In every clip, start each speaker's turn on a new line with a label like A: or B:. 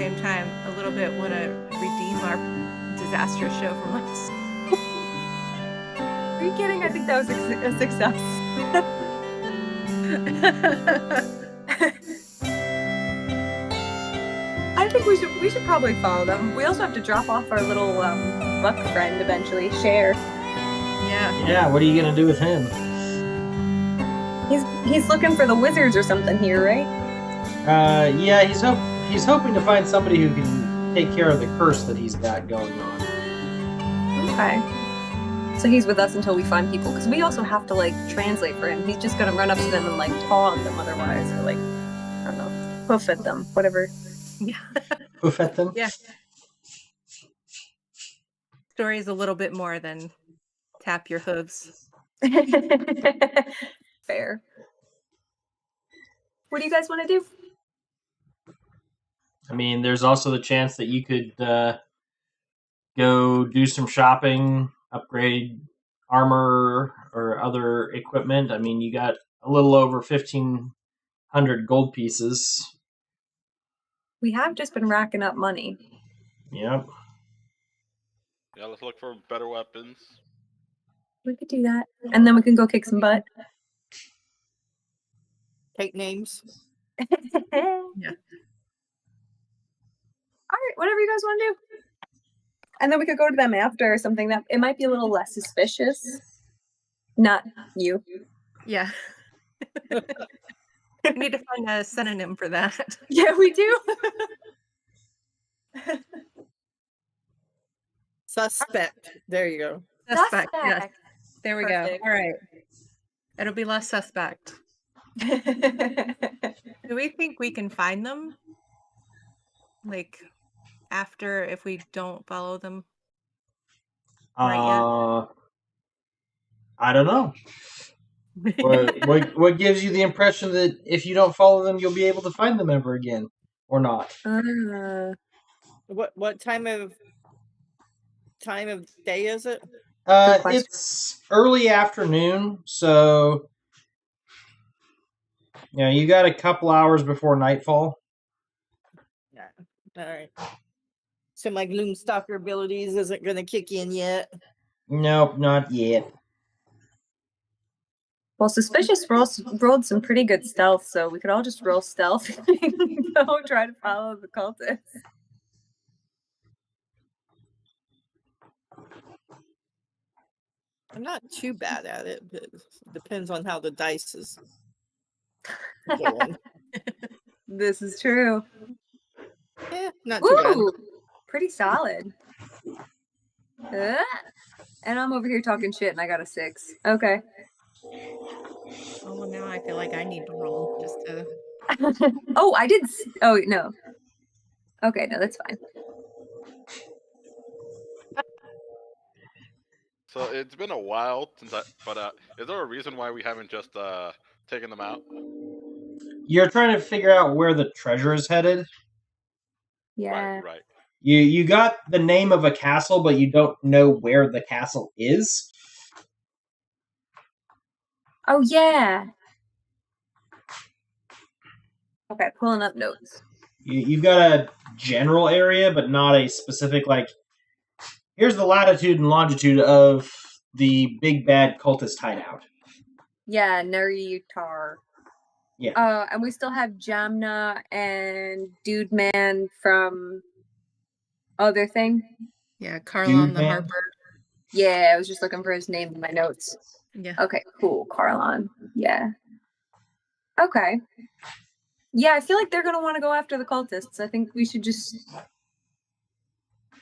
A: same time, a little bit want to redeem our disastrous show from last.
B: Are you kidding? I think that was a success. I think we should probably follow them. We also have to drop off our little buck friend eventually, Cher.
A: Yeah.
C: Yeah, what are you gonna do with him?
B: He's looking for the wizards or something here, right?
C: Yeah, he's hoping to find somebody who can take care of the curse that he's got going on.
B: Okay. So he's with us until we find people, because we also have to like translate for him. He's just gonna run up to them and like taunt them otherwise, or like I don't know, hoof at them, whatever.
A: Yeah.
C: Hoof at them?
A: Yeah. Story is a little bit more than tap your hooves.
B: Fair. What do you guys want to do?
C: I mean, there's also the chance that you could go do some shopping, upgrade armor or other equipment. I mean, you got a little over 1,500 gold pieces.
B: We have just been racking up money.
C: Yep.
D: Yeah, let's look for better weapons.
B: We could do that. And then we can go kick some butt.
E: Take names.
A: Yeah.
B: All right, whatever you guys want to do. And then we could go to them after or something that it might be a little less suspicious. Not you.
A: Yeah. We need to find a synonym for that.
B: Yeah, we do.
E: Suspect. There you go.
A: Suspect. Yes. There we
B: Perfect.
A: go. All right. It'll be less suspect. Do we think we can find them? Like, after, if we don't follow them? Right,
C: I don't know. What gives you the impression that if you don't follow them, you'll be able to find them ever again, or not?
E: What time of day is it?
C: It's early afternoon, so yeah, you got a couple hours before nightfall.
E: Yeah. All right. So my Gloomstalker abilities isn't going to kick in yet.
C: Nope, not yet.
B: Well, Suspicious rolled some pretty good stealth, so we could all just roll stealth and go try to follow the cultists.
E: I'm not too bad at it, but it depends on how the dice is going.
B: This is true.
E: Yeah, not too bad.
B: Ooh, pretty solid. And I'm over here talking shit and I got a 6. Okay.
A: Oh, well, now I feel like I need to roll just to...
B: Oh, I did. Oh, no. Okay, no, that's fine.
D: So it's been a while since but is there a reason why we haven't just taken them out?
C: You're trying to figure out where the treasure is headed.
B: Yeah.
D: Right.
C: You got the name of a castle, but you don't know where the castle is.
B: Oh, yeah. Okay, pulling up notes.
C: You've got a general area, but not a specific, like, here's the latitude and longitude of the big bad cultist hideout.
B: Yeah, Neriutar.
C: Yeah.
B: And we still have Jamna and Dude Man from other thing.
A: Yeah, Carlon
C: Dude
A: the
C: Man?
A: Harper.
B: Yeah, I was just looking for his name in my notes.
A: Yeah.
B: Okay, cool. Carlon. Yeah. Okay. Yeah, I feel like they're going to want to go after the cultists. I think we should just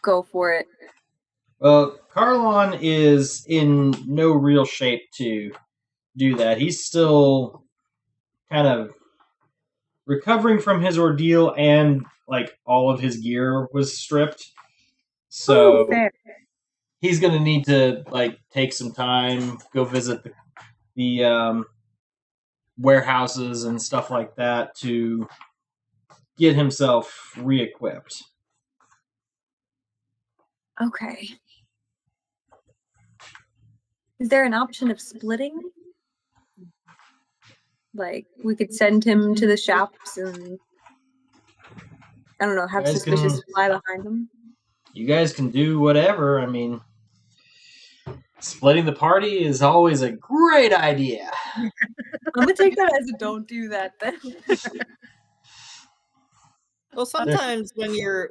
B: go for it.
C: Well, Carlon is in no real shape to do that. He's still kind of recovering from his ordeal, and like all of his gear was stripped. So
B: fair.
C: he's going to need to like take some time, go visit the warehouses and stuff like that to get himself re-equipped.
B: Okay. Is there an option of splitting? Like, we could send him to the shops and I don't know, have
C: Guys
B: suspicious
C: can-
B: fly behind them.
C: You guys can do whatever. I mean, splitting the party is always a great idea.
B: I'm gonna take that as a don't do that then.
E: Well, sometimes when you're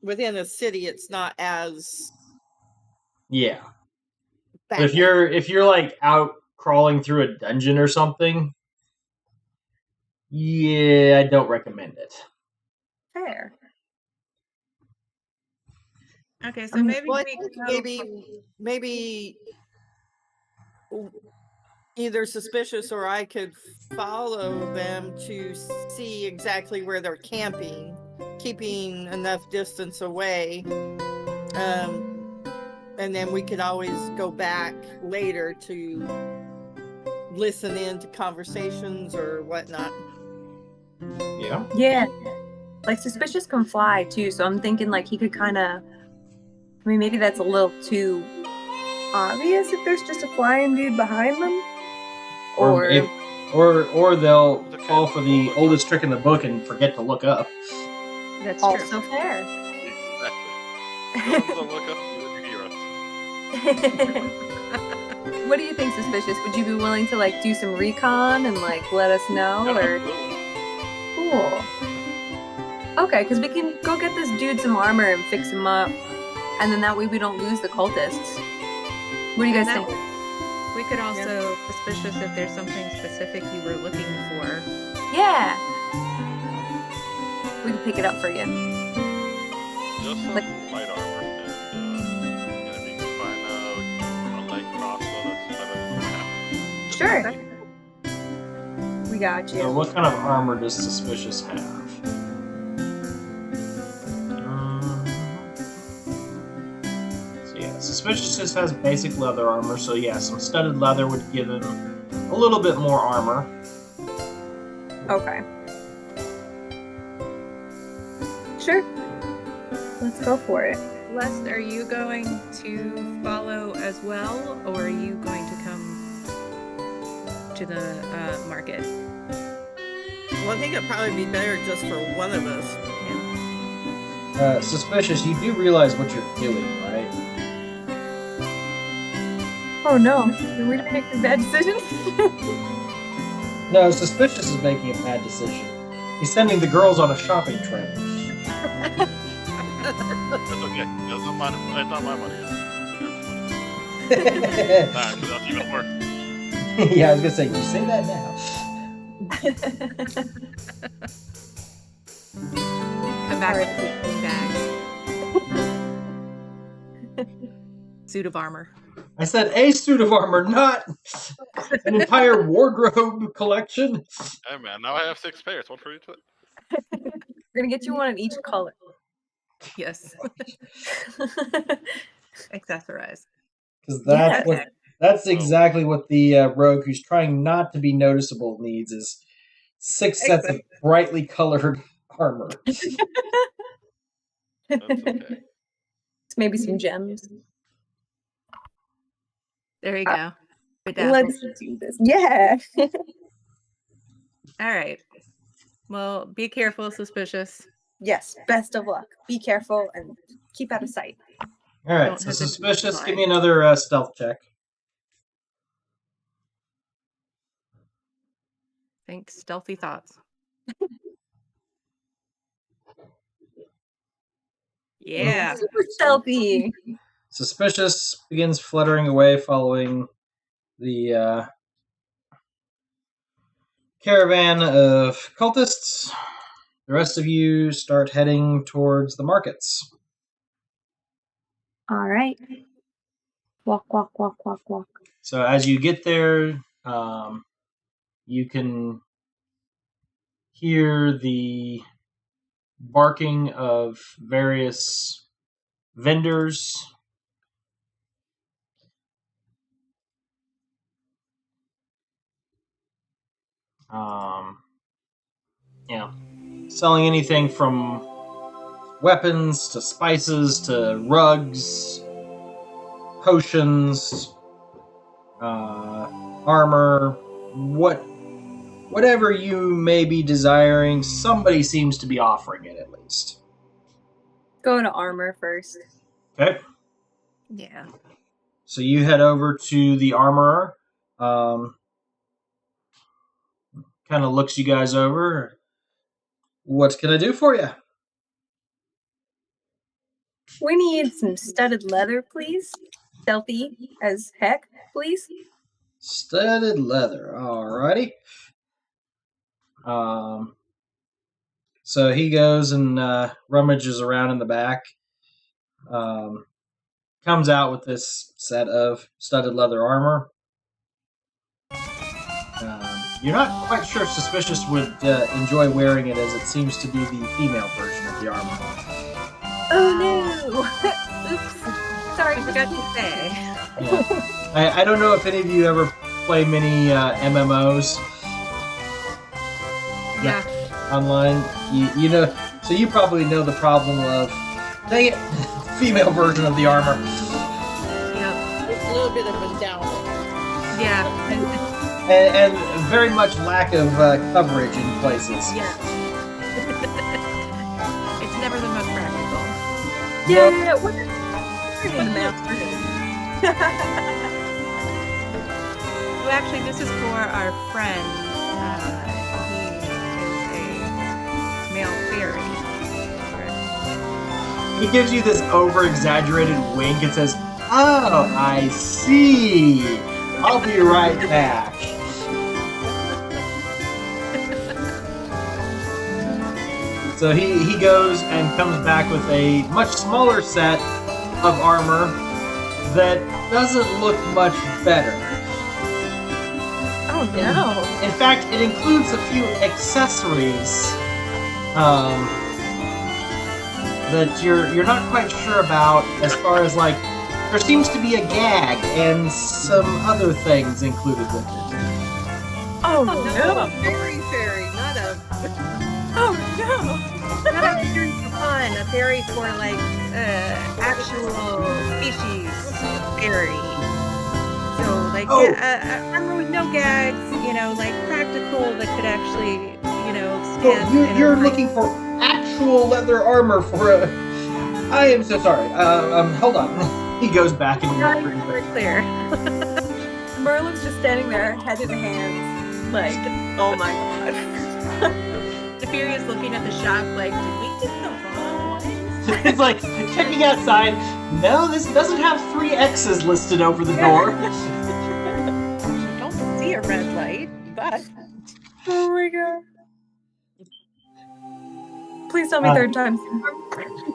E: within a city, it's not as
C: Yeah.
E: bad.
C: But if you're like out crawling through a dungeon or something, yeah, I don't recommend it.
B: Fair.
A: Okay, so maybe
E: Well, I
A: we
E: think
A: go
E: maybe either Suspicious or I could follow them to see exactly where they're camping, keeping enough distance away. And then we could always go back later to listen in to conversations or whatnot.
C: Yeah.
B: Yeah. Like Suspicious can fly too, so I'm thinking like he could kind of. I mean, maybe that's a little too obvious if there's just a flying dude behind them. Or
C: Or they'll fall for the oldest trick in the book and forget to look up.
A: that's
B: also
A: true.
B: fair.
D: Exactly. Don't look up to your heroes.
B: What do you think, Suspicious? Would you be willing to like do some recon and like let us know?
D: Yeah,
B: Or
D: absolutely.
B: cool. Okay, because we can go get this dude some armor and fix him up, and then that way we don't lose the cultists. What do you guys
A: And that
B: think?
A: We could also suspicious if there's something specific you were looking for.
B: Yeah. We can pick it up for you.
D: Just some
B: Like-
D: light armor is gonna be fine. A light crossbow that's better than half.
B: Sure. We got
C: So
B: you.
C: what kind of armor does Suspicious have? So yeah, Suspicious just has basic leather armor, so yeah, some studded leather would give him a little bit more armor.
B: Okay. Sure. Let's go for it.
A: Lest, are you going to follow as well, or are you going to come to the market?
E: Well, I think it'd probably be better just for one of us.
C: Suspicious, you do realize what you're doing, right?
B: Oh no. Did we make a bad decision?
C: No, Suspicious is making a bad decision. He's sending the girls on a shopping trip.
D: That's okay. It's not my money.
C: Yeah,
D: Nah, actually, that's even worse.
C: I was gonna say, you say that now.
A: Come back
B: Alright.
A: with 15 bags. Suit of armor.
C: I said a suit of armor, not an entire wardrobe collection.
D: Hey man, now I have 6 pairs. One for each.
B: We're gonna get you one in each color.
A: Yes. Accessorize.
C: Because
B: Yeah.
C: that's exactly what the rogue who's trying not to be noticeable needs is 6 sets of brightly colored armor.
D: That's okay.
B: Maybe some gems.
A: There you go.
B: Let's do this. Yeah.
A: All right. Well, be careful, Suspicious.
B: Yes. Best of luck. Be careful and keep out of sight.
C: All right,
A: Don't
C: so
A: hesitate to
C: Suspicious,
A: lie.
C: give me another stealth check.
A: Think stealthy thoughts. Yeah.
B: Super stealthy.
C: Suspicious begins fluttering away following the caravan of cultists. The rest of you start heading towards the markets.
B: All right. Walk, walk, walk, walk, walk.
C: So as you get there, you can hear the barking of various vendors. Selling anything from weapons to spices to rugs, potions, armor, whatever you may be desiring, somebody seems to be offering it at least.
B: Go to armor first.
C: Okay.
A: Yeah.
C: So you head over to the armorer. Kind of looks you guys over. What can I do for you?
B: We need some studded leather, please. Stealthy as heck, please.
C: Studded leather. Alrighty. So he goes and rummages around in the back. Comes out with this set of studded leather armor. You're not quite sure if Suspicious would enjoy wearing it, as it seems to be the female version of the armor.
B: Oh no! Oops. Sorry,
A: I forgot to say.
C: Yeah. I don't know if any of you ever play many MMOs.
A: Yeah.
C: Online. You know, so you probably know the problem of, dang it, female version of the armor.
A: Yep.
E: It's a little bit of a downer.
A: Yeah.
C: And very much lack of coverage in places.
A: Yeah. It's never the most practical.
B: Yeah, what in the master?
A: Well, actually, this is for our friend. He is a male fairy.
C: He gives you this over-exaggerated wink and says, "Oh, I see. I'll be right back." So he goes and comes back with a much smaller set of armor that doesn't look much better.
B: Oh no!
C: In fact, it includes a few accessories that you're not quite sure about, as far as, like, there seems to be a gag and some other things included with it.
B: Oh
E: No, a
B: no!
E: fairy, not a.
B: Oh no!
A: Not a fairy for fun, a fairy for like actual species fairy. So like armor with no gags, you know, like practical that could actually, you know, stand.
C: So
A: in
C: you're
A: a fight.
C: looking for actual leather armor for a... I am so sorry. Hold on. He goes back and
A: Not even very clear.
B: Merlin's just standing there, head in hands, like, oh my god.
A: The fairy is looking at the shop like, did we get the wrong ones?
C: It's like checking outside. No, this doesn't have 3 X's listed over the door.
A: Don't see a red light, but
B: Oh my god. Please tell me third time.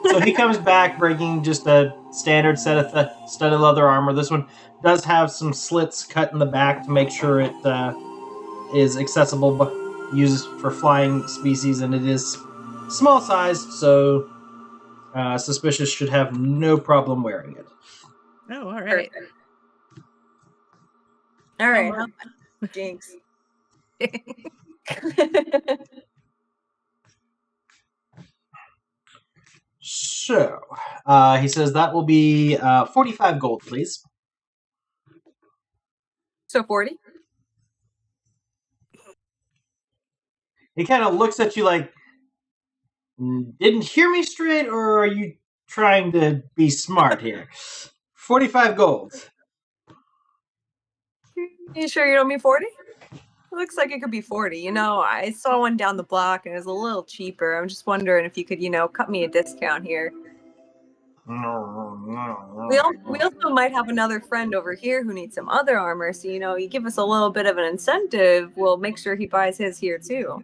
C: So he comes back bringing just a standard set of studded leather armor. This one does have some slits cut in the back to make sure it is accessible, but used for flying species, and it is small sized, so Suspicious should have no problem wearing it.
A: oh, all right.
B: All right, Jinx.
C: So, he says that will be 45 gold, please.
B: So 40?
C: He kind of looks at you like, didn't hear me straight, or are you trying to be smart here? 45 gold.
B: You sure you don't mean 40? It looks like it could be 40. You know, I saw one down the block and it was a little cheaper. I'm just wondering if you could, you know, cut me a discount here. We also might have another friend over here who needs some other armor, so, you know, you give us a little bit of an incentive, we'll make sure he buys his here too.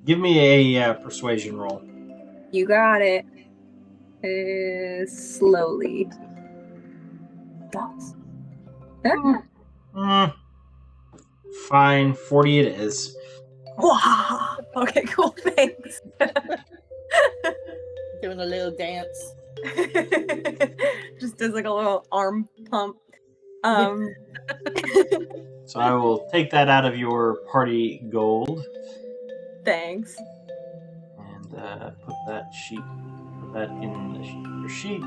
C: Give me a persuasion roll.
B: You got it. Slowly. Boss.
C: Fine, 40 it is.
B: Wow. Okay, cool. Thanks.
E: Doing a little dance.
B: Just does like a little arm pump.
C: So I will take that out of your party gold
B: Thanks.
C: and put that in your sheet.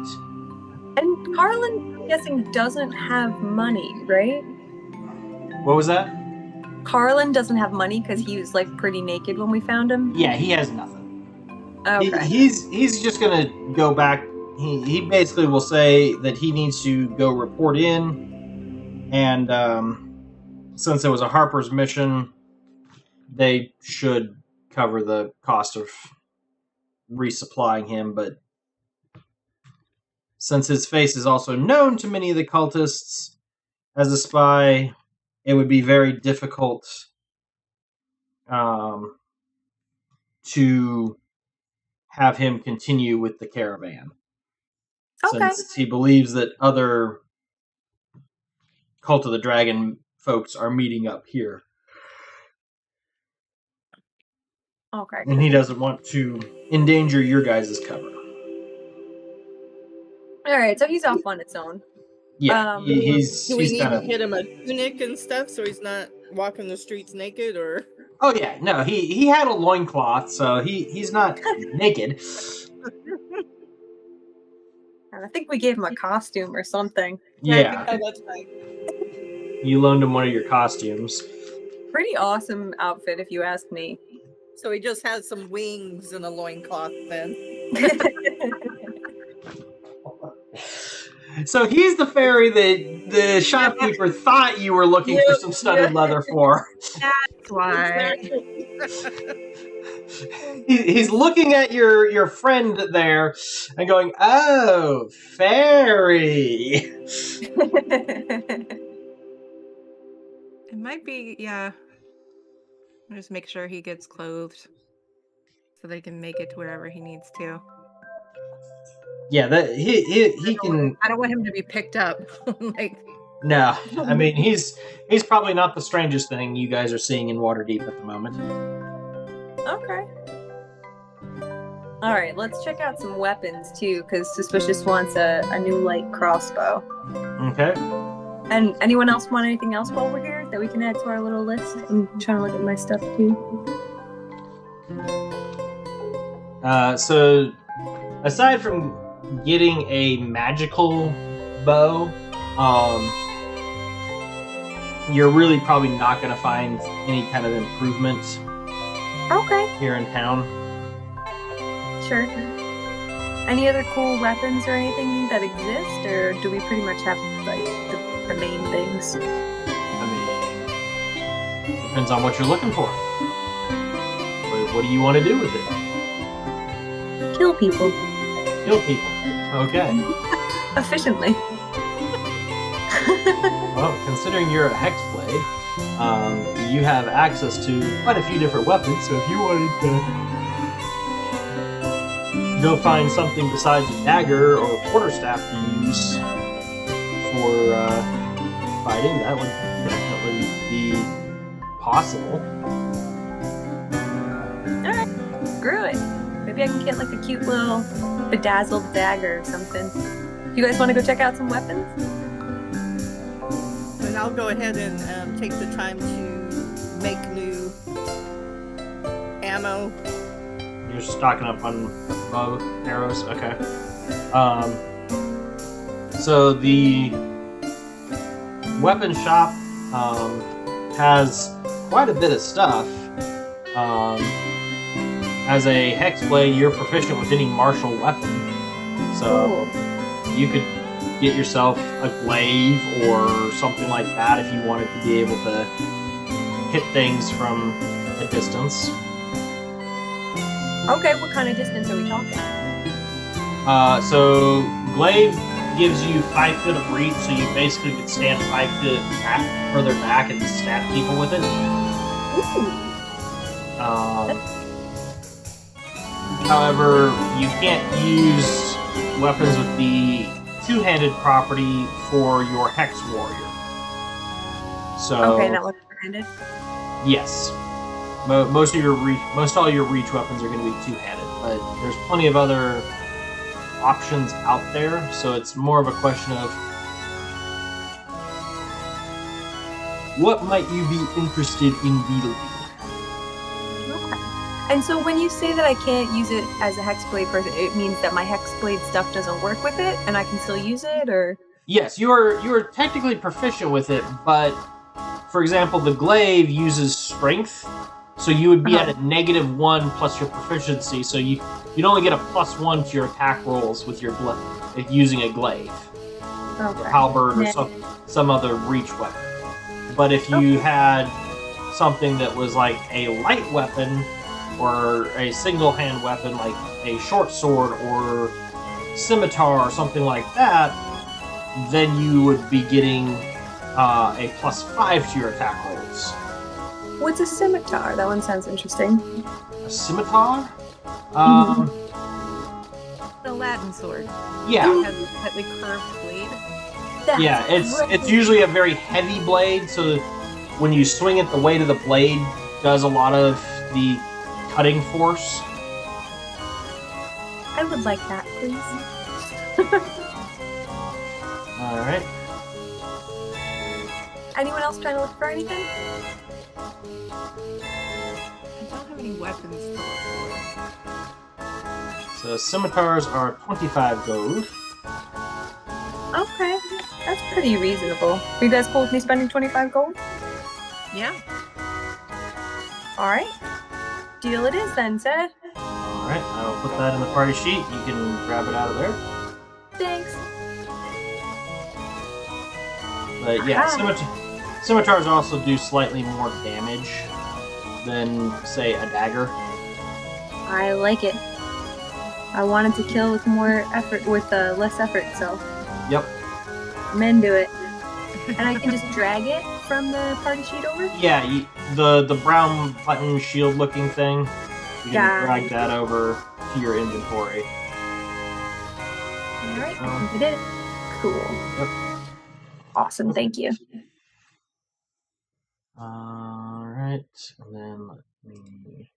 B: And Carlin, I'm guessing, doesn't have money, right?
C: What was that?
B: Carlin doesn't have money because he was like pretty naked when we found him.
C: Yeah, he has nothing.
B: Okay.
C: He's just gonna go back. He basically will say that he needs to go report in, and since it was a Harper's mission, they should cover the cost of resupplying him. But since his face is also known to many of the cultists as a spy, it would be very difficult to have him continue with the caravan.
B: Okay.
C: Since he believes that other Cult of the Dragon folks are meeting up here.
B: Okay.
C: And he doesn't want to endanger your guys' cover.
B: All right, so he's off on its own.
C: Yeah, he's
E: Do we need
C: kind
E: to
C: of...
E: get him a tunic and stuff so he's not walking the streets naked, or?
C: Oh yeah, no, he had a loincloth, so he's not naked.
B: And I think we gave him a costume or something.
C: Yeah,
E: Oh, that's right.
C: you loaned him one of your costumes.
B: Pretty awesome outfit, if you ask me.
E: So he just has some wings and a loincloth then.
C: So he's the fairy that the shopkeeper thought you were looking for some studded leather for.
A: That's why.
C: He's looking at your friend there and going, "Oh, fairy."
A: It might be, yeah. I'll just make sure he gets clothed so they can make it to wherever he needs to.
C: Yeah, that he can.
A: I don't want him to be picked up. Like,
C: No, I mean he's probably not the strangest thing you guys are seeing in Waterdeep at the moment.
B: Okay. All right, let's check out some weapons too, because Suspicious wants a new light crossbow.
C: Okay.
B: And anyone else want anything else while we're here that we can add to our little list? I'm trying to look at my stuff too.
C: So aside from getting a magical bow, you're really probably not going to find any kind of improvement
B: Okay,
C: here in town.
B: sure. Any other cool weapons or anything that exist, or do we pretty much have like the main things?
C: I mean, depends on what you're looking for. What do you want to do with it?
B: Kill people
C: Kill people. Okay.
B: efficiently.
C: Well, considering you're a hexblade, you have access to quite a few different weapons, so if you wanted to go find something besides a dagger or a quarterstaff to use for fighting, that would definitely be possible.
B: Alright, screw it. Maybe I can get like a cute little bedazzled dagger or something. You guys want to go check out some weapons?
E: And I'll go ahead and take the time to make new ammo.
C: You're stocking up on bow arrows? Okay. So the weapon shop has quite a bit of stuff. As a hexblade, you're proficient with any martial weapon. So you could get yourself a glaive or something like that if you wanted to be able to hit things from a distance.
B: Okay, what kind of distance are we talking?
C: So glaive gives you 5 foot of reach, so you basically could stand 5 foot further back and stab people with it. However, you can't use weapons with the two-handed property for your hex warrior. So
B: Okay, not one-handed.
C: yes, most all your reach weapons are going to be two-handed, but there's plenty of other options out there. So it's more of a question of what might you be interested in wielding.
B: And so when you say that I can't use it as a hexblade person, it means that my hexblade stuff doesn't work with it, and I can still use it, or?
C: Yes, you are technically proficient with it, but for example, the glaive uses strength, so you would be at a -1 plus your proficiency. So you'd only get a +1 to your attack rolls with your using a glaive,
B: Okay.
C: halberd, or some other reach weapon. But if you had something that was like a light weapon or a single hand weapon, like a short sword or scimitar or something like that, then you would be getting a +5 to your attack rolls.
B: What's a scimitar? That one sounds interesting.
C: A scimitar?
A: The Latin sword.
C: Yeah.
A: It has a slightly curved blade.
C: Yeah, it's usually a very heavy blade, so that when you swing it, the weight of the blade does a lot of the cutting force.
B: I would like that, please.
C: Alright.
B: Anyone else trying to look for anything?
A: I don't have any weapons to look
C: So scimitars are 25 gold.
B: Okay, that's pretty reasonable. Are you guys cool with me spending 25 gold?
A: for. Yeah.
B: Alright. Deal it is then, sir.
C: Alright, I will put that in the party sheet. You can grab it out of there.
B: Thanks.
C: But yeah, scimitars also do slightly more damage than, say, a dagger.
B: I like it. I wanted to kill with more effort, with less effort, so
C: Yep.
B: I'm into it. And I can just drag it from the party sheet over?
C: Yeah, the brown button shield looking thing, you can
B: Got
C: drag
B: it.
C: that over to your inventory.
B: Alright, I think we did it. Cool.
C: Yep.
B: Awesome, thank you.
C: Alright, and then let me...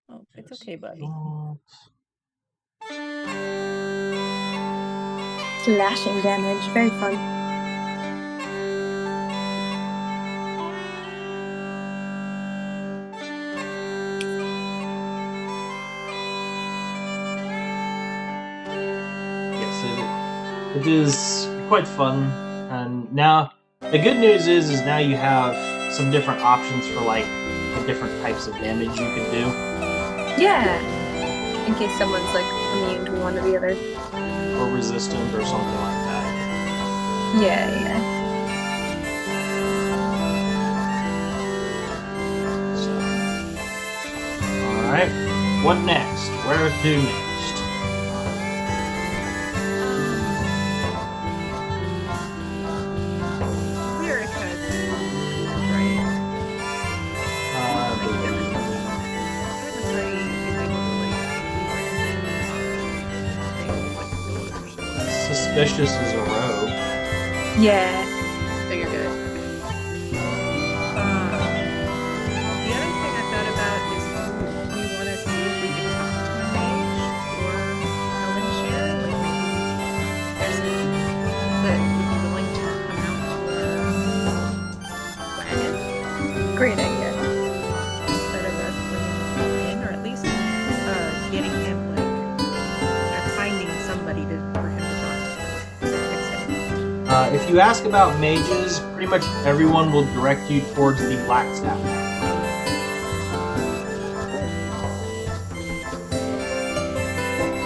A: Oh, it's okay, buddy.
B: Slashing damage, very fun.
C: Yes, it is quite fun. And now, the good news is now you have some different options for like the different types of damage you can do.
B: Yeah. In case someone's like immune to one or the other.
C: Or resistant or something like that.
B: Yeah, yeah.
C: So, alright, what next? Where to next?
A: Lyrica, right? Like, everybody is able to, like,
C: Suspicious is a rogue.
B: Yeah.
A: so you're good. The other thing I thought about is, do you want to see if we can talk to a mage or Helen share? Like, maybe there's some that would be willing to come out to our wagon
B: Great idea.
A: instead of us bringing him in, or at least getting him, like, or finding somebody for him to talk to fix him.
C: If you ask about mages, pretty much everyone will direct you towards the Blackstaff.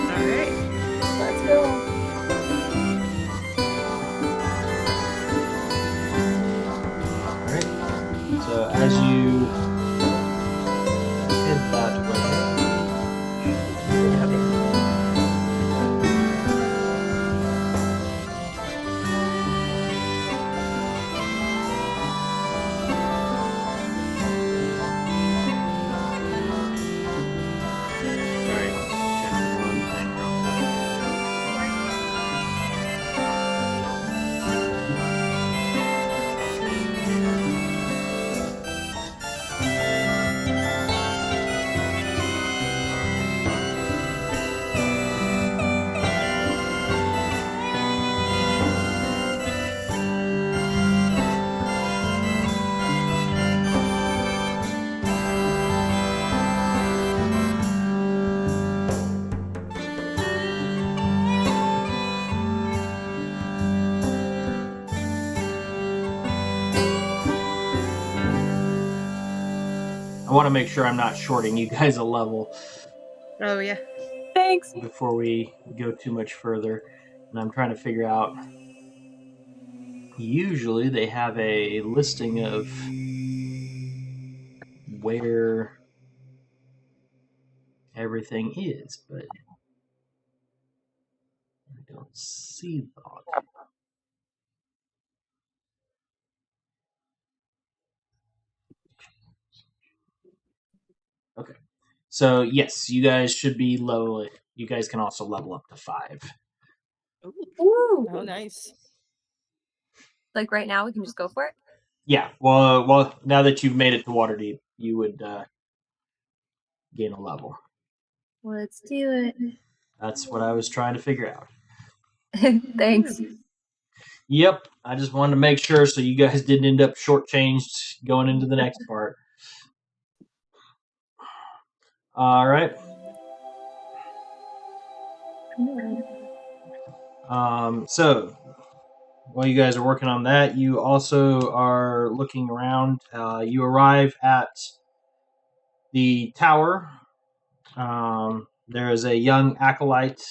A: Alright.
B: Let's go.
C: Alright. So as you head that way, I want to make sure I'm not shorting you guys a level
A: Oh yeah.
B: Thanks.
C: before we go too much further. And I'm trying to figure out. Usually they have a listing of where everything is, but I don't see that. Okay. So yes, you guys should be level. You guys can also level up to 5.
B: Ooh.
E: Oh, nice.
B: Like right now, we can just go for it.
C: Yeah. Well. Now that you've made it to Waterdeep, you would gain a level.
B: Let's do
C: That's what I was trying to figure out.
B: it. Thanks.
C: Yep. I just wanted to make sure so you guys didn't end up shortchanged going into the next part. All right. So while you guys are working on that, you also are looking around. You arrive at the tower. There is a young acolyte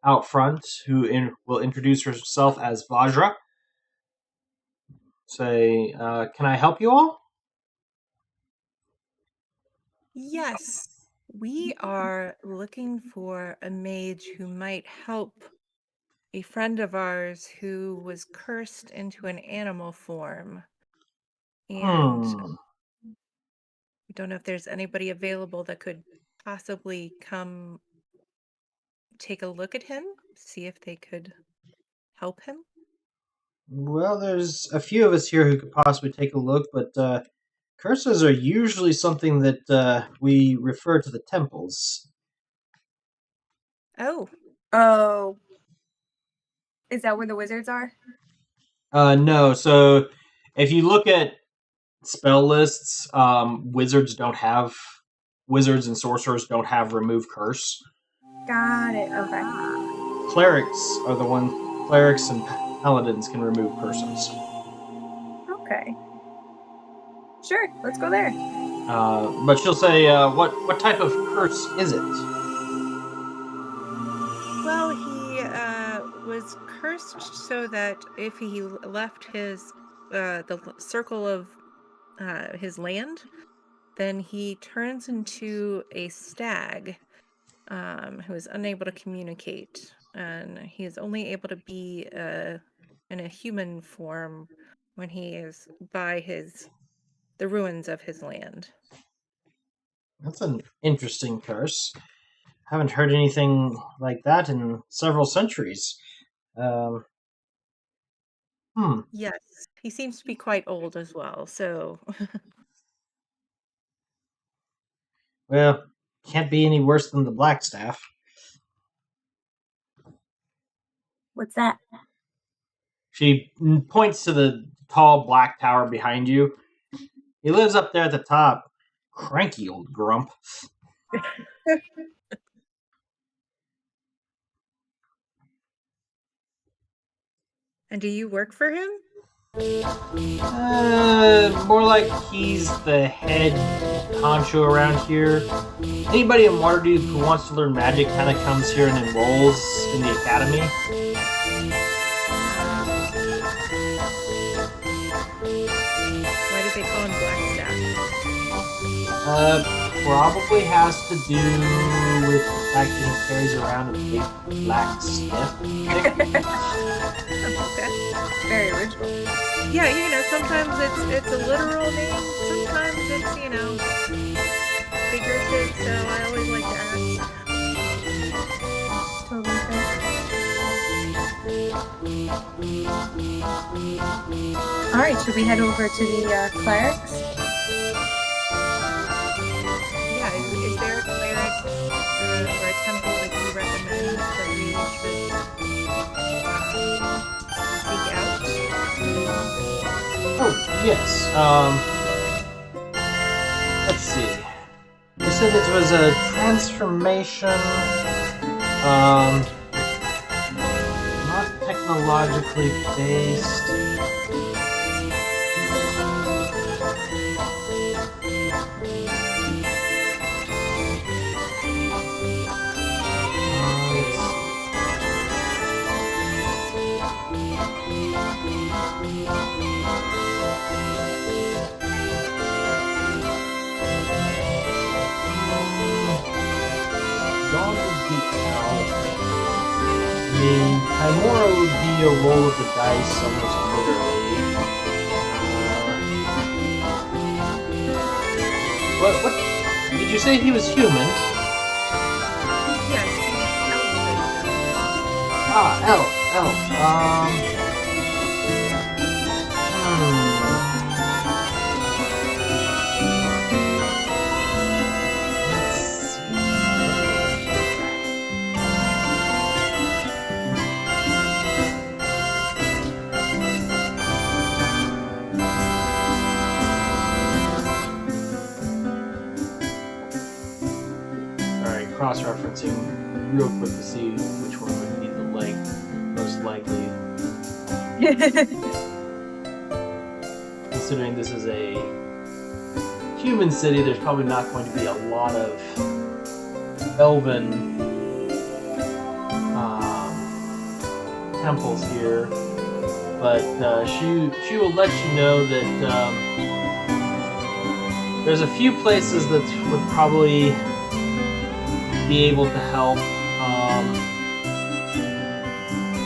C: out front who will introduce herself as Vajra. Say, can I help you all?
A: Yes. We are looking for a mage who might help a friend of ours who was cursed into an animal form. And we don't know if there's anybody available that could possibly come take a look at him, see if they could help him.
C: Well, there's a few of us here who could possibly take a look, but curses are usually something that we refer to the temples.
A: Oh,
B: Oh. Is that where the wizards are?
C: No, so if you look at spell lists, wizards and sorcerers don't have remove curse.
B: Got it. Okay.
C: Clerics and paladins can remove curses.
B: Okay. Sure. Let's go there.
C: But she'll say, what type of curse is it?
A: well, he was cursed so that if he left his circle of his land, then he turns into a stag who is unable to communicate, and he is only able to be in a human form when he is by the ruins of his land.
C: That's an interesting curse. Haven't heard anything like that in several centuries.
A: Yes, he seems to be quite old as well, so
C: Well, can't be any worse than the Black Staff.
B: What's that?
C: She points to the tall black tower behind you. He lives up there at the top. Cranky old grump.
A: And do you work for him?
C: More like he's the head honcho around here. Anybody in Waterdeep who wants to learn magic kind of comes here and enrolls in the academy.
A: Why do they call him Blackstaff?
C: Probably has to do with the fact that he carries around a big black stick.
A: Okay.
B: Very original.
A: Yeah, sometimes it's a literal name, sometimes it's, figurative, so I always like to ask.
B: Totally fair. All right. Should we head over to the clerics?
A: Yeah, is there a cleric or a temple that you recommend that we should seek out?
C: Oh, yes. Let's see. You said it was a transformation. Not technologically based. Dawn would be out. I mean, Timora would be a roll of the dice almost literally. What? Did you say he was human?
A: Yes.
C: Elf. Alright, cross-referencing real quick to see which one would be the most likely. Considering this is a human city, there's probably not going to be a lot of elven temples here, but she will let you know that there's a few places that would probably be able to help.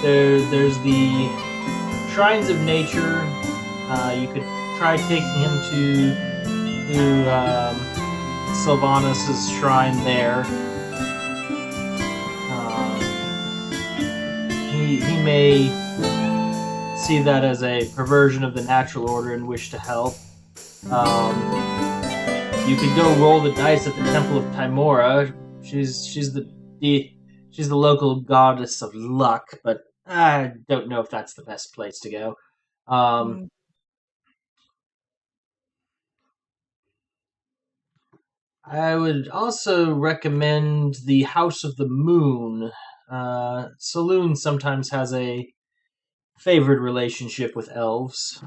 C: There's the Shrines of Nature. You could try taking him to Sylvanus' shrine there. He may see that as a perversion of the natural order and wish to help. You could go roll the dice at the Temple of Timora. She's the local goddess of luck, but I don't know if that's the best place to go. I would also recommend the House of the Moon. Saloon sometimes has a favored relationship with elves.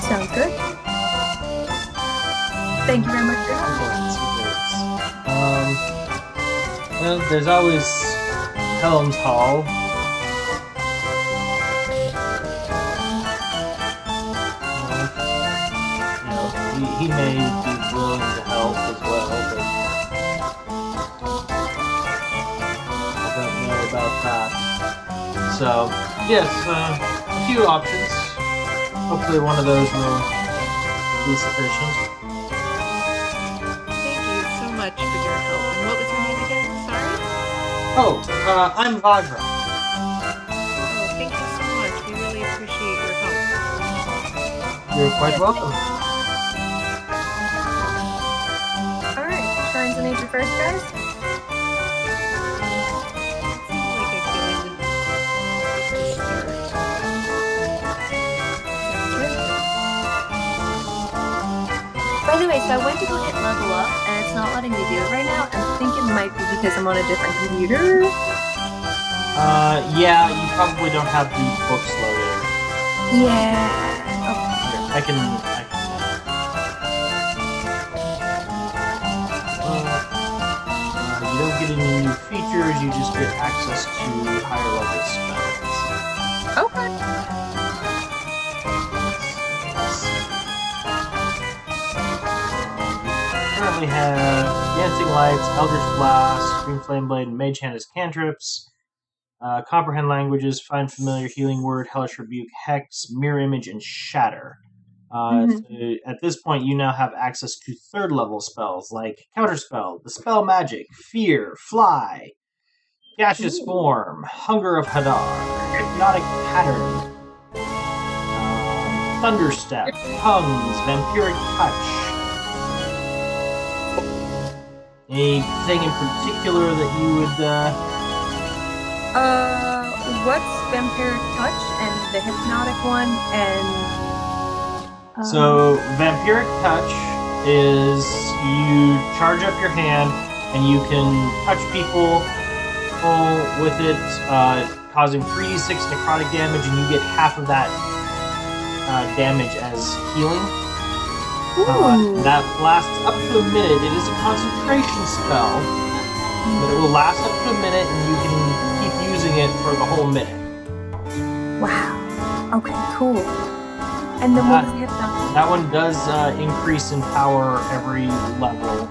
B: Sounds good. Thank you very much for your help.
C: Well, there's always Helm's Hall. He may be willing to help as well, but I don't know about that. So, yes, a few options. Hopefully one of those will be sufficient.
A: Thank you so much for your help. And what was your name again? Sorry?
C: I'm Vajra.
A: Oh, thank you so much. We really appreciate your help.
C: You're quite welcome.
B: Alright, Shrines of Nature first, guys.
A: Seems like a good start.
B: By the way, so I went to go hit level up, and it's not letting me do it right now. I think it might be because I'm on a different computer.
C: Yeah, you probably don't have the books loaded.
B: Yeah. Oh.
C: Here, I can you don't get any new features, you just get access to higher level spells.
B: Okay.
C: Currently have Dancing Lights, Eldritch Blast, Green Flame Blade, and Mage Hand as cantrips. Comprehend Languages, Find Familiar, Healing Word, Hellish Rebuke, Hex, Mirror Image, and Shatter. So at this point, you now have access to third level spells like Counterspell, Dispel Magic, Fear, Fly, Gaseous Form, Hunger of Hadar, Hypnotic Pattern, Thunderstep, Tongues, Vampiric Touch. Anything in particular that you would
B: What's Vampiric Touch and the Hypnotic one and...
C: So, Vampiric Touch is you charge up your hand and you can touch people with it, causing 3d6 necrotic damage, and you get half of that damage as healing.
B: Ooh.
C: That lasts up to a minute. It is a concentration spell, But it will last up to a minute, and you can keep using it for the whole minute.
B: Wow. Okay, cool. And then what was the hypnotic?
C: That one does increase in power every level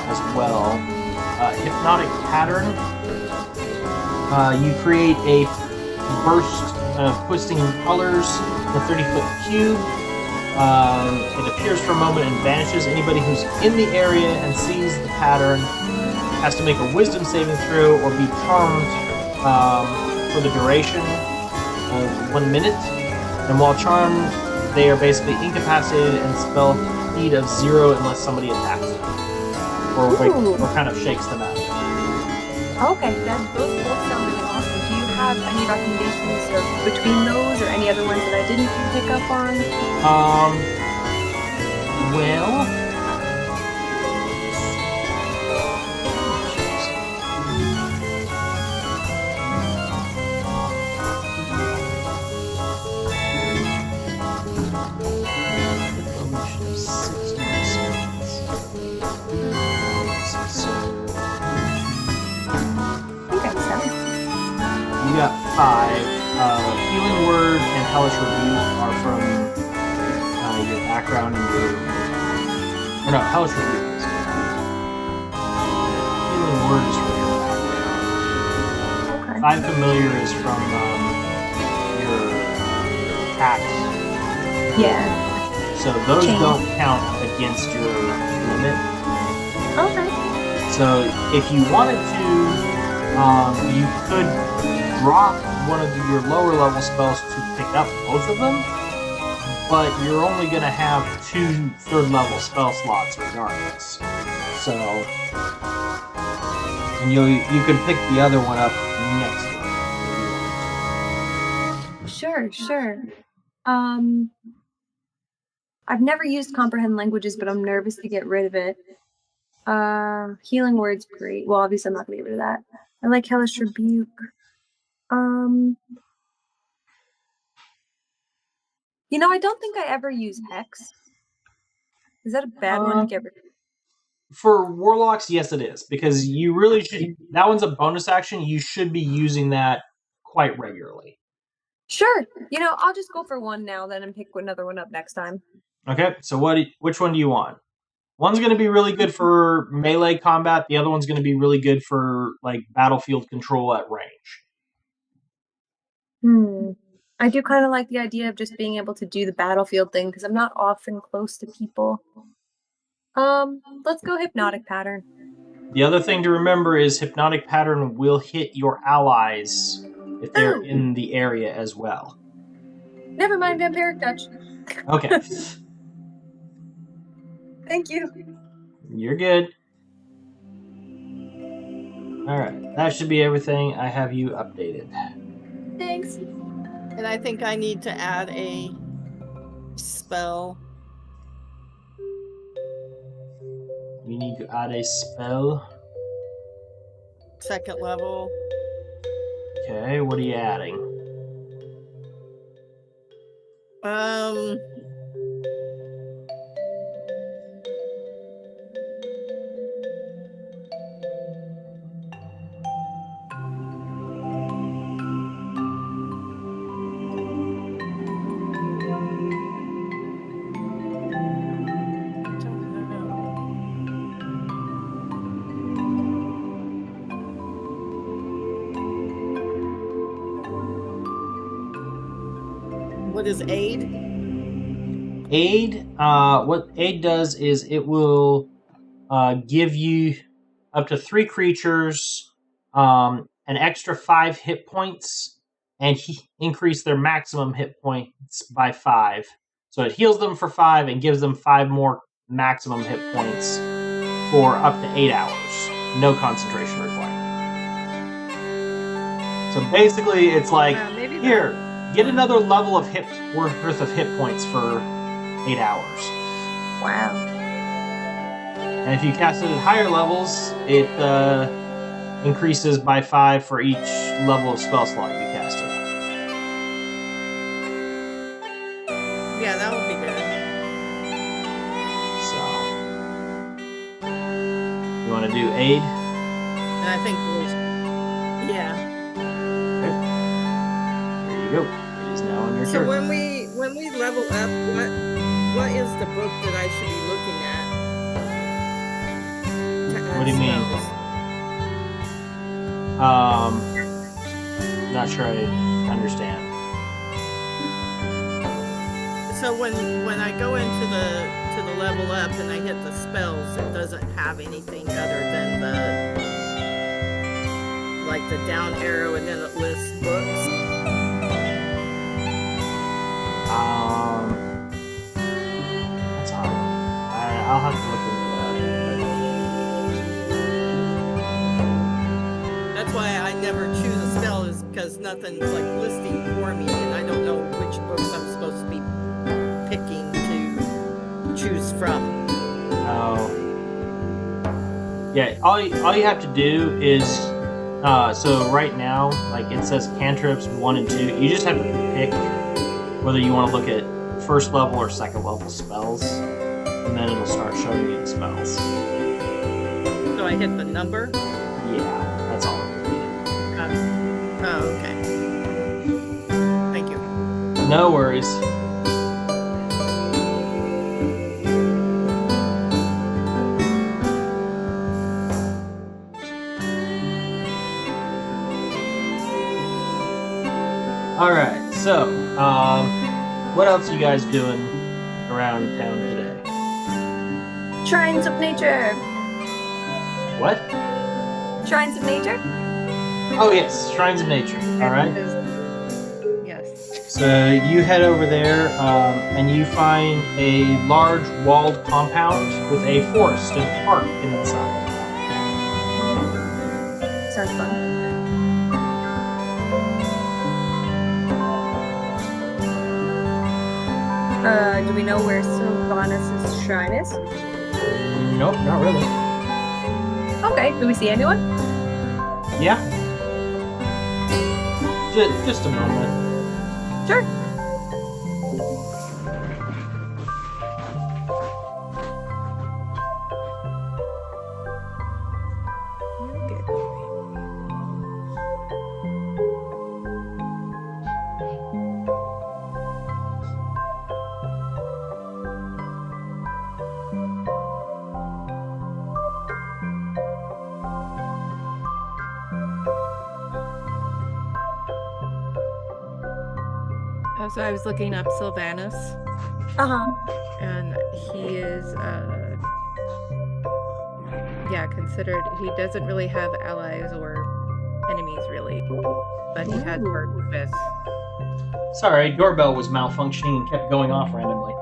C: as well. Hypnotic pattern. You create a burst of twisting colors in a 30-foot cube. It appears for a moment and vanishes. Anybody who's in the area and sees the pattern has to make a wisdom saving throw or be charmed for the duration of 1 minute. And while charmed, they are basically incapacitated and spell speed of 0 unless somebody attacks them or kind of shakes them out.
B: Okay, those both sound really awesome. Do you have any recommendations between those or any other ones that I didn't pick up on?
C: Well, you got 5. Healing Word and Hellish Rebuke are from your background and your... Or no, Hellish Rebuke is. Healing Word is from your background.
B: Okay.
C: 5 Familiar is from your attacks.
B: Yeah.
C: So those don't count against your limit.
B: Okay.
C: So if you wanted to, you could drop one of your lower level spells to pick up both of them, but you're only going to have 2 third level spell slots regardless. So, and you could pick the other one up next to it.
B: Sure. I've never used Comprehend Languages, but I'm nervous to get rid of it. Healing Word's great. Well, obviously I'm not going to get rid of that. I like Hellish Rebuke. I don't think I ever use Hex. Is that a bad one to get rid of?
C: For Warlocks, yes it is, because you really should... That one's a bonus action. You should be using that quite regularly.
B: Sure. I'll just go for one now then and pick another one up next time.
C: Okay, so which one do you want? One's going to be really good for melee combat. The other one's going to be really good for like battlefield control at range.
B: I do kind of like the idea of just being able to do the battlefield thing because I'm not often close to people. Let's go Hypnotic Pattern.
C: The other thing to remember is Hypnotic Pattern will hit your allies if they're in the area as well.
B: Never mind Vampiric Touch.
C: Okay.
B: Thank you.
C: You're good. Alright, that should be everything. I have you updated.
B: Thanks.
E: And I think I need to add a spell.
C: You need to add a spell.
E: 2nd level.
C: Okay, what are you adding?
E: What is aid?
C: Aid, what aid does is it will give you up to 3 creatures an extra 5 hit points and increase their maximum hit points by 5. So it heals them for 5 and gives them 5 more maximum hit points for up to 8 hours. No concentration required. So basically it's like, here, get another level of worth of hit points for 8 hours.
B: Wow.
C: And if you cast it at higher levels, it increases by 5 for each level of spell slot you cast it.
E: Yeah, that would be good.
C: So, you want to do aid?
E: And I think there's, yeah.
C: There you go. It is now on your
E: So
C: turn.
E: when we level up, what is the book that I should be looking at? To add
C: What do you mean?
E: spells?
C: Not sure I understand.
E: So when I go into the level up and I hit the spells, it doesn't have anything other than the down arrow, and then it lists books.
C: That's odd. I'll have to look into
E: That's why I never choose a spell, is because nothing's like listing for me, and I don't know which books I'm supposed to be picking to choose from.
C: Oh. Yeah, all you have to do is, so right now, like it says cantrips 1 and 2, you just have to pick whether you want to look at first level or second level spells, and then it'll start showing you the spells.
E: So I hit the number?
C: Yeah, that's all.
E: Oh, okay. Thank you.
C: No worries. All right, so what else are you guys doing around town today?
B: Shrines of nature.
C: What?
B: Shrines of nature.
C: Oh yes, Shrines of Nature. All right.
A: Yes.
C: So you head over there, and you find a large walled compound with a forest and park inside.
B: Sounds fun. Do we know where Sylvanas' shrine is?
C: Nope, not really.
B: Okay. Do we see anyone?
C: Yeah. Just a moment.
B: Sure.
A: So I was looking up Sylvanas, and he is, considered. He doesn't really have allies or enemies, really, but he has worked with.
C: Sorry, doorbell was malfunctioning and kept going off randomly.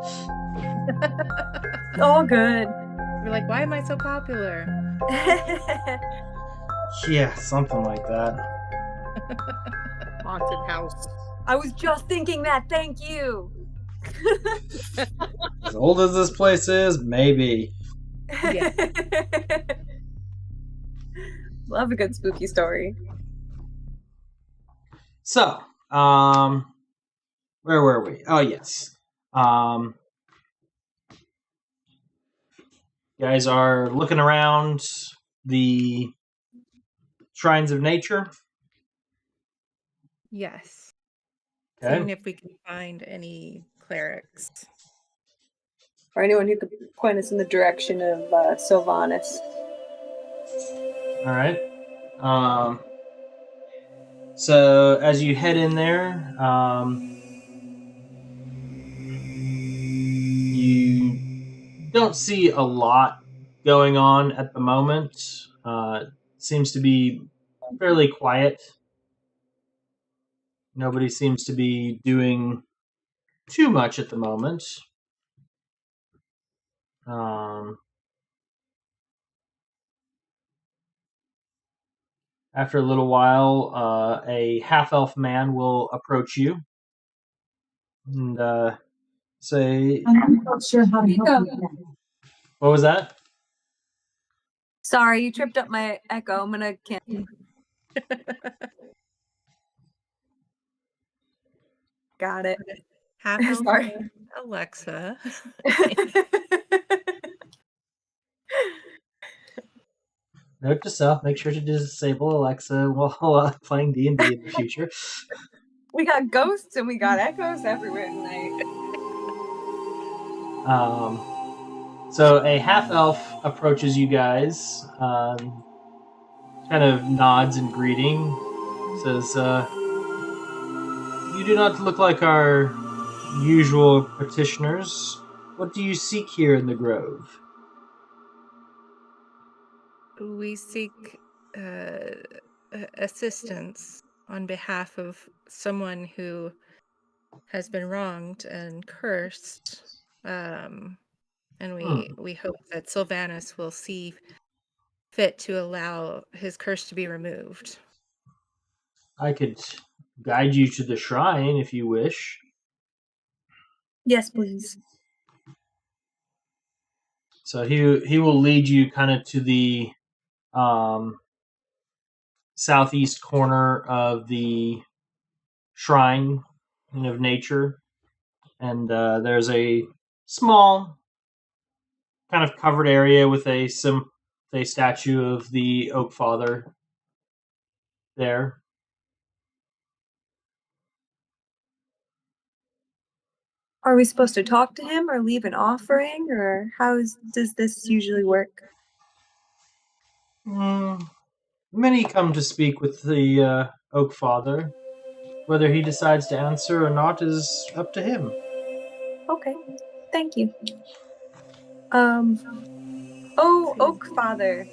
B: All good.
A: We're like, why am I so popular?
C: Yeah, something like that.
E: Haunted house.
B: I was just thinking that. Thank you.
C: As old as this place is, maybe.
A: Yeah.
B: Love a good spooky story.
C: So, where were we? Oh, yes. You guys are looking around the Shrines of Nature.
A: Yes.
C: Okay.
A: Seeing if we can find any clerics.
B: Or anyone who could point us in the direction of Sylvanas.
C: All right. So as you head in there, you don't see a lot going on at the moment. Seems to be fairly quiet. Nobody seems to be doing too much at the moment. After a little while, a half-elf man will approach you and say,
F: I'm not sure how to help you.
C: what was that?
B: Sorry, you tripped up my echo. I'm gonna cancel. Got it.
A: Half
B: Sorry.
C: Note to self: make sure to disable Alexa while playing D&D in the future.
B: We got ghosts and we got echoes everywhere tonight.
C: So a half elf approaches you guys, kind of nods in greeting, says, "You do not look like our usual petitioners. What do you seek here in the grove?"
A: We seek assistance on behalf of someone who has been wronged and cursed. And we hope that Sylvanus will see fit to allow his curse to be removed.
C: I could guide you to the shrine if you wish.
B: Yes, please.
C: So he will lead you kind of to the southeast corner of the shrine of nature, and there's a small kind of covered area with a statue of the Oak Father there.
B: Are we supposed to talk to him or leave an offering, or does this usually work?
C: Many come to speak with the Oak Father. Whether he decides to answer or not is up to him.
B: Okay, thank you. Oak Father,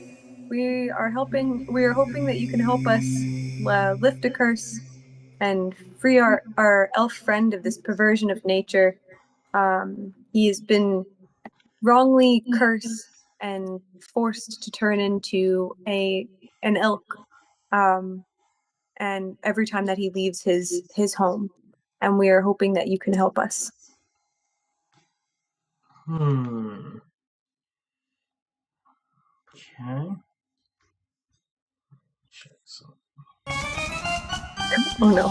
B: we are hoping that you can help us lift a curse and free our elf friend of this perversion of nature. He has been wrongly cursed and forced to turn into an elk. And every time that he leaves his home, and we are hoping that you can help us.
C: Okay. Check some.
B: Oh no.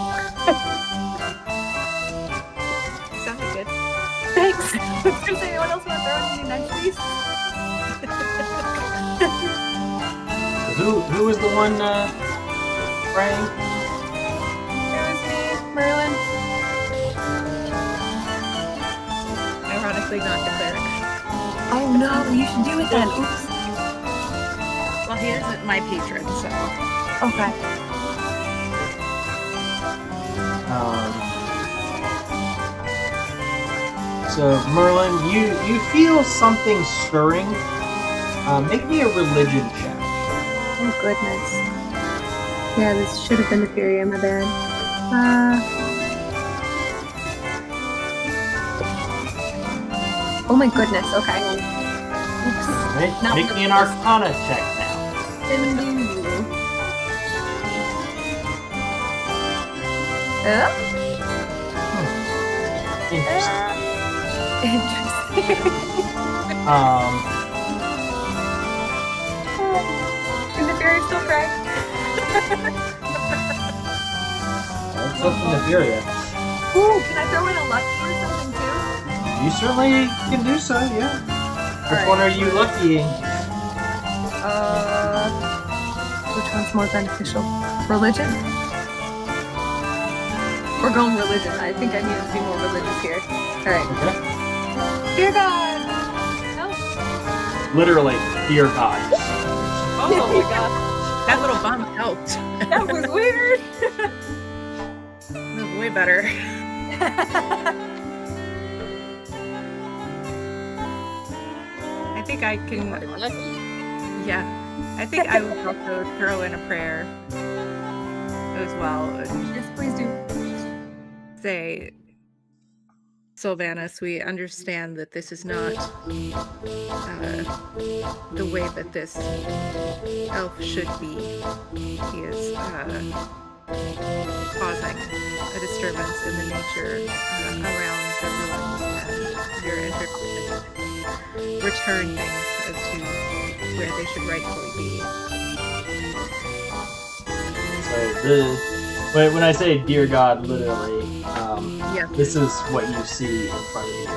A: Sounded good.
B: Thanks. Does anyone else want to throw any niceties?
C: Who was the one praying?
B: It was me, Merlin.
A: Ironically, not the cleric.
B: Oh no, you should do it then. Oops.
A: Well, he isn't my patron, so.
B: Okay.
C: So Merlin, you feel something stirring. Make me a religion check.
B: Oh goodness. Yeah, this should have been the Furia, my bad. Oh my goodness, okay. Oops.
C: Make me an Arcana check now.
B: Interesting. Can the fairy still cry?
C: Let's look from the Furia.
B: Ooh, can I throw in a lucky or something too?
C: You certainly can do so, yeah. Which one are you luckying?
B: Which one's more beneficial? Religion? We're going religion. I think I need to be more religious here. Alright.
C: Okay.
B: Dear God! Help!
C: Literally, dear God.
A: Oh my god. That little bump helped.
B: That was weird!
A: That was way better. I think I can. Yeah. I think I would also throw in a prayer as well.
B: Yes, please do.
A: Say, Sylvanus, we understand that this is not the way that this elf should be. He is causing a disturbance in the nature around the ruins, and your interpretation return things as to where they should rightfully be.
C: So when I say dear God, literally,
A: Yes.
C: this is what you see in front of you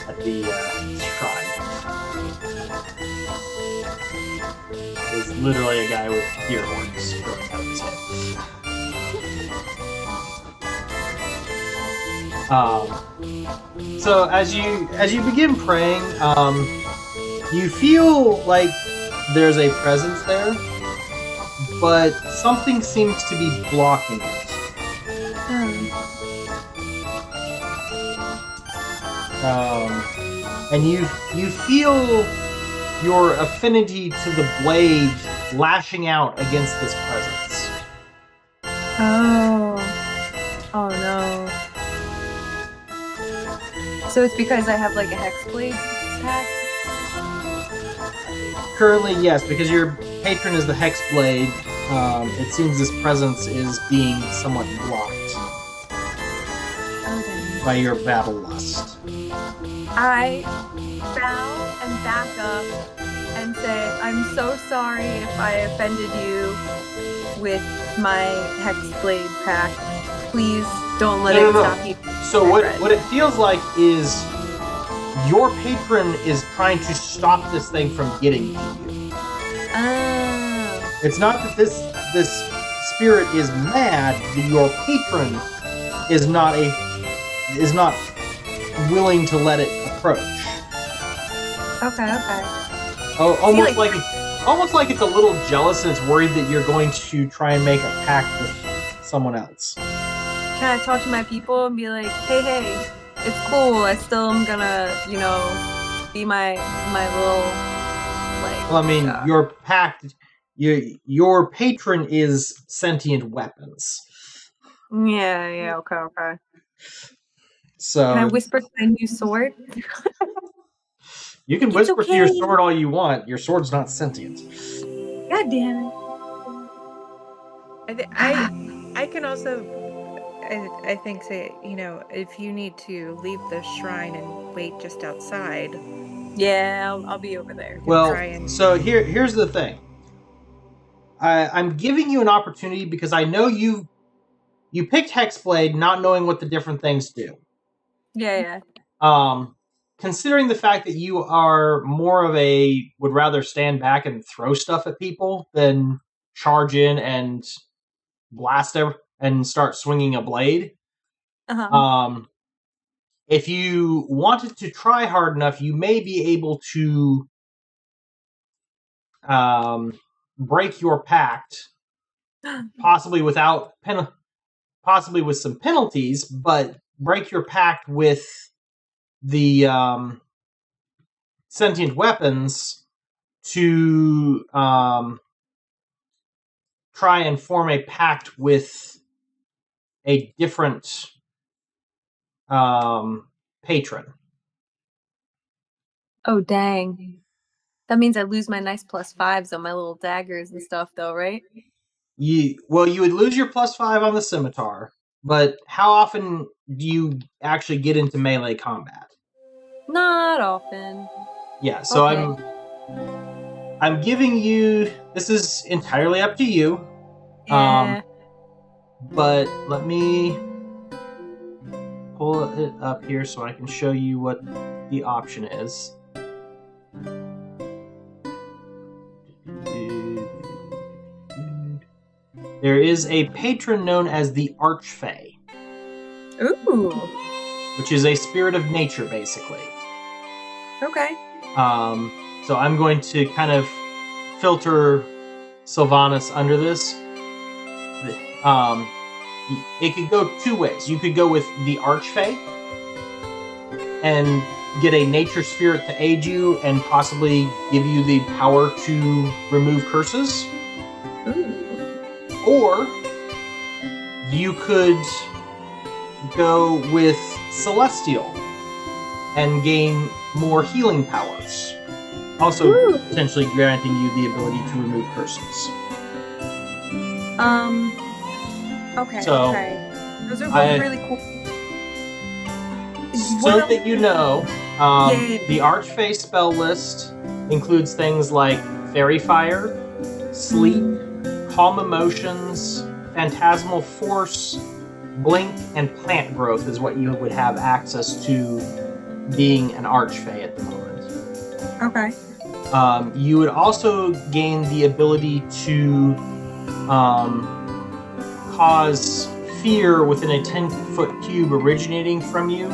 C: at the shrine. is literally a guy with deer horns growing out of his head. So as you begin praying, you feel like there's a presence there, but something seems to be blocking it. And you feel your affinity to the blade lashing out against this presence.
B: Oh no. So it's because I have like a hexblade pack?
C: Currently, yes, because your patron is the Hexblade, it seems this presence is being somewhat blocked
B: Okay.
C: by your battle lust.
B: I bow and back up and say, I'm so sorry if I offended you with my hexblade pack. Please don't let it stop you.
C: So what it feels like is your patron is trying to stop this thing from getting to you.
B: Oh.
C: It's not that this spirit is mad, that your patron is not willing to let it approach.
B: Okay.
C: Oh, almost like it's a little jealous and it's worried that you're going to try and make a pact with someone else.
B: Can I talk to my people and be like, hey, it's cool. I still am gonna, be my little, like...
C: Well, I mean, your pact, your patron is sentient weapons.
B: Yeah, okay.
C: So
B: Can I whisper to my new sword?
C: you can
B: It's
C: whisper to your
B: okay.
C: sword all you want. Your sword's not sentient.
B: God damn it.
A: I can also, I think, say, if you need to leave the shrine and wait just outside.
B: Yeah, I'll be over there.
C: Well,
A: try and-
C: so here's the thing. I'm giving you an opportunity because I know you picked Hexblade not knowing what the different things do.
B: Yeah.
C: Considering the fact that you are more of would rather stand back and throw stuff at people than charge in and blast and start swinging a blade.
B: Uh-huh.
C: If you wanted to try hard enough, you may be able to break your pact, possibly with some penalties, but break your pact with the sentient weapons to try and form a pact with a different patron.
B: Oh, dang. That means I lose my nice +5s on my little daggers and stuff, though, right?
C: You would lose your +5 on the scimitar, but how often do you actually get into melee combat?
B: Not often.
C: Yeah, so
B: Okay.
C: I'm giving you. This is entirely up to you.
B: Yeah.
C: But let me pull it up here so I can show you what the option is. There is a patron known as the Archfey,
B: Ooh.
C: which is a spirit of nature, basically.
B: Okay.
C: So I'm going to kind of filter Sylvanas under this. It could go two ways. You could go with the Archfey and get a nature spirit to aid you and possibly give you the power to remove curses.
B: Ooh.
C: Or you could go with Celestial and gain more healing powers. Also
B: Ooh.
C: potentially granting you the ability to remove curses.
B: Okay.
C: So,
B: okay. Those are both really cool.
C: So that you know,
B: Yeah.
C: the Archfey spell list includes things like Fairy Fire, Sleep, Calm Emotions, Phantasmal Force, Blink, and Plant Growth is what you would have access to being an Archfey at the moment.
B: Okay.
C: You would also gain the ability to cause fear within a 10-foot cube originating from you,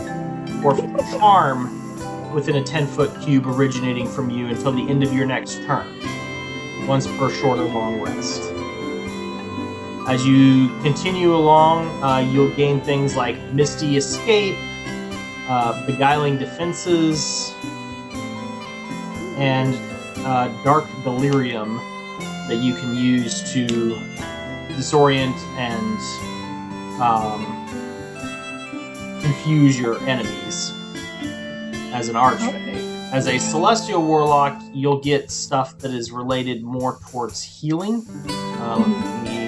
C: or charm within a 10-foot cube originating from you until the end of your next turn, once per short or long rest. As you continue along, you'll gain things like Misty Escape, Beguiling Defenses, and Dark Delirium that you can use to disorient and confuse your enemies as an archfey. As a Celestial Warlock, you'll get stuff that is related more towards healing. Let me...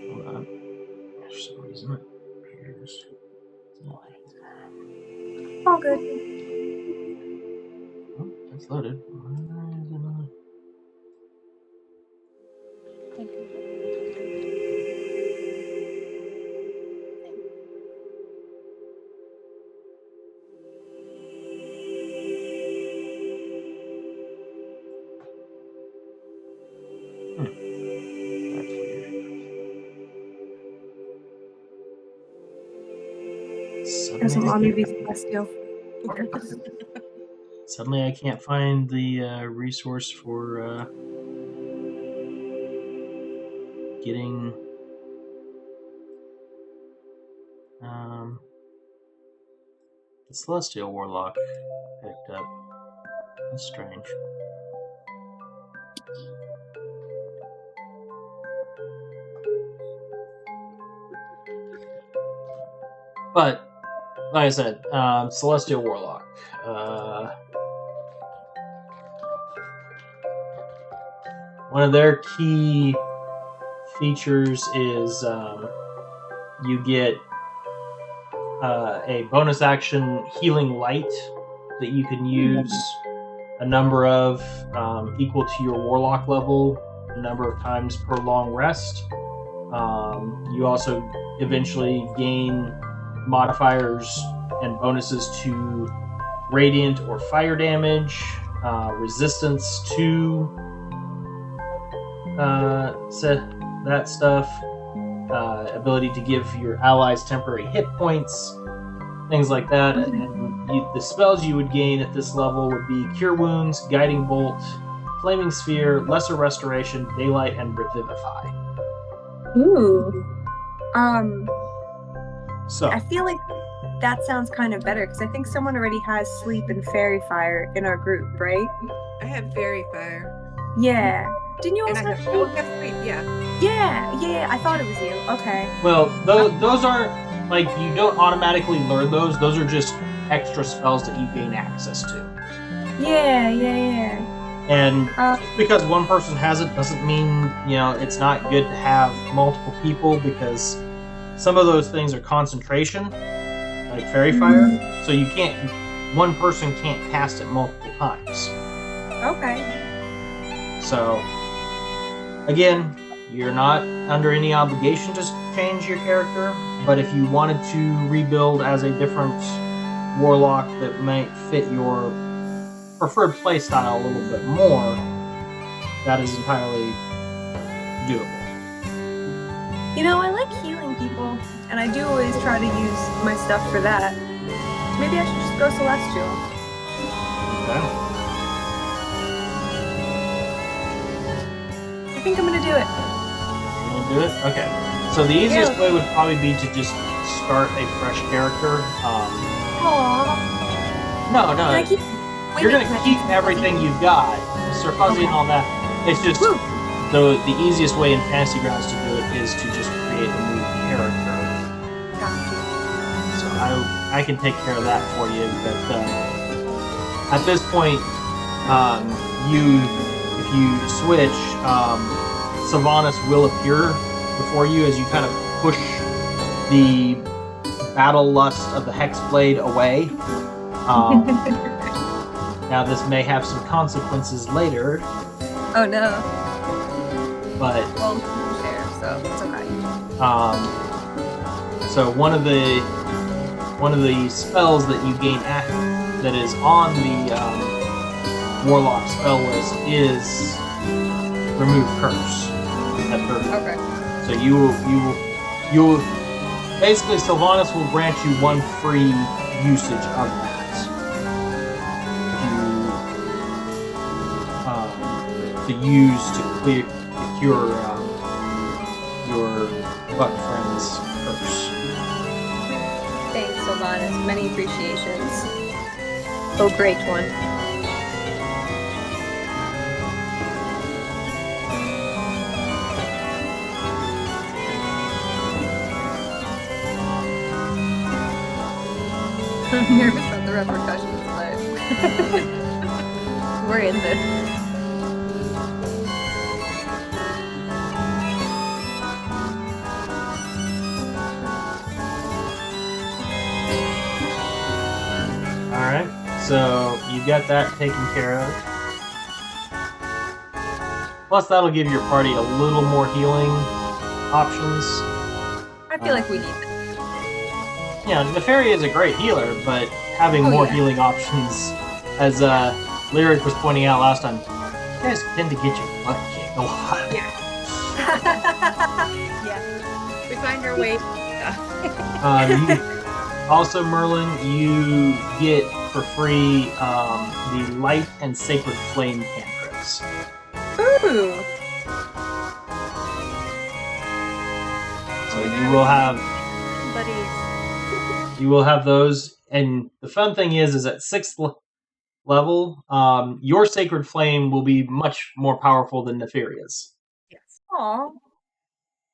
C: Hold on. For some reason it appears.
B: All good.
C: Oh, it's loaded. Why is it not? That's weird.
B: Doesn't want me to be celestial.
C: Suddenly I can't find the resource for getting the Celestial Warlock picked up. That's strange. But, like I said, Celestial Warlock. One of their key features is you get a bonus action healing light that you can use a number of equal to your warlock level a number of times per long rest. You also eventually gain modifiers and bonuses to radiant or fire damage, resistance to that stuff, ability to give your allies temporary hit points, things like that. And the spells you would gain at this level would be Cure Wounds, Guiding Bolt, Flaming Sphere, Lesser Restoration, Daylight, and Revivify.
B: Ooh.
C: So
B: I feel like that sounds kind of better because I think someone already has Sleep and Fairy Fire in our group, right?
A: I have Fairy Fire.
B: Yeah. Didn't you
A: And
B: also
A: I
B: have
A: don't have Sleep, yeah.
B: Yeah. I thought it was you. Okay.
C: well, those aren't like you don't automatically learn those. Those are just extra spells that you gain access to.
B: Yeah.
C: And just because one person has it doesn't mean, it's not good to have multiple people, because some of those things are concentration, like Fairy Fire, so one person can't cast it multiple times.
B: Okay.
C: So, again, you're not under any obligation to change your character, but if you wanted to rebuild as a different warlock that might fit your preferred playstyle a little bit more, that is entirely doable.
B: I like healing people, and I do always try to use my stuff for that. Maybe I should just go Celestial.
C: Okay.
B: I think I'm gonna do it.
C: You want to do it? Okay. So the easiest way would probably be to just start a fresh character.
B: Aww.
C: No. You're going to keep everything you've got. Sir Fuzzy and all that. It's just the easiest way in Fantasy Grounds to do it is to just create a new character.
B: Gotcha.
C: So I can take care of that for you. But at this point, if you switch, Sylvanas will appear before you as you kind of push the battle lust of the Hexblade away. Now, this may have some consequences later,
B: Oh no.
C: but
B: Well, we can share, so it's okay.
C: so one of the spells that you gain that is on the Warlock spell list is Remove Curse at 30.
B: Okay.
C: So you will basically Sylvanas will grant you one free usage of that to use to cure your buck friend's curse.
B: Thanks, Sylvanas. Many appreciations. Oh, great one. I'm nervous about the repercussions, but we're in this.
C: Alright, so you got that taken care of. Plus, that'll give your party a little more healing options.
B: I feel like we need that.
C: Yeah, Nefaria is a great healer, but having more healing options, as Lyric was pointing out last time, you guys tend to get your butt kicked a lot.
A: Yeah. We find our way.
C: Also, Merlin, you get for free the Light and Sacred Flame cantrips.
B: Ooh.
C: So you will have those, and the fun thing is at 6th level, your Sacred Flame will be much more powerful than Nefaria's.
A: Yes.
B: Aw.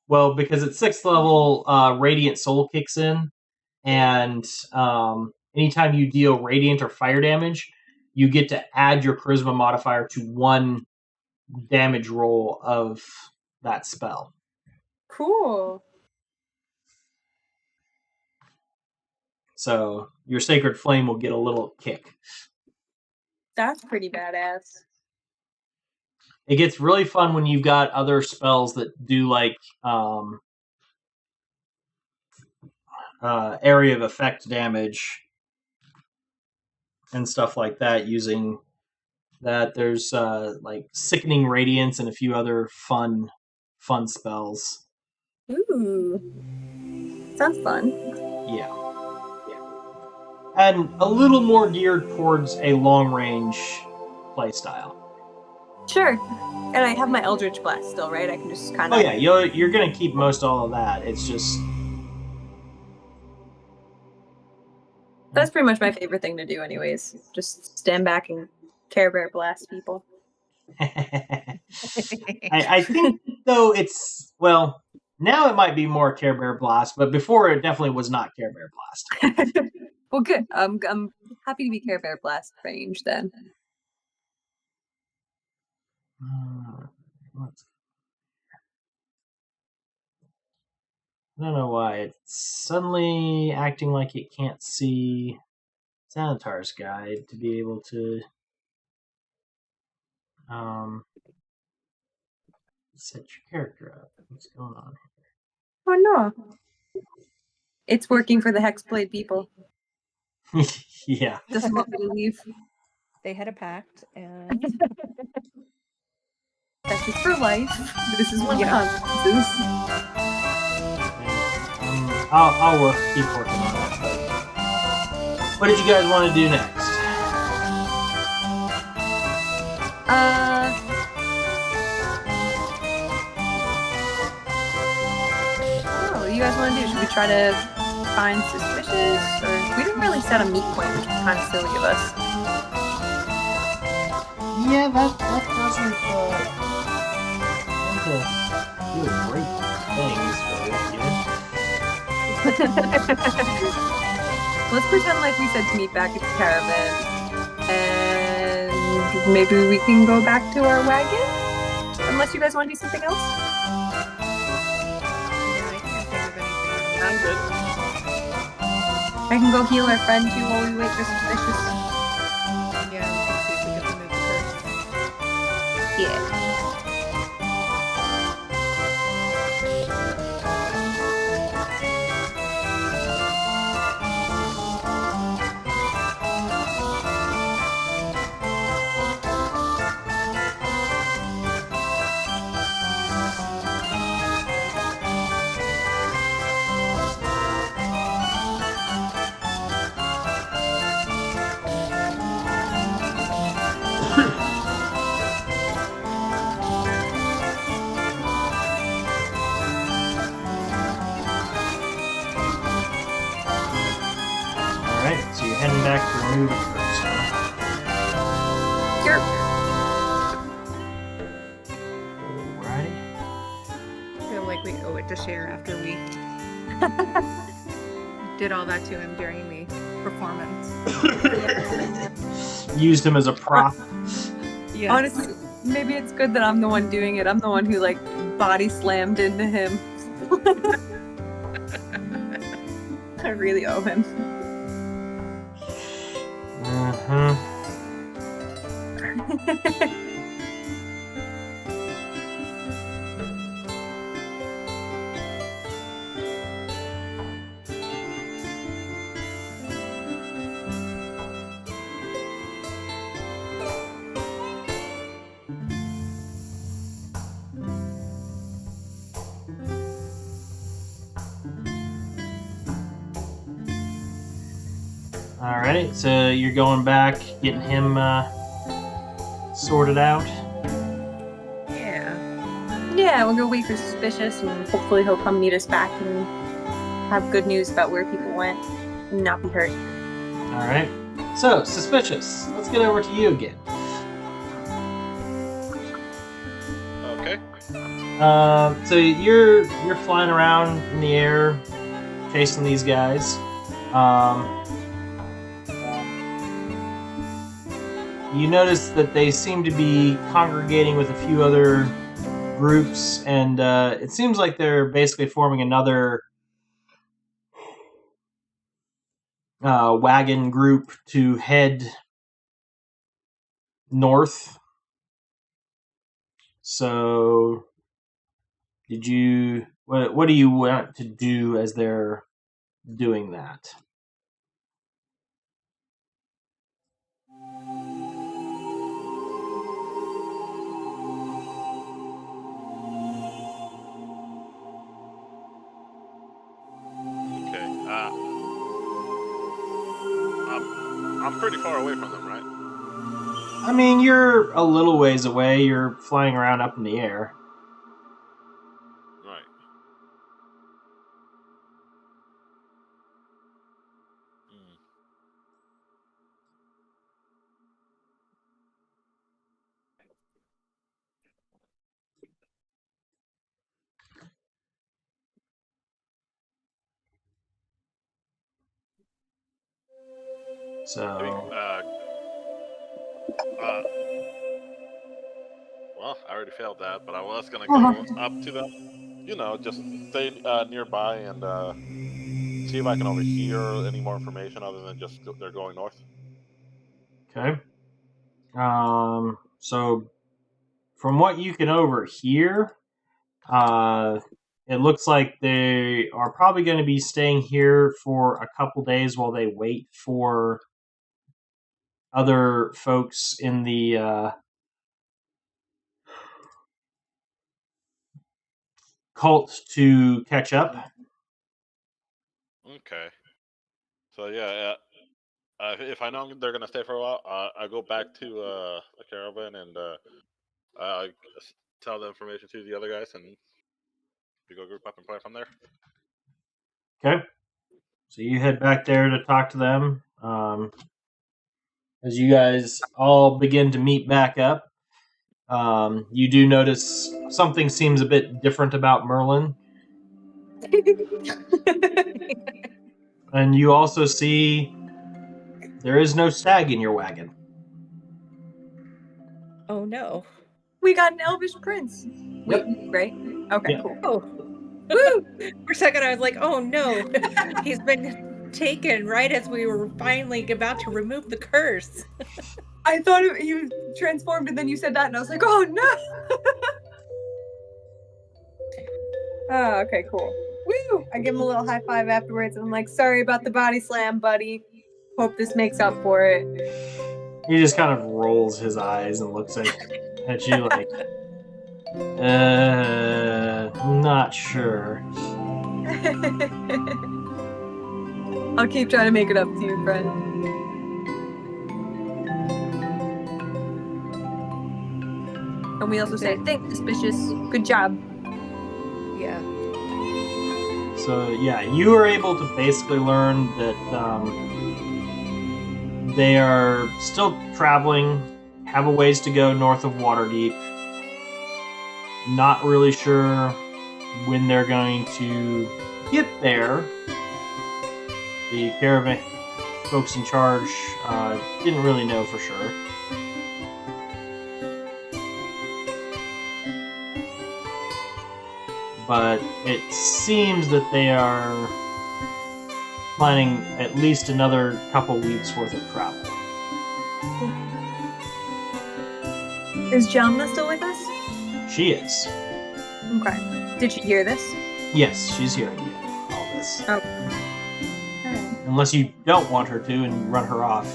C: Well, because at 6th level, Radiant Soul kicks in, and anytime you deal radiant or fire damage, you get to add your charisma modifier to one damage roll of that spell.
B: Cool.
C: So your Sacred Flame will get a little kick.
B: That's pretty badass.
C: It gets really fun when you've got other spells that do like area of effect damage and stuff like that using that. There's like Sickening Radiance and a few other fun spells.
B: Ooh. Sounds fun.
C: Yeah. And a little more geared towards a long-range playstyle.
B: Sure. And I have my Eldritch Blast still, right? I can just kind of...
C: Oh yeah, you're going to keep most all of that. It's just...
B: That's pretty much my favorite thing to do anyways. Just stand back and Care Bear blast people.
C: I think, though, it's... Well, now it might be more Care Bear Blast, but before it definitely was not Care Bear Blast.
B: Well, good. I'm happy to be Care Bear Blast range then.
C: I don't know why it's suddenly acting like it can't see Xanatar's guide to be able to set your character up. What's going on
B: Oh no. It's working for the Hexblade people.
C: here? Yeah.
B: Doesn't want me to leave.
A: They had a pact, and
B: That's just for life. This is one of the
A: Yeah.
B: consequences.
C: I'll keep working on it. But what did you guys want to do next?
B: What do you guys want to do? Should we try to find suspicious? Or we didn't really set a meat point, which was kind of silly of us.
C: Yeah, that doesn't do great things for you.
B: Let's pretend like we said to meet back at the caravan, and maybe we can go back to our wagon? Unless you guys want to do something else?
A: I can't think of anything.
E: I'm good.
B: I can go heal our friend too while we wait for suspicious.
A: Yeah, we can see if we get the move first.
B: Yeah.
C: Alright, so you're heading back to remove it first, huh?
B: Sure.
C: Alrighty.
A: I feel like we owe it to Cher after we did all that to him during the performance.
C: Used him as a prop.
A: Yeah.
B: Honestly, maybe it's good that I'm the one doing it. I'm the one who like body slammed into him. I really owe him.
C: Mm-hmm. Alright, so you're going back, getting him sorted out.
A: Yeah.
B: Yeah, we'll go wait for suspicious, and hopefully he'll come meet us back and have good news about where people went and not be hurt.
C: Alright. So, suspicious. Let's get over to you again.
D: Okay.
C: So you're flying around in the air, chasing these guys. You notice that they seem to be congregating with a few other groups, and it seems like they're basically forming another wagon group to head north. So, what do you want to do as they're doing that?
D: Okay. I'm pretty far away from them, right?
C: I mean, you're a little ways away. You're flying around up in the air.
D: Right. Hmm. I mean,
C: So,
D: well, I already failed that, but I was gonna go up to them. You know, just stay nearby and see if I can overhear any more information other than just they're going north.
C: okay. So from what you can overhear, it looks like they are probably going to be staying here for a couple days while they wait for other folks in the cult to catch up.
D: Okay. So yeah, if I know they're gonna stay for a while, I go back to the caravan and I tell the information to the other guys, and we go group up and play from there.
C: Okay. So you head back there to talk to them. As you guys all begin to meet back up, you do notice something seems a bit different about Merlin. And you also see there is no stag in your wagon.
A: Oh no.
B: We got an elvish prince.
C: Yep.
B: Wait, right? Okay,
C: Yep.
B: cool.
A: Oh.
B: Woo!
A: For a second I was like, oh no. He's been taken right as we were finally about to remove the curse.
B: I thought he transformed, and then you said that, and I was like, oh no! Oh, okay, cool. Woo! I give him a little high five afterwards, and I'm like, sorry about the body slam, buddy. Hope this makes up for it.
C: He just kind of rolls his eyes and looks at you like, not sure.
B: I'll keep trying to make it up to you, friend. And we also say, thanks, suspicious. Good job.
A: Yeah.
C: So yeah, you are able to basically learn that they are still traveling, have a ways to go north of Waterdeep. Not really sure when they're going to get there. The caravan folks in charge didn't really know for sure. But it seems that they are planning at least another couple weeks worth of travel.
B: Is Jamna still with us?
C: She is.
B: Okay. Did she hear this?
C: Yes, she's hearing all this.
B: Oh. Alright.
C: Unless you don't want her to and run her off.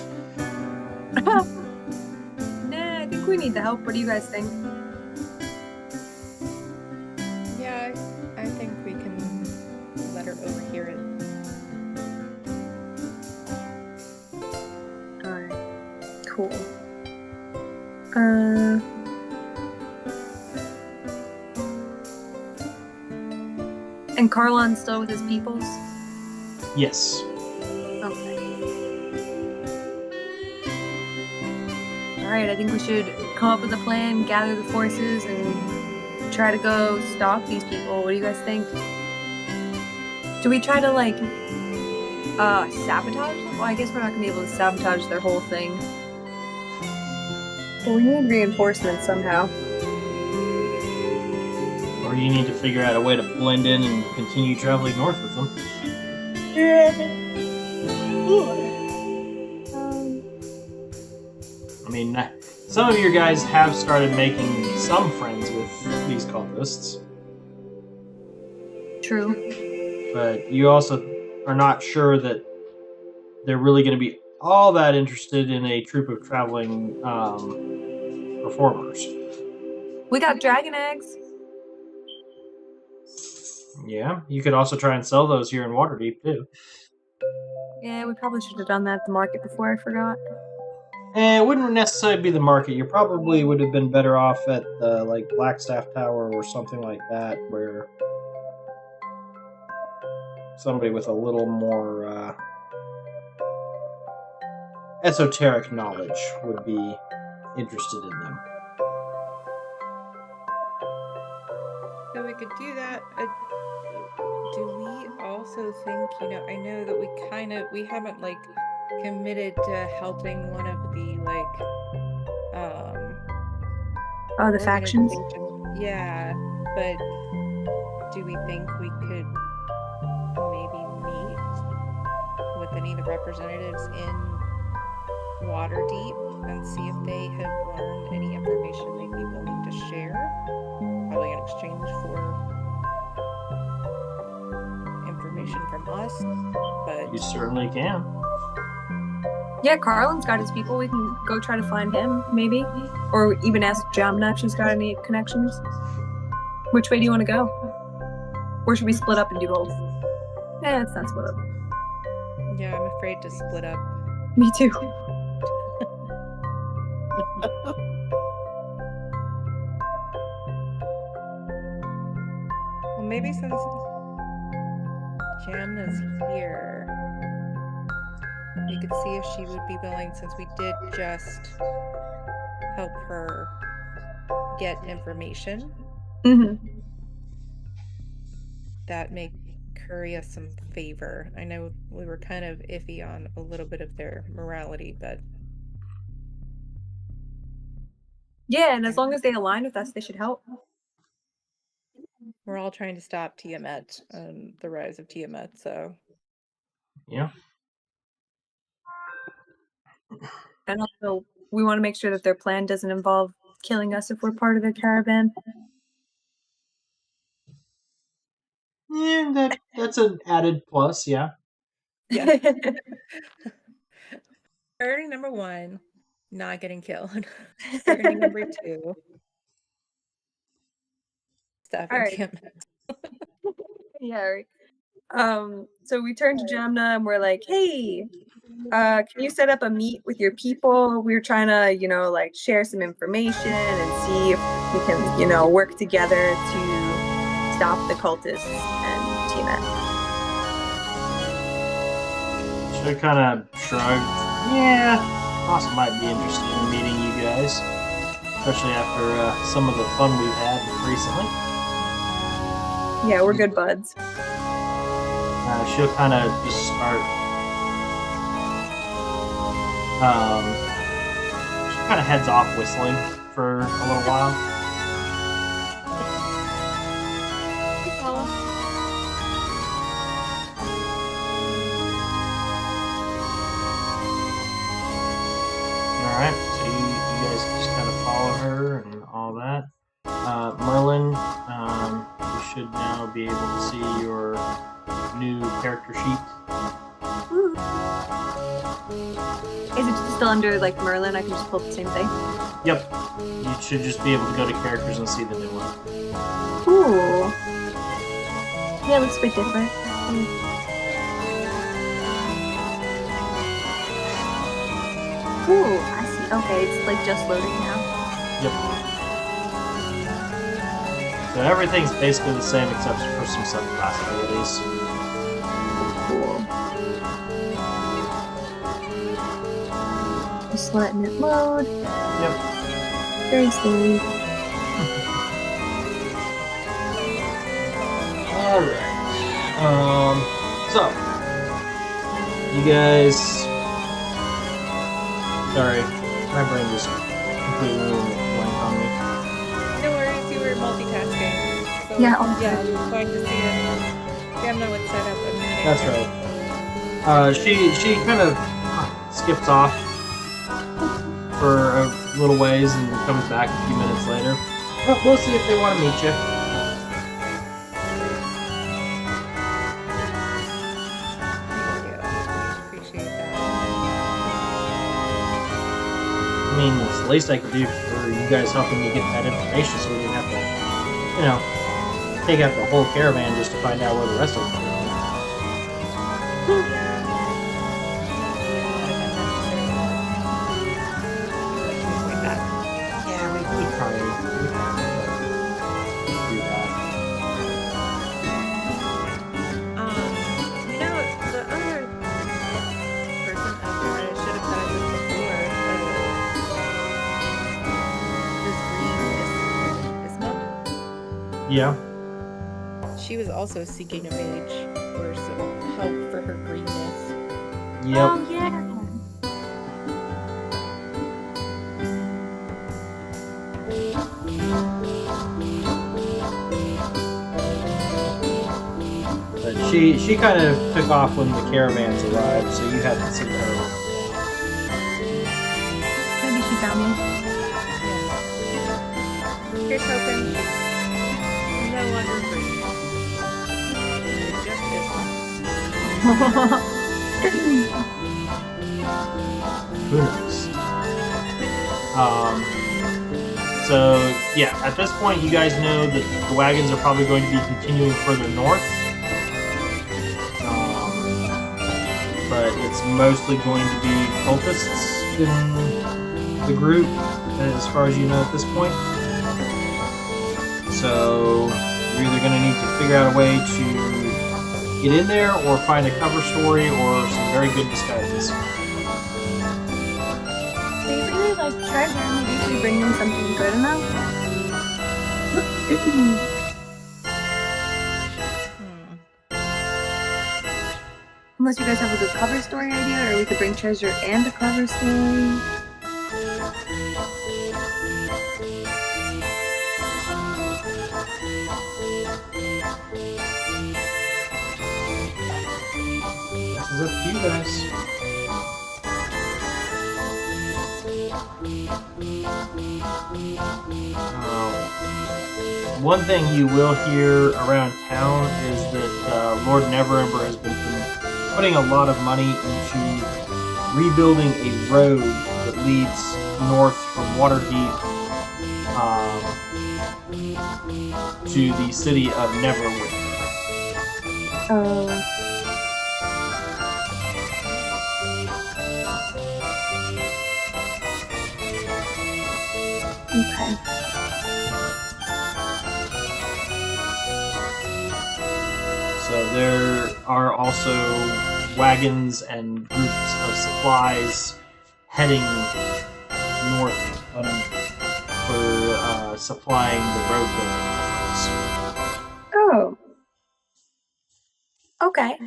B: Nah, I think we need the help. What do you guys think?
A: Yeah, I think we can let her overhear it.
B: Alright. Cool. And Carlon's still with his peoples?
C: Yes.
B: Okay. Alright, I think we should come up with a plan, gather the forces, and try to go stop these people. What do you guys think? Do we try to, like, sabotage them? Well, I guess we're not gonna be able to sabotage their whole thing. Well, we need reinforcements somehow.
C: Or you need to figure out a way to blend in and continue traveling north with them. I mean, some of your guys have started making some friends with these cultists.
B: True.
C: But you also are not sure that they're really going to be all that interested in a troop of traveling performers.
B: We got dragon eggs.
C: Yeah, you could also try and sell those here in Waterdeep too.
B: Yeah, we probably should have done that at the market before I forgot.
C: It wouldn't necessarily be the market. You probably would have been better off at the like Blackstaff Tower or something like that, where somebody with a little more esoteric knowledge would be interested in them.
A: So we could do that. Do we also think, I know that we haven't like committed to helping one of the like
B: Oh, the factions?
A: organizations. Yeah, but do we think we could maybe meet with any of the representatives in Waterdeep and see if they have learned any information they'd be willing to share? Probably in exchange for information from us, but
C: You certainly can.
B: Yeah, Carlin's got his people. We can go try to find him, maybe. Or even ask Jamna if she's got any connections. Which way do you want to go? Or should we split up and do both? Let's not split up.
A: yeah, I'm afraid to split up.
B: Me too.
A: Well, maybe since Jamna's here, we could see if she would be willing, since we did just help her get information.
B: Mm-hmm.
A: That may curry us some favor. I know we were kind of iffy on a little bit of their morality, but
B: Yeah, and as long as they align with us, they should help.
A: we're all trying to stop Tiamat and the rise of Tiamat, so
C: Yeah.
B: And also, we want to make sure that their plan doesn't involve killing us if we're part of their caravan.
C: Yeah, that's an added plus, yeah.
A: Yeah. Priority number 1, not getting killed. Priority number 2, stopping
B: Alright.
A: Tiamat.
B: Yeah, right. So we turn to Jamna and we're like, hey, can you set up a meet with your people? We're trying to, like share some information and see if we can, work together to stop the cultists and Tiamat.
C: She kind of shrugged. Yeah, Awesome might be interested in meeting you guys, especially after some of the fun we've had recently.
B: Yeah, we're good buds.
C: She'll kind of just start. She kind of heads off whistling for a little while. Alright, so you guys just kind of follow her and all that. Merlin, you should now be able to see your new character sheet.
B: Ooh. Is it still under like Merlin? I can just pull the same thing?
C: Yep. You should just be able to go to characters and see the new one.
B: Cool. Yeah, it looks a bit different. Ooh, I see. Okay, it's like just loading now.
C: Yep. So everything's basically the same except for some subclass abilities.
B: Cool. Just letting it load.
C: Yep.
B: Very slowly.
C: Alright. So you guys, sorry, my brain just completely blank on me.
A: No worries, you were multitasking. So,
B: Yeah,
A: I'm going to see if Gamna would set up a meeting.
C: That's right. She kind of skips off for a little ways and comes back a few minutes later. Well, we'll see if they want to meet you.
A: Thank you. Appreciate that.
C: I mean, it's the least I could do for you guys helping me get that information so we didn't have to, take out the whole caravan just to find out where the rest of them are going. Yeah, we tried. Do that.
A: The other person I should have thought of before, this green Isma.
C: Yeah.
A: She was also seeking a mage for some help for her greenness.
C: Yep.
B: Oh, yeah.
C: But she kind of took off when the caravans arrived, so you haven't seen her.
B: Maybe she found me.
A: Here's hoping she's no longer green. Just Isma.
C: Who knows? So yeah, at this point, you guys know that the wagons are probably going to be continuing further north. But it's mostly going to be cultists in the group, as far as you know at this point. So you're either going to need to figure out a way to get in there, or find a cover story, or some very good disguises.
B: They really like treasure. Maybe if we bring them something good enough. Unless you guys have a good cover story idea, or we could bring treasure and a cover story.
C: This is up to you guys. One thing you will hear around town is that Lord Neverember has been putting a lot of money into rebuilding a road that leads north from Waterdeep to the city of Neverwinter.
B: Oh. Okay.
C: So there are also wagons and groups of supplies heading north for supplying the road building efforts.
B: Oh. Okay.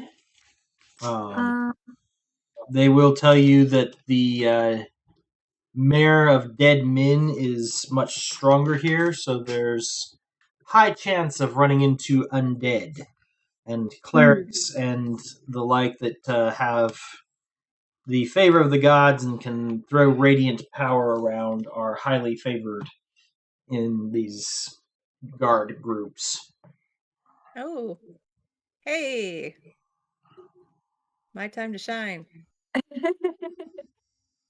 C: They will tell you that the Mayor of Dead Min is much stronger here, so there's high chance of running into undead. And clerics and the like that have the favor of the gods and can throw radiant power around are highly favored in these guard groups.
A: Oh, hey, my time to shine.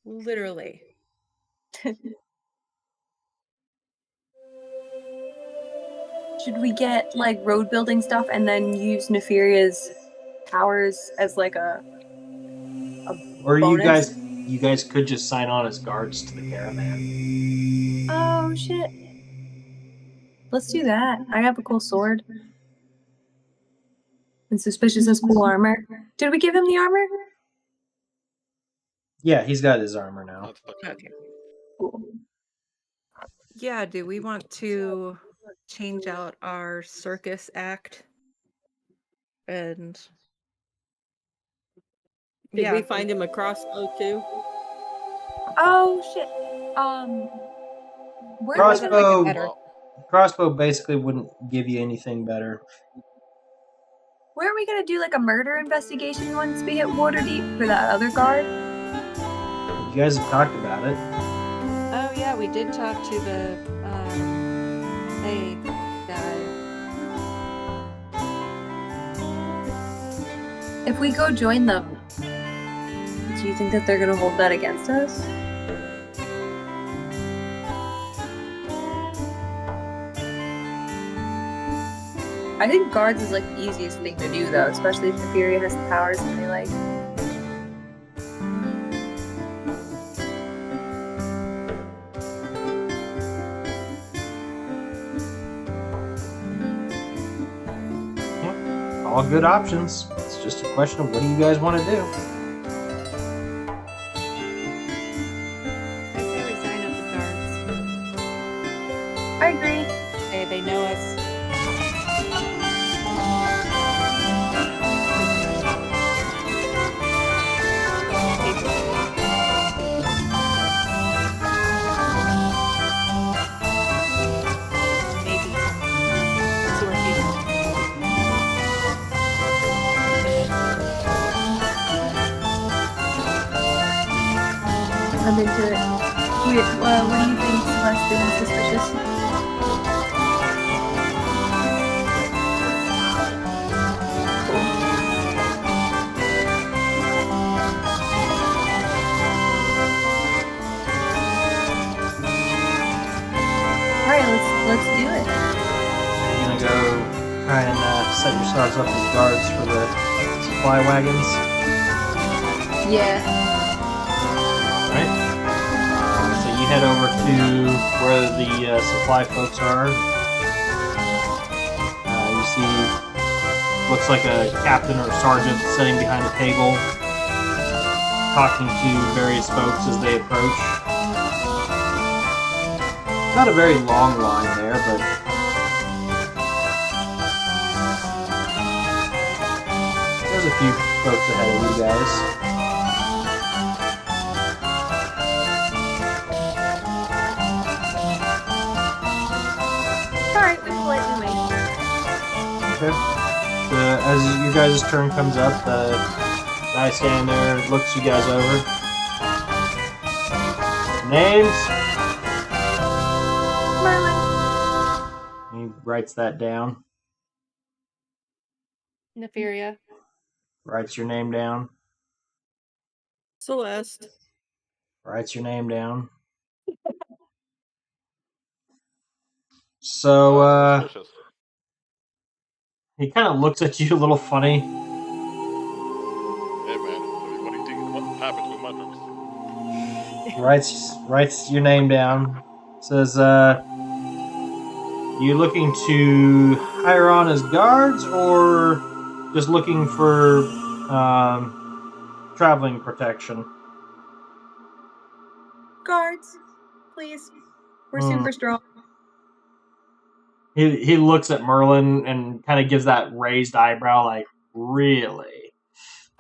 A: Literally.
B: Should we get like road building stuff and then use Neferia's powers as like a
C: Or
B: bonus?
C: you guys could just sign on as guards to the caravan.
B: Oh shit. Let's do that. I have a cool sword. And Suspicious has cool armor. Did we give him the armor?
C: Yeah, he's got his armor now.
D: That's okay.
A: Okay.
B: Cool.
A: Yeah, do we want to change out our circus act? And
E: Did we find him a crossbow too?
B: Oh shit. Where are we gonna
C: Crossbow,
A: better?
C: crossbow basically wouldn't give you anything better.
B: where are we gonna do like a murder investigation once we hit Waterdeep for that other guard?
C: You guys have talked about it.
A: Oh yeah, we did talk to the hey guy.
B: If we go join them, do you think that they're gonna hold that against us? I think guards is like the easiest thing to do though, especially if Neferia has the powers and they like.
C: All good options. It's just a question of what do you guys want to do.
A: I say we sign up the guards.
B: I agree.
A: They know us. Maybe some sewer people.
B: I'm into it. What do you think, Celeste and Suspicious? Alright, let's do it.
C: You're gonna go try and set yourselves up as guards for the supply wagons.
B: Yeah.
C: Right? So you head over to where the supply folks are. You see, looks like a captain or a sergeant sitting behind a table, talking to various folks as they approach. Not a very long line there, but there's a few folks ahead of you guys.
B: Alright, we politely wait.
C: Okay. As your guys' turn comes up, the guy standing there looks you guys over. Names? writes that down.
A: Nefaria.
C: Writes your name down.
E: Celeste.
C: Writes your name down. So,
D: Suspicious.
C: he kind of looks at you a little funny.
D: Hey man, what do you think? What happens with mushrooms?
C: Writes your name down. Says, you looking to hire on as guards or just looking for traveling protection?
B: Guards, please. We're
C: Hmm.
B: super strong.
C: He looks at Merlin and kind of gives that raised eyebrow, like, really?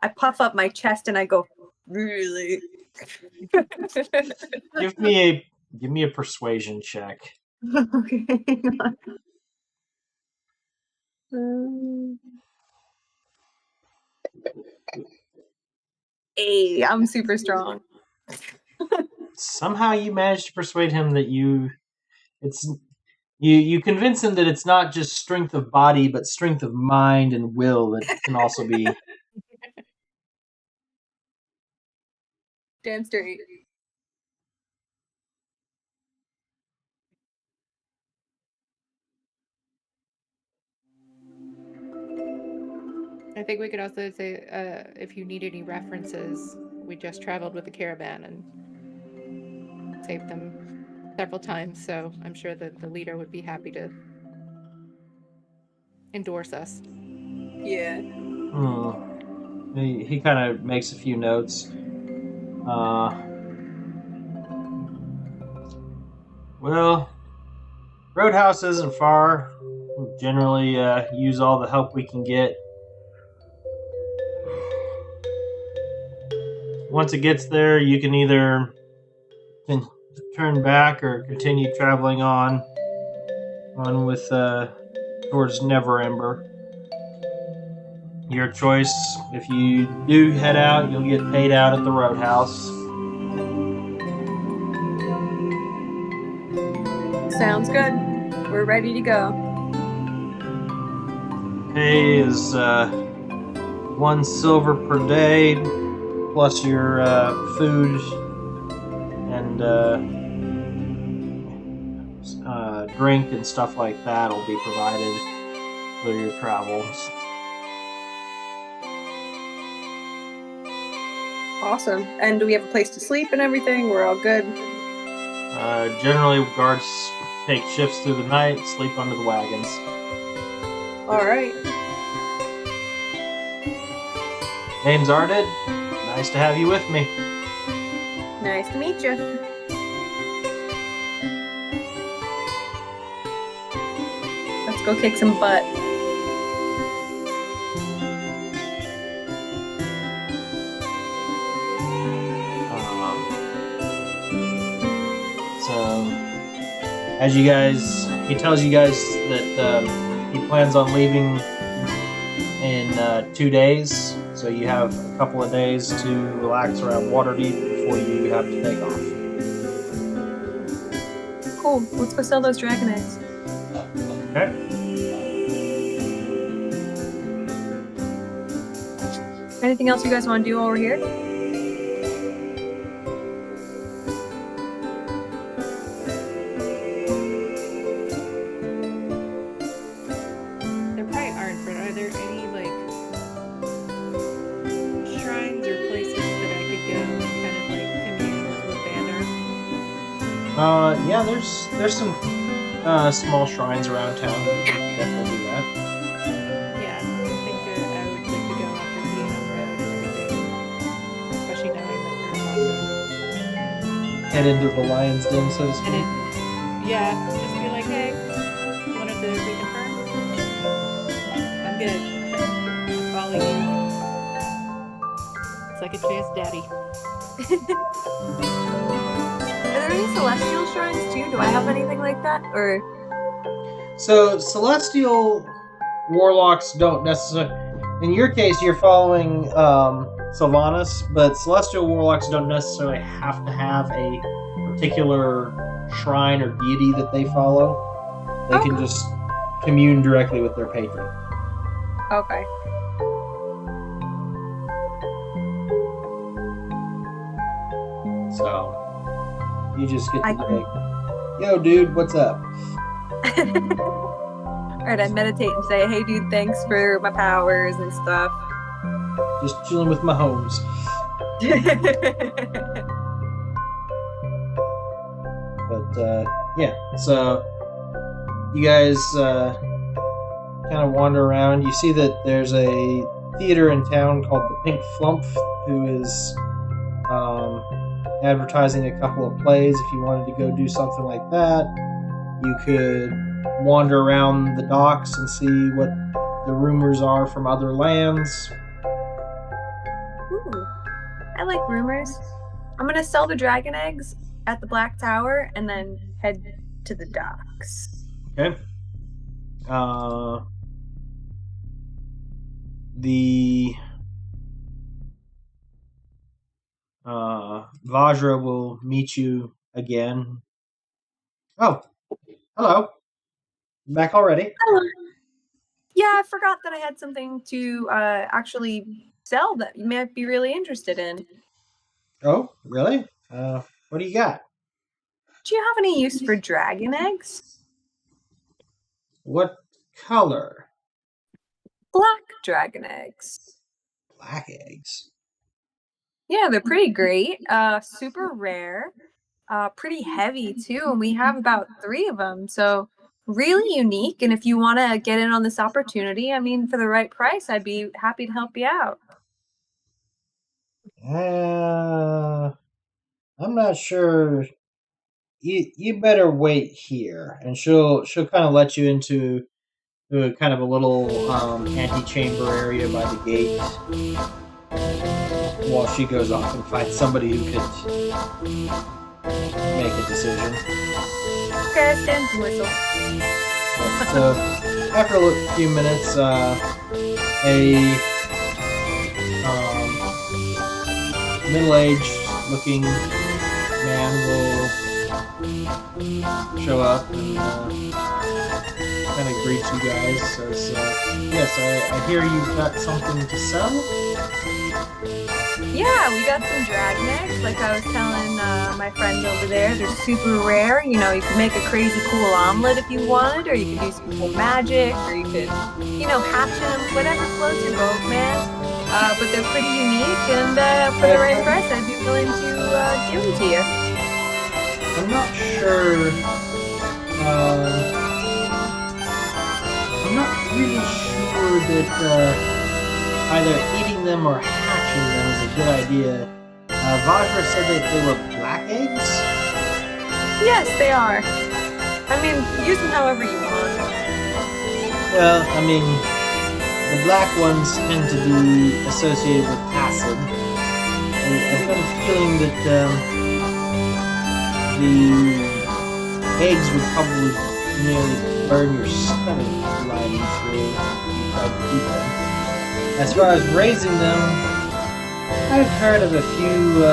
B: I puff up my chest and I go, really?
C: Give me a persuasion check.
B: Okay. Hey, I'm super strong.
C: Somehow you managed to persuade him that you convince him that it's not just strength of body, but strength of mind and will that can also be.
B: Damn straight.
A: I think we could also say, if you need any references, we just traveled with the caravan and saved them several times, so I'm sure that the leader would be happy to endorse us.
B: Yeah.
C: He kind of makes a few notes. Well, Roadhouse isn't far. We generally use all the help we can get. Once it gets there, you can either turn back or continue traveling on with towards Neverember. Your choice. If you do head out, you'll get paid out at the Roadhouse.
B: Sounds good. We're ready to go.
C: Pay is 1 silver per day, plus your food and drink and stuff like that will be provided for your travels.
B: Awesome. And do we have a place to sleep and everything? We're all good.
C: Generally, guards take shifts through the night, sleep under the wagons.
B: All right.
C: Name's Arded. Nice to have you with me.
B: Nice to meet you. Let's go kick some butt.
C: As you guys, he tells you guys that he plans on leaving in 2 days, so you have a couple of days to relax around Waterdeep before you have to take off.
B: Cool. Let's go sell those dragon eggs.
C: Okay.
B: Anything else you guys want to do while we're here?
A: There probably aren't, but are there any, like, shrines or places that I could go and kind of, like, commune with Banner?
C: Yeah, there's some small shrines around town. Definitely do that.
A: Yeah, I think I would like to go after being on the road and everything, especially knowing that we're about to
C: Head into the lion's den, so to
A: and
C: speak.
A: it, yeah, just be like, hey, wanted to reconfirm. I'm good. I'll follow you. It's like a chance, daddy.
B: Are there any celestial shrines too? Do I have anything like that? Or
C: So, celestial warlocks don't necessarily. In your case, you're following Sylvanas, but celestial warlocks don't necessarily have to have a particular shrine or deity that they follow. They can just commune directly with their patron.
B: Okay.
C: So you just get to be like, yo, dude, what's up?
B: Alright, I meditate and say, hey dude, thanks for my powers and stuff.
C: Just chilling with my homes. But yeah, so you guys kind of wander around. You see that there's a theater in town called the Pink Flumph, who is advertising a couple of plays. If you wanted to go do something like that, you could wander around the docks and see what the rumors are from other lands.
B: Ooh, I like rumors. I'm gonna sell the dragon eggs at the Black Tower and then head to the docks.
C: Okay. The Vajra will meet you again. Oh, hello. Back already?
B: Hello. Yeah, I forgot that I had something to actually sell that you might be really interested in.
C: Oh, really? What do you got?
B: Do you have any use for dragon eggs?
C: What color?
B: Black dragon eggs.
C: Black eggs.
B: Yeah, they're pretty great. Super rare. Pretty heavy too, and we have about 3 of them. So really unique. And if you want to get in on this opportunity, I mean, for the right price, I'd be happy to help you out.
C: I'm not sure. You better wait here, and she'll kind of let you into kind of a little antechamber area by the gate, while she goes off and finds somebody who could make a decision.
B: Okay, I stand to whistle.
C: So after a few minutes, a middle-aged looking man will show up and kind of greet you guys. Says, yes, I hear you've got something to sell?
B: Yeah, we got some dragon eggs, like I was telling my friend over there. They're super rare. You know, you could make a crazy cool omelet if you wanted, or you could do some cool magic, or you could, hatch them, whatever floats your boat, man. But they're pretty unique, and for the right price, I'd be willing to give them to you.
C: I'm not sure. I'm not really sure that either eating them or hatching them is a good idea. Vajra said that they were black eggs?
B: Yes, they are. I mean, use them however you want.
C: Well, I mean, the black ones tend to be associated with acid. I've got a feeling that the eggs would probably nearly burn your stomach gliding through if you tried to eat them. As far as raising them, I've heard of a few,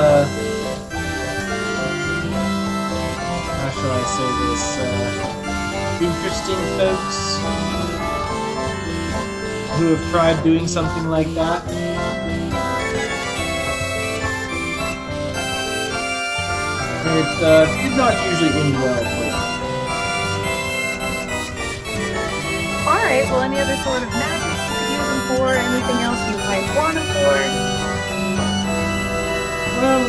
C: how shall I say this, interesting folks who have tried doing something like that. And it did not usually end well for them.
B: Alright, well, any other sort of magic you could use them for? Anything else you might want them for?
C: Well,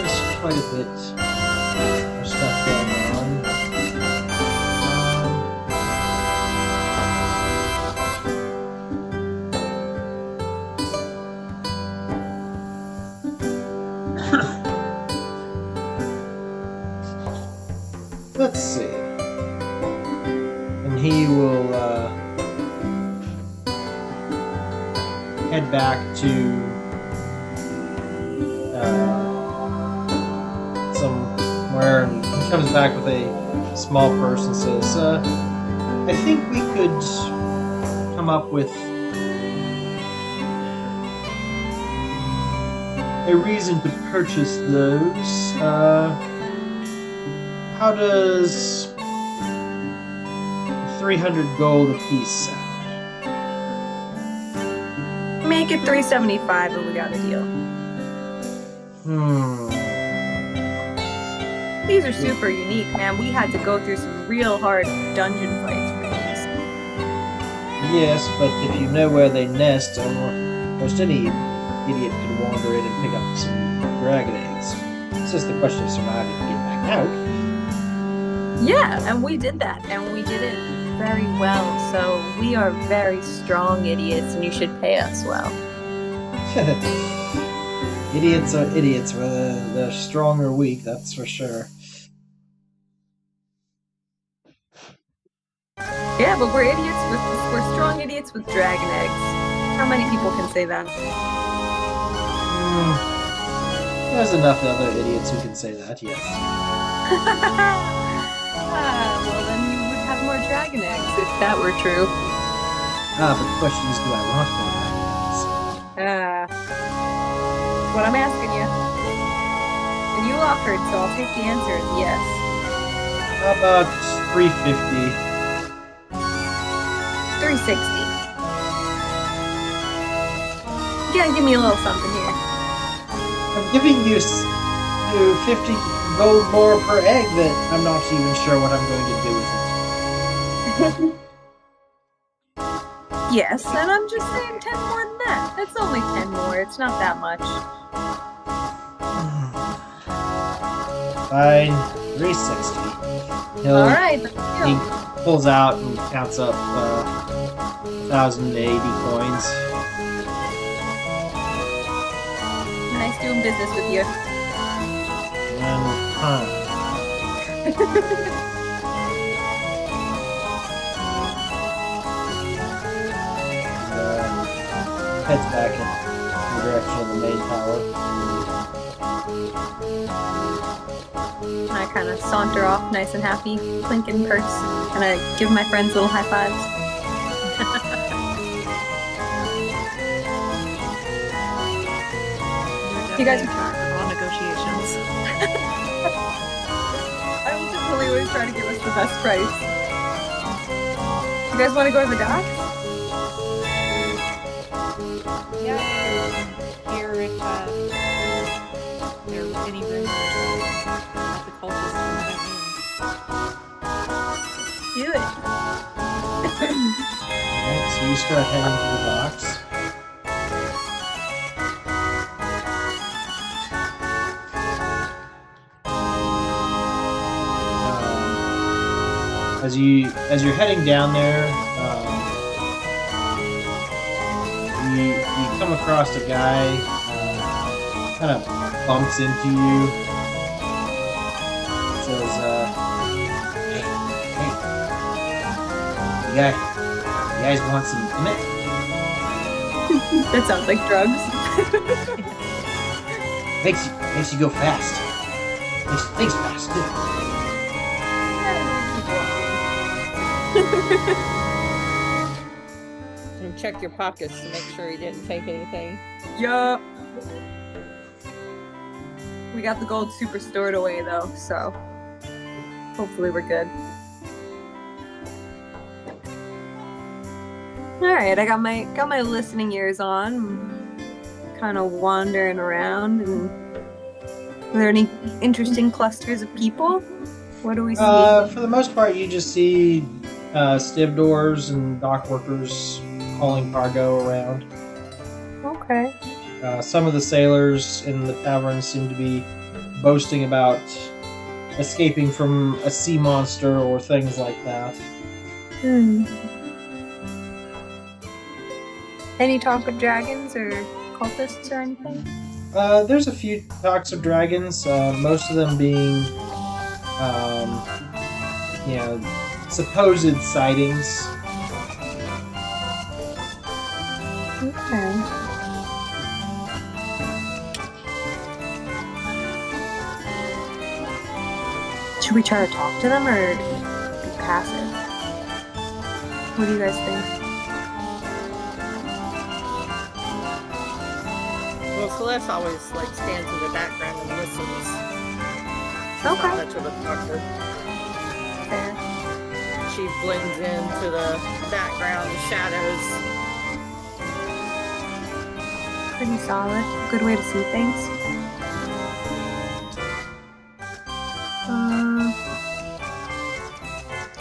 C: there's quite a bit of stuff going on. Let's see. And he will head back to somewhere, and he comes back with a small purse and says, I think we could come up with a reason to purchase those. How How does 300 gold apiece sound?
B: Make it 375 and we got a deal. These are super unique, man. We had to go through some real hard dungeon fights for these.
C: Yes, but if you know where they nest, almost any idiot could wander in and pick up some dragon eggs. It's just the question of surviving to get back out.
B: Yeah, and we did that, and we did it very well. So we are very strong idiots, and you should pay us well.
C: Idiots are idiots, whether they're strong or weak, that's for sure.
B: Yeah, but we're idiots. We're strong idiots with dragon eggs. How many people can say that?
C: There's enough other idiots who can say that, yes.
B: Well, then you would have more dragon eggs if that were true.
C: But the question is, do I want more dragon eggs?
B: What I'm asking you. And you offered, so I'll take the answer as yes.
C: How about 350?
B: 360. You gotta give me a little something here.
C: I'm giving you 50 gold more per egg that I'm not even sure what I'm going to do with it.
B: Yes, and I'm just saying 10 more than that. That's only 10 more. It's not that much.
C: Fine, 360.
B: Alright,
C: He pulls out and counts up 1,080 coins.
B: nice doing business with you.
C: And, heads back in the direction of the main tower.
B: And I kind of saunter off nice and happy, clinking purse, and I give my friends little high fives. You guys are
A: all negotiations.
B: I will definitely always try to give us the best price. You guys want to go to the docks?
A: Yeah. Hear if there are any rumors about the cultists coming
B: Do it.
C: Alright, so you start heading to the docks. As you're heading down there, you come across a guy, kind of bumps into you. Says, "Hey, you guys want some limit?"
B: That sounds like drugs.
C: Makes you go fast. Makes things fast too.
E: And check your pockets to make sure he didn't take anything.
B: Yup. We got the gold super stored away though, so hopefully we're good. Alright, I got my listening ears on. Kind of wandering around, and are there any interesting clusters of people? What do we see?
C: For the most part, you just see stevedores and dock workers hauling cargo around.
B: Okay.
C: Some of the sailors in the tavern seem to be boasting about escaping from a sea monster or things like that.
B: Any talk of dragons or cultists or anything?
C: There's a few talks of dragons, most of them being, supposed sightings.
B: Okay. Should we try to talk to them or be passive? What do you guys think?
E: Well, Celeste always stands in the background and listens.
B: Okay.
E: Not much of a talker. she blends into the background, the shadows.
B: Pretty solid. Good way to see things.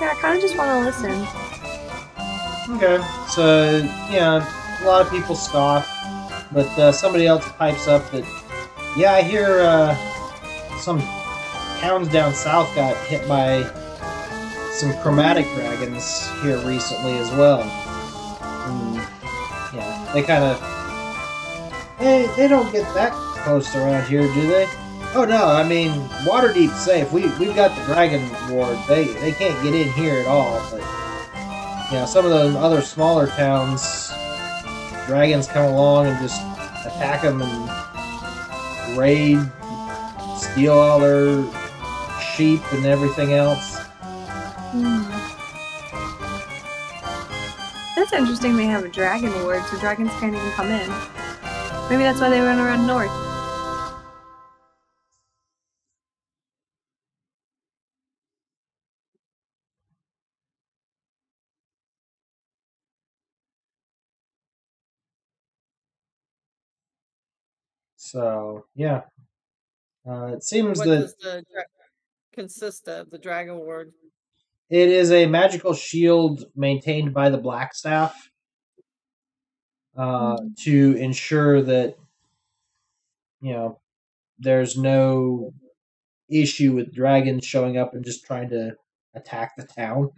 B: Yeah, I kind of just want to listen.
C: Okay, so yeah, a lot of people scoff, but somebody else pipes up that, yeah, I hear some towns down south got hit by some chromatic dragons here recently as well. And, yeah, they kind of they don't get that close around here, do they? Oh no, I mean Waterdeep's safe. We've got the dragon ward. They can't get in here at all. But you know, some of the other smaller towns, dragons come along and just attack them and raid, steal all their sheep and everything else.
B: That's interesting. They have a dragon ward, so dragons can't even come in. Maybe that's why they run around north.
C: So yeah, it seems
E: What
C: that
E: does the consist of, the dragon ward?
C: it is a magical shield maintained by the Blackstaff to ensure that there's no issue with dragons showing up and just trying to attack the town.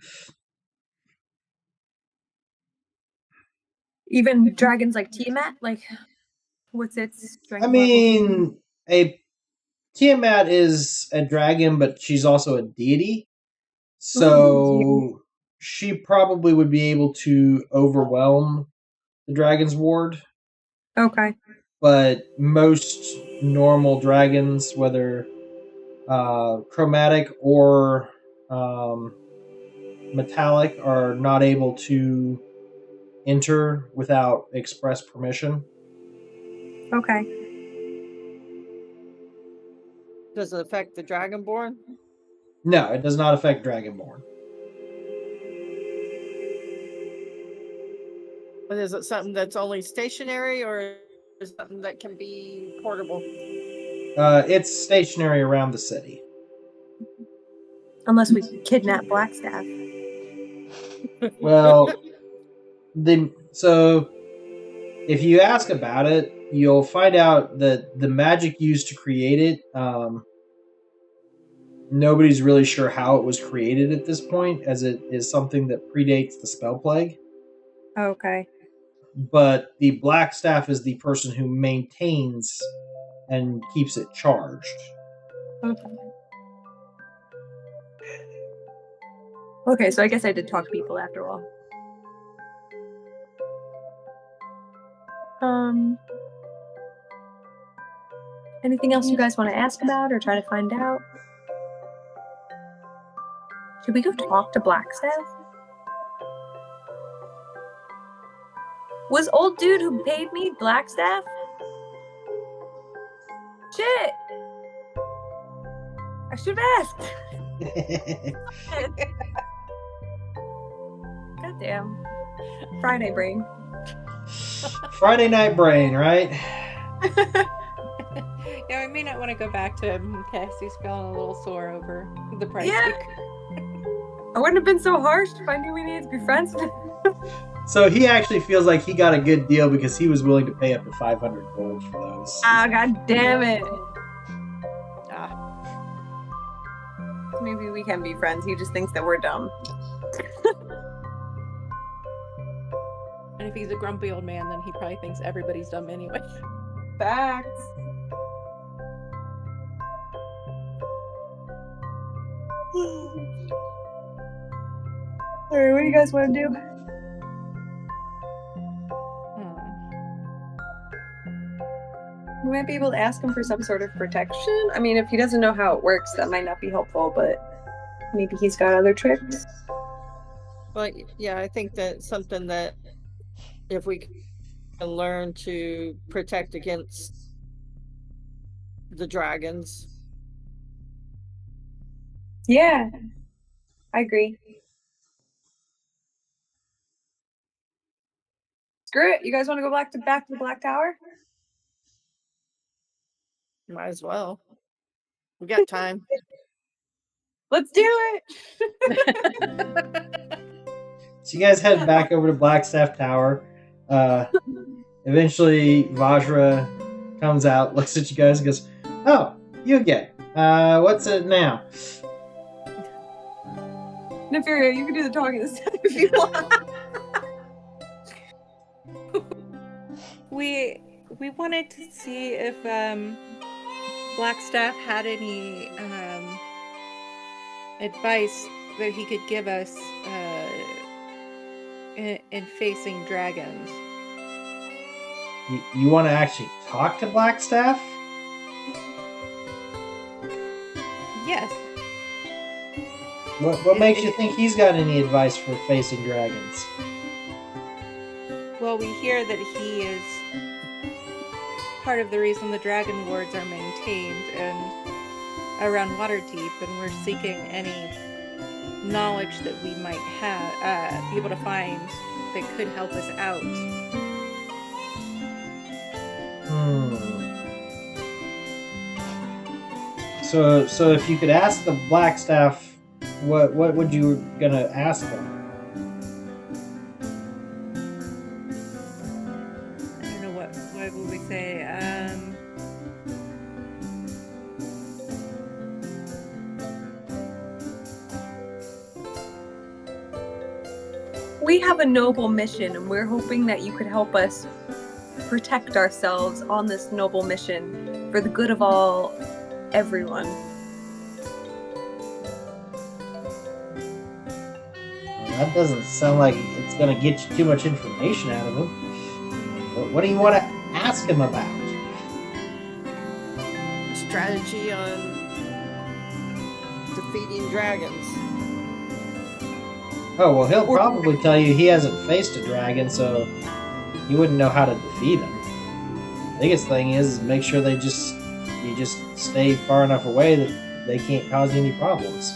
B: Even dragons like Tiamat, like what's its strength
C: I
B: level?
C: mean, a Tiamat is a dragon, but she's also a deity, so she probably would be able to overwhelm the dragon's ward.
B: Okay.
C: But most normal dragons, whether chromatic or metallic, are not able to enter without express permission.
B: Okay.
E: Does it affect the dragonborn?
C: No, it does not affect dragonborn.
E: But is it something that's only stationary, or is it something that can be portable?
C: It's stationary around the city.
B: Unless we kidnap Blackstaff.
C: Well, so if you ask about it, you'll find out that the magic used to create it, nobody's really sure how it was created at this point, as it is something that predates the spell plague.
B: Okay.
C: But the Blackstaff is the person who maintains and keeps it charged.
B: Okay, so I guess I did talk to people after all. Anything else you guys want to ask about or try to find out? Should we go talk to Blackstaff? Was old dude who paid me Blackstaff? Shit! I should have asked. Goddamn. Friday brain.
C: Friday night brain, right?
A: Yeah, I may not want to go back to him. Cassie's feeling a little sore over the price.
B: Yeah. I wouldn't have been so harsh if I knew we needed to be friends.
C: So he actually feels like he got a good deal because he was willing to pay up to 500 gold for those.
B: Ah, god damn it. Maybe we can be friends. He just thinks that we're dumb.
A: And if he's a grumpy old man, then he probably thinks everybody's dumb anyway.
B: Facts. Alright, what do you guys want to do? We might be able to ask him for some sort of protection. I mean, if he doesn't know how it works, that might not be helpful, but maybe he's got other tricks.
E: But yeah, I think that's something that if we can learn to protect against the dragons.
B: Yeah, I agree. Screw it. You guys want to go back to the Black Tower?
E: Might as well. We got time.
B: Let's do it.
C: So you guys head back over to Blackstaff Tower. Eventually, Vajra comes out, looks at you guys, and goes, "Oh, you again. What's it now?"
B: Nefaria, you can do the talking this time if you want.
A: We wanted to see if Blackstaff had any advice that he could give us in facing dragons.
C: You want to actually talk to Blackstaff?
A: Yes.
C: What makes you think he's got any advice for facing dragons?
A: Well, we hear that he is part of the reason the dragon wards are maintained and around Waterdeep, and we're seeking any knowledge that we might have, be able to find that could help us out.
C: So if you could ask the Blackstaff, what would you gonna ask them?
A: I don't know what would we say.
B: We have a noble mission, and we're hoping that you could help us protect ourselves on this noble mission for the good of everyone.
C: That doesn't sound like it's gonna get you too much information out of him. What do you want to ask him about?
E: Strategy on defeating dragons.
C: Oh, well, he'll probably tell you he hasn't faced a dragon, so he wouldn't know how to defeat him. Biggest thing is make sure you just stay far enough away that they can't cause you any problems.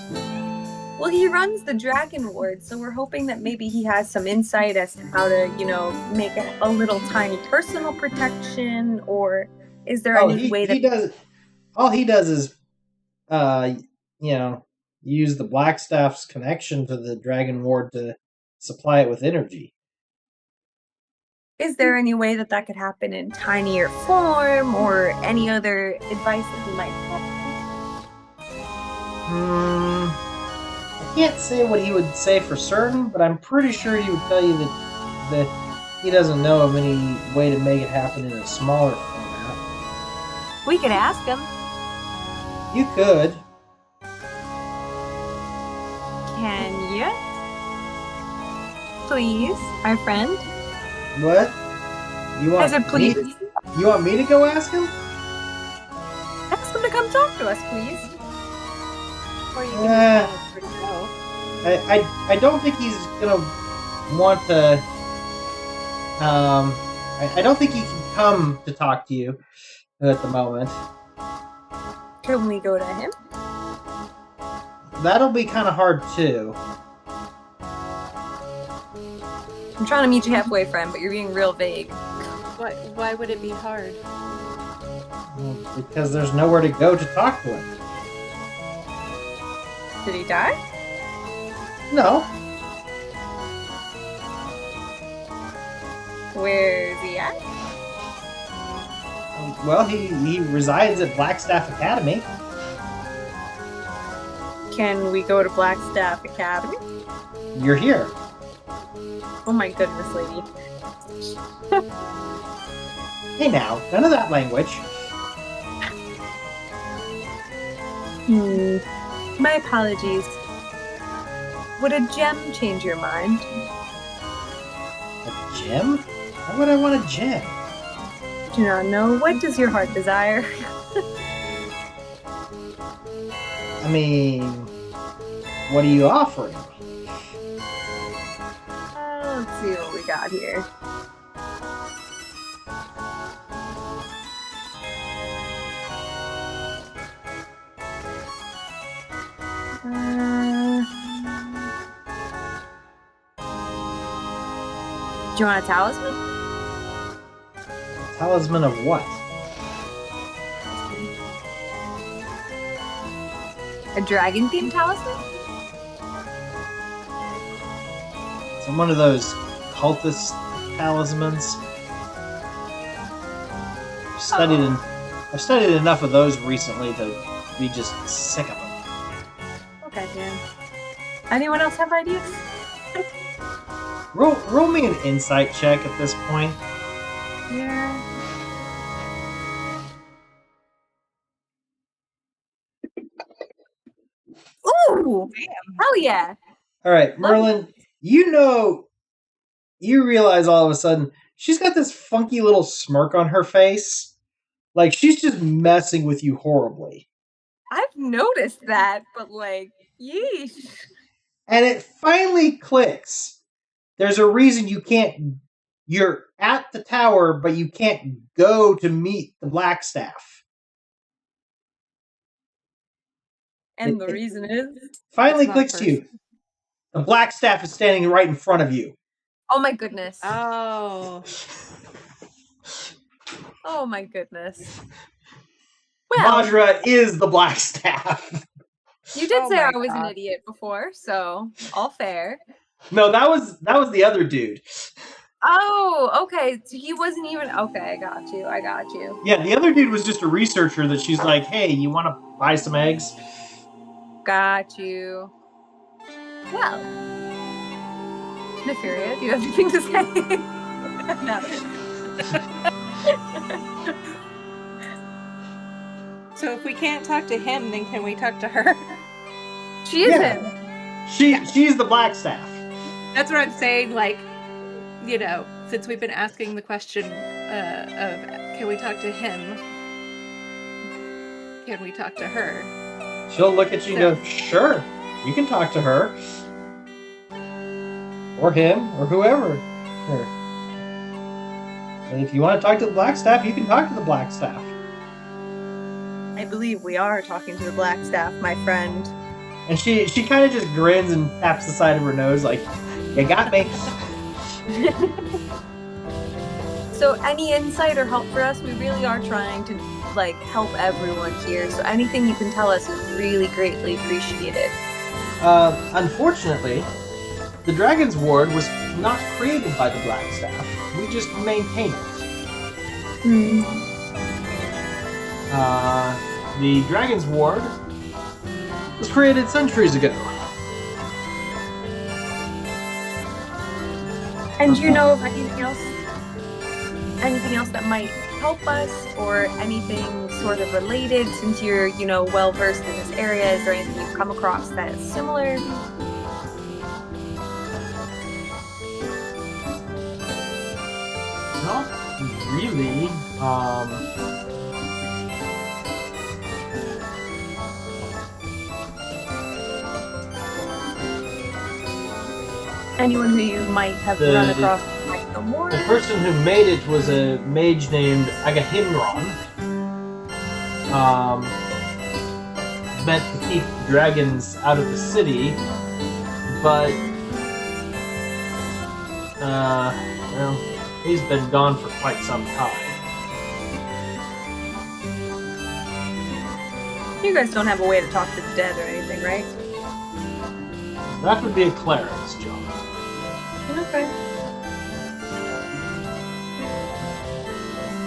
B: Well, he runs the dragon ward, so we're hoping that maybe he has some insight as to how to, make a little tiny personal protection, or is there any way that
C: he does? All he does is, use the Blackstaff's connection to the dragon ward to supply it with energy.
B: Is there any way that could happen in tinier form, or any other advice that he might have?
C: I can't say what he would say for certain, but I'm pretty sure he would tell you that he doesn't know of any way to make it happen in a smaller format.
B: We could ask him.
C: You could.
B: Can you? Please, our friend.
C: What? You want
B: I said, please.
C: You want me to go ask him?
B: Ask him to come talk to us, please.
A: Or you can just tell us where to go.
C: I don't think he's gonna want to. I don't think he can come to talk to you at the moment.
B: Can we go to him?
C: That'll be kind of hard too.
B: I'm trying to meet you halfway, friend, but you're being real vague.
A: Why would it be hard?
C: Because there's nowhere to go to talk to him.
B: Did he die?
C: No.
B: Where's he at?
C: Well, he resides at Blackstaff Academy.
B: Can we go to Blackstaff Academy?
C: You're here.
B: Oh my goodness, lady.
C: Hey now, none of that language.
B: My apologies. Would a gem change your mind?
C: A gem? Why would I want a gem?
B: Do not know. What does your heart desire?
C: I mean, what are you offering?
B: Let's see what we got here. Do you want a talisman?
C: Talisman of what?
B: A dragon-themed talisman?
C: Some one of those cultist talismans. I've studied enough of those recently to be just sick of them.
B: Okay, Dan. Anyone else have ideas?
C: Roll me an insight check at this point.
B: Yeah. Ooh! Hell yeah!
C: All right, Merlin, you realize all of a sudden she's got this funky little smirk on her face. Like she's just messing with you horribly.
B: I've noticed that, but like, yeesh.
C: And it finally clicks. There's a reason you're at the tower, but you can't go to meet the Blackstaff.
B: And the reason is?
C: Finally
E: It's not
C: clicks to you. The Blackstaff is standing right in front of you.
B: Oh my goodness.
E: Oh.
B: Oh my goodness. Well,
C: Majra is the Blackstaff.
B: you did
E: Oh
B: say
E: my
B: I was an
E: God.
B: idiot before, so all fair.
C: No, that was the other dude.
B: Oh, okay. So he wasn't even okay. I got you.
C: Yeah, the other dude was just a researcher that she's like, hey, you want to buy some eggs?
B: Got you. Well, Nefaria, do you have anything to say? No.
G: So if we can't talk to him, then can we talk to her?
B: She is
C: Yeah.
B: him.
C: She's the Blackstaff.
G: That's what I'm saying. Like, you know, since we've been asking the question of can we talk to him, can we talk to her?
C: She'll look at you and go, sure, you can talk to her. Or him, or whoever. Sure. And if you want to talk to the Blackstaff, you can talk to the Blackstaff.
B: I believe we are talking to the Blackstaff, my friend.
C: And she kind of just grins and taps the side of her nose like, you got me.
B: So any insight or help for us? We really are trying to like help everyone here. So anything you can tell us is really greatly appreciated.
C: Unfortunately, the Dragon's Ward was not created by the Blackstaff. We just maintain it. The Dragon's Ward was created centuries ago.
B: And do you know of anything else? Anything else that might help us, or anything sort of related? Since you're, you know, well versed in this area, is there anything you've come across that is similar?
C: Not really.
B: Anyone who you might have run across might know more?
C: The person who made it was a mage named Agahimron. Meant to keep dragons out of the city, but well, he's been gone for quite some time.
B: You guys don't have a way to talk to the dead or anything, right?
C: That would be a cleric's job.
B: Okay.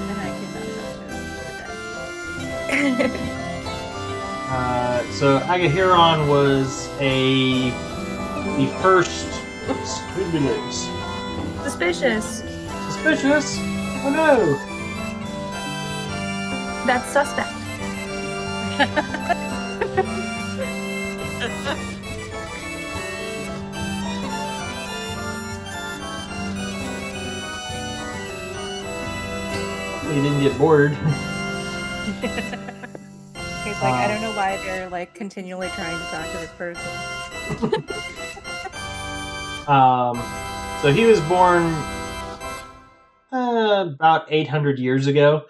G: And I cannot talk to her.
C: So Agahiron was the first. Oops, who'd we lose?
B: Suspicious.
C: Suspicious? Oh no!
B: That's suspect.
C: You didn't get bored.
G: He's like, I don't know why they're like continually trying to talk to this person.
C: So he was born about 800 years ago.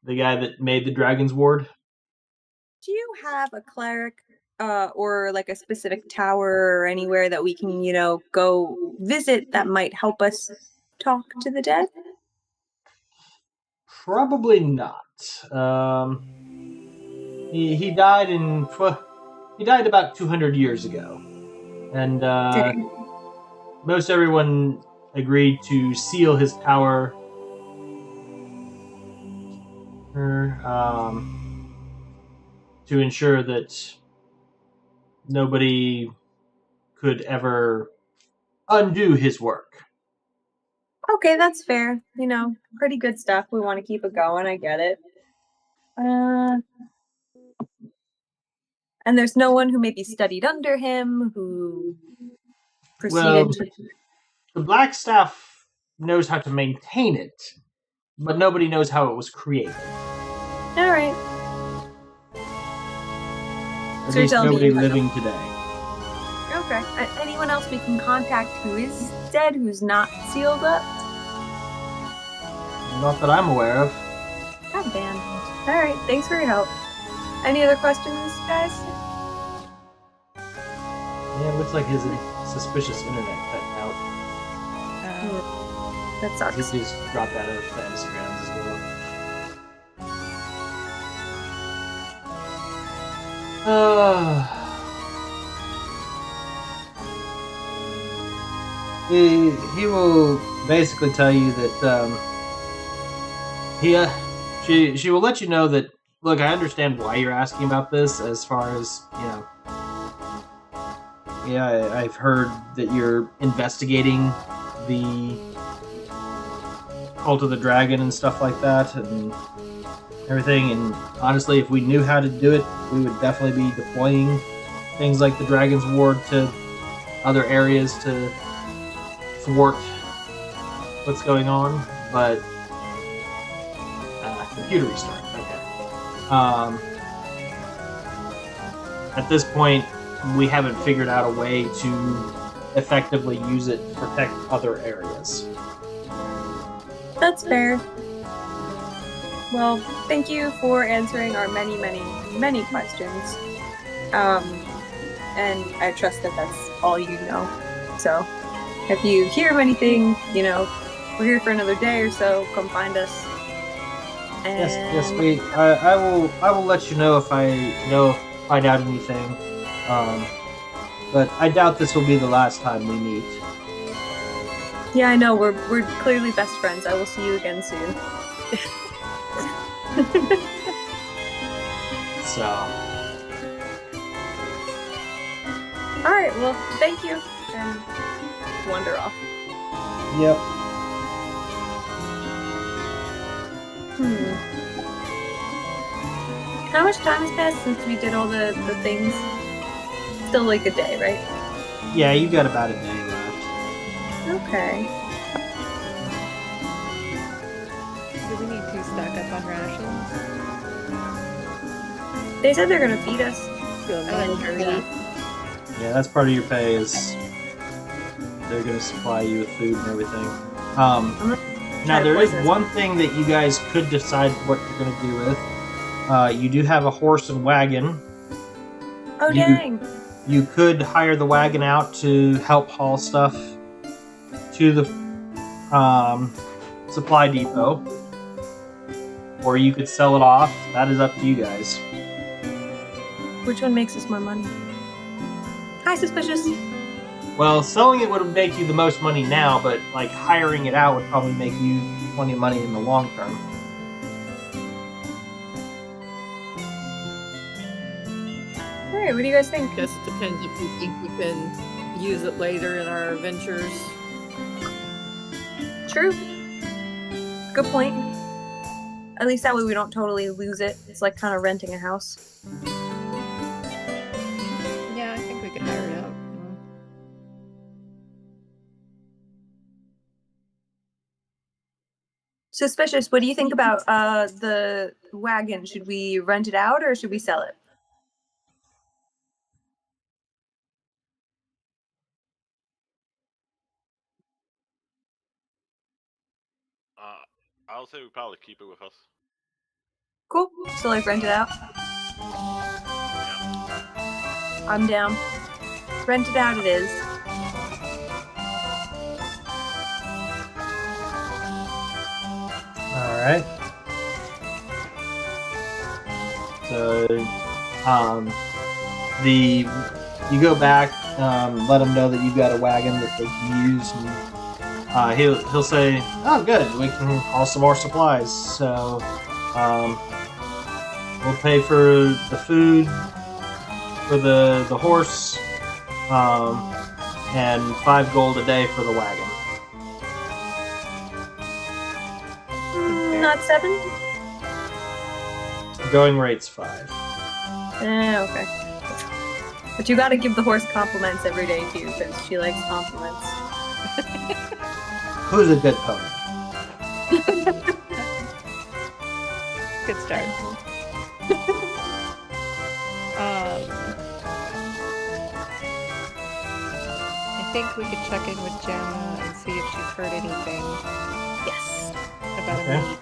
C: The guy that made the Dragon's Ward.
B: Do you have a cleric or like a specific tower or anywhere that we can, you know, go visit that might help us talk to the dead?
C: Probably not. He died he died about 200 years ago, and
B: Dang.
C: most everyone agreed to seal his power. To ensure that nobody could ever undo his work.
B: Okay, that's fair. You know, pretty good stuff. We want to keep it going. I get it. And there's no one who maybe studied under him who proceeded
C: Well,
B: to.
C: the Black Staff knows how to maintain it, but nobody knows how it was created.
B: All right.
C: At
B: So you're
C: least
B: telling me
C: nobody
B: you have
C: living today.
B: Okay. Anyone else we can contact who is dead, who's not sealed up?
C: Not that I'm aware of.
B: God damn. All right. Thanks for your help. Any other questions, guys?
C: Yeah, it looks like his suspicious internet cut out.
B: That sucks.
C: He just dropped out of fantasy grounds as well. He will basically tell you that she will let you know that, look, I understand why you're asking about this, as far as, I've heard that you're investigating the Cult of the Dragon and stuff like that and everything, and honestly, if we knew how to do it, we would definitely be deploying things like the Dragon's Ward to other areas to thwart what's going on, but computer restart. Okay. At this point, we haven't figured out a way to effectively use it to protect other areas.
B: That's fair. Well, thank you for answering our many, many, many questions. And I trust that that's all you know. So, if you hear of anything, we're here for another day or so. Come find us. And
C: Yes, I will let you know if I find out anything. But I doubt this will be the last time we meet.
B: Yeah, I know. We're clearly best friends. I will see you again soon.
C: So.
B: All right. Well, thank you, and wander off.
C: Yep.
B: How much time has passed since we did all the things? Still like a day, right?
C: Yeah, you got about a day left.
B: Okay.
E: Do we need to stock up on rations?
B: They said they're gonna feed us.
C: Yeah, that's part of your pay, is they're going to supply you with food and everything. Now, there is one thing that you guys could decide what you're going to do with. You do have a horse and wagon.
B: Oh, dang.
C: You could hire the wagon out to help haul stuff to the supply depot. Or you could sell it off. That is up to you guys.
B: Which one makes us more money? Hi, Suspicious.
C: Well, selling it would make you the most money now, but like hiring it out would probably make you plenty of money in the long term.
B: Alright, what do you guys think?
E: Guess it depends if we think we can use it later in our adventures.
B: True. Good point. At least that way we don't totally lose it. It's like kind of renting a house.
E: Yeah, I think we could hire it out.
B: Suspicious, what do you think about the wagon? Should we rent it out or should we sell it?
D: I would say we probably keep it with us.
B: Cool. So like rent it out?
D: Yeah.
B: I'm down. Rent it out it is.
C: right. So, you go back, let him know that you've got a wagon that they can use, and he'll say, "Oh, good, we can haul some more supplies." So, we'll pay for the food for the horse, and 5 gold a day for the wagon.
B: Not 7?
C: Going rate's 5.
B: Okay. But you gotta give the horse compliments every day too, because she likes compliments.
C: Who's a good pony?
G: Good start. I think we could check in with Jenna and see if she's heard anything
B: Yes.
G: about
C: Okay.
G: a meet.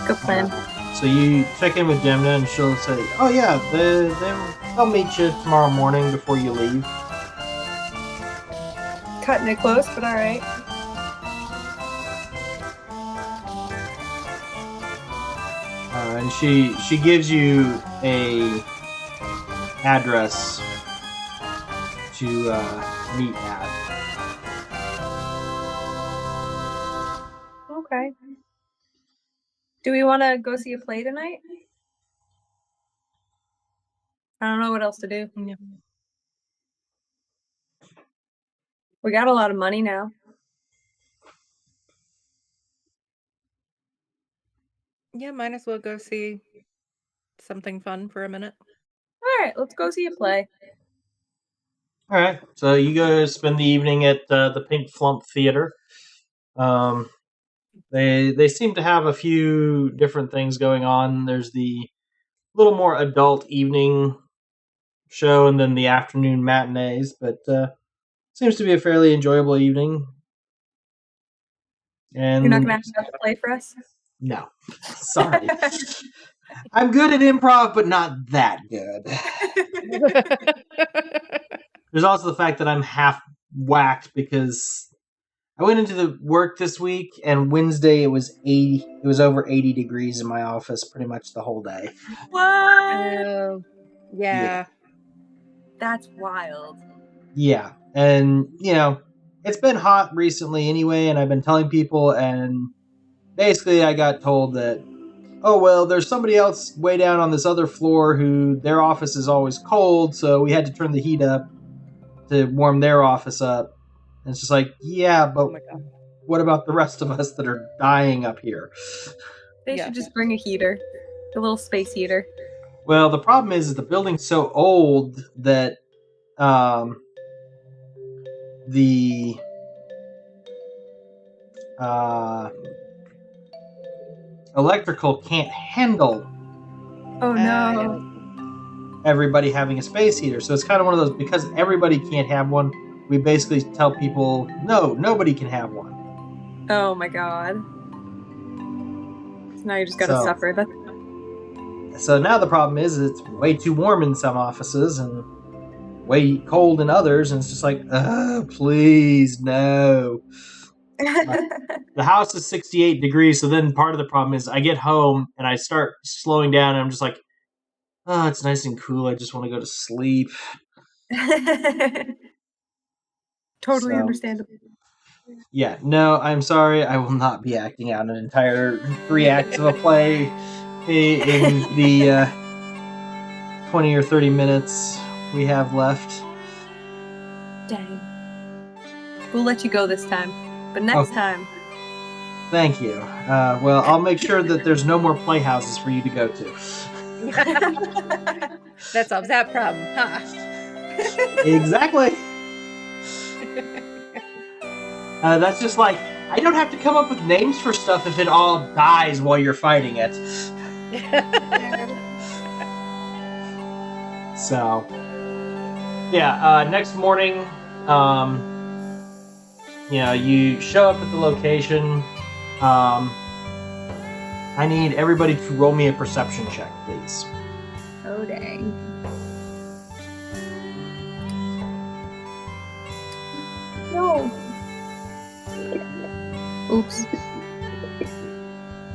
B: Good plan.
C: So you check in with Demna, and she'll say, "Oh yeah, they'll meet you tomorrow morning before you leave."
B: Cutting it close, but alright.
C: And she gives you a address to meet at.
B: Okay. Do we want to go see a play tonight? I don't know what else to do.
G: Yeah.
B: We got a lot of money now.
G: Yeah, might as well go see something fun for a minute.
B: Alright, let's go see a play.
C: All right. So you go spend the evening at the Pink Flump Theater. They seem to have a few different things going on. There's the little more adult evening show, and then the afternoon matinees. But seems to be a fairly enjoyable evening. And
B: You're not gonna have to play for us?
C: no, sorry. I'm good at improv, but not that good. There's also the fact that I'm half whacked because I went into the work this week, and Wednesday it was 80. It was over 80 degrees in my office pretty much the whole day.
B: What?
G: Yeah.
B: That's wild.
C: Yeah, and it's been hot recently anyway, and I've been telling people, and basically I got told that, oh well, there's somebody else way down on this other floor who their office is always cold, so we had to turn the heat up to warm their office up. And it's just like, yeah, but
G: Oh my God.
C: what about the rest of us that are dying up here?
B: They
G: Yeah.
B: should just bring a heater. A little space heater.
C: Well, the problem is the building's so old that the electrical can't handle
B: Oh no.
C: everybody having a space heater. So it's kind of one of those, because everybody can't have one, we basically tell people, no, nobody can have one.
B: Oh my god. So now you just gotta
C: So-
B: suffer.
C: So now the problem is it's way too warm in some offices and way cold in others, and it's just like, please, no. The house is 68 degrees, so then part of the problem is I get home and I start slowing down, and I'm just like, oh, it's nice and cool. I just want to go to sleep.
B: Totally
C: So-
B: understandable.
C: Yeah, no, I'm sorry. I will not be acting out an entire 3 acts of a play in the 20 or 30 minutes we have left.
B: Dang. We'll let you go this time. But next
C: Okay.
B: time.
C: Thank you. Well, I'll make sure that there's no more playhouses for you to go to.
G: That solves that problem, huh?
C: Exactly. That's just like, I don't have to come up with names for stuff if it all dies while you're fighting it. So, yeah, next morning, you show up at the location. I need everybody to roll me a perception check, please.
B: Oh dang. No. Oops.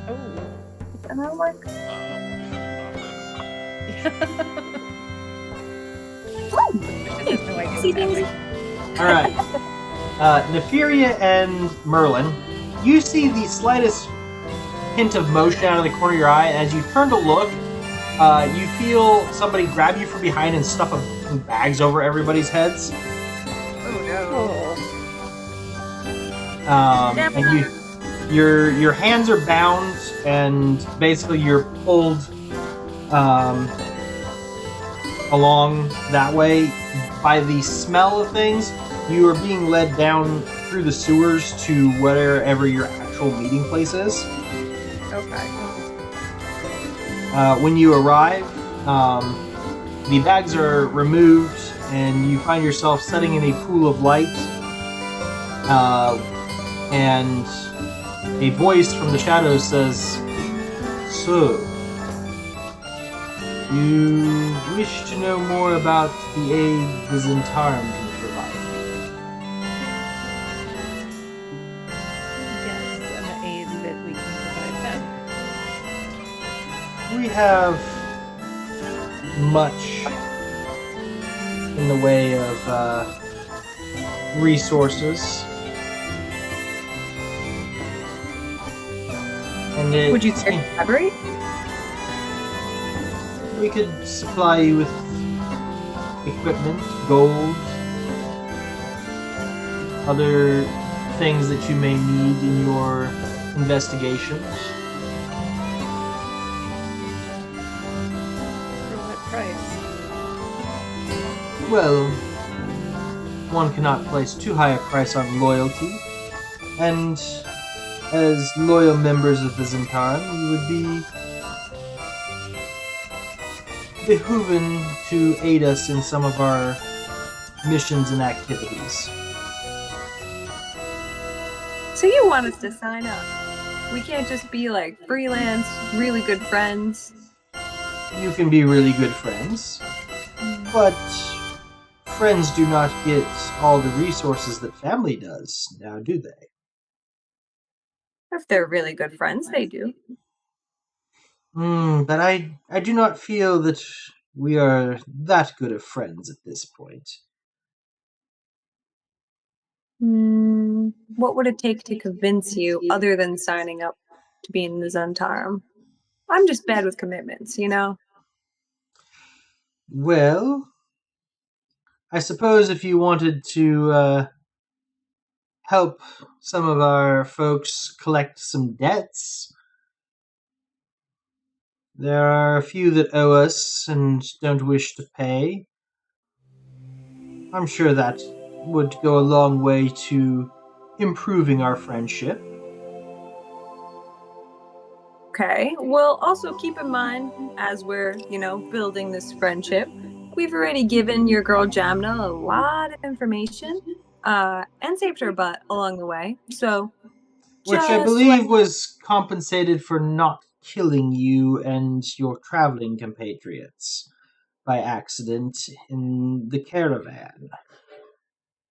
G: Oh.
B: Did that work?
G: Suspicious has no idea what's happening.
C: All right. Neferia and Merlin, you see the slightest hint of motion out of the corner of your eye. And as you turn to look, you feel somebody grab you from behind and stuff bags over everybody's heads.
B: Oh no.
C: And your hands are bound, and basically you're pulled along that way. By the smell of things, you are being led down through the sewers to wherever your actual meeting place is.
B: Okay.
C: When you arrive, the bags are removed, and you find yourself sitting in a pool of light. And a voice from the shadows says, "So, you wish to know more about the aid the Zentarum can provide?"
G: Yes, and the aid that we can provide them.
C: We have much in the way of resources. And
B: Would you care to elaborate?
C: We could supply you with equipment, gold, other things that you may need in your investigations.
G: For what price?
C: Well, one cannot place too high a price on loyalty, and as loyal members of the Zentarum, you would be behooven to aid us in some of our missions and activities.
B: So you want us to sign up? We can't just be like freelance, really good friends.
C: You can be really good friends, but friends do not get all the resources that family does, now do they?
B: If they're really good friends, they do.
C: But I do not feel that we are that good of friends at this point.
B: What would it take to convince you, other than signing up to be in the Zentarum? I'm just bad with commitments, you know?
C: Well, I suppose if you wanted to help some of our folks collect some debts, there are a few that owe us and don't wish to pay. I'm sure that would go a long way to improving our friendship.
B: Okay, well, also keep in mind, as we're, building this friendship, we've already given your girl Jamna a lot of information, and saved her butt along the way. So,
C: Which I believe was compensated for not killing you and your traveling compatriots by accident in the caravan.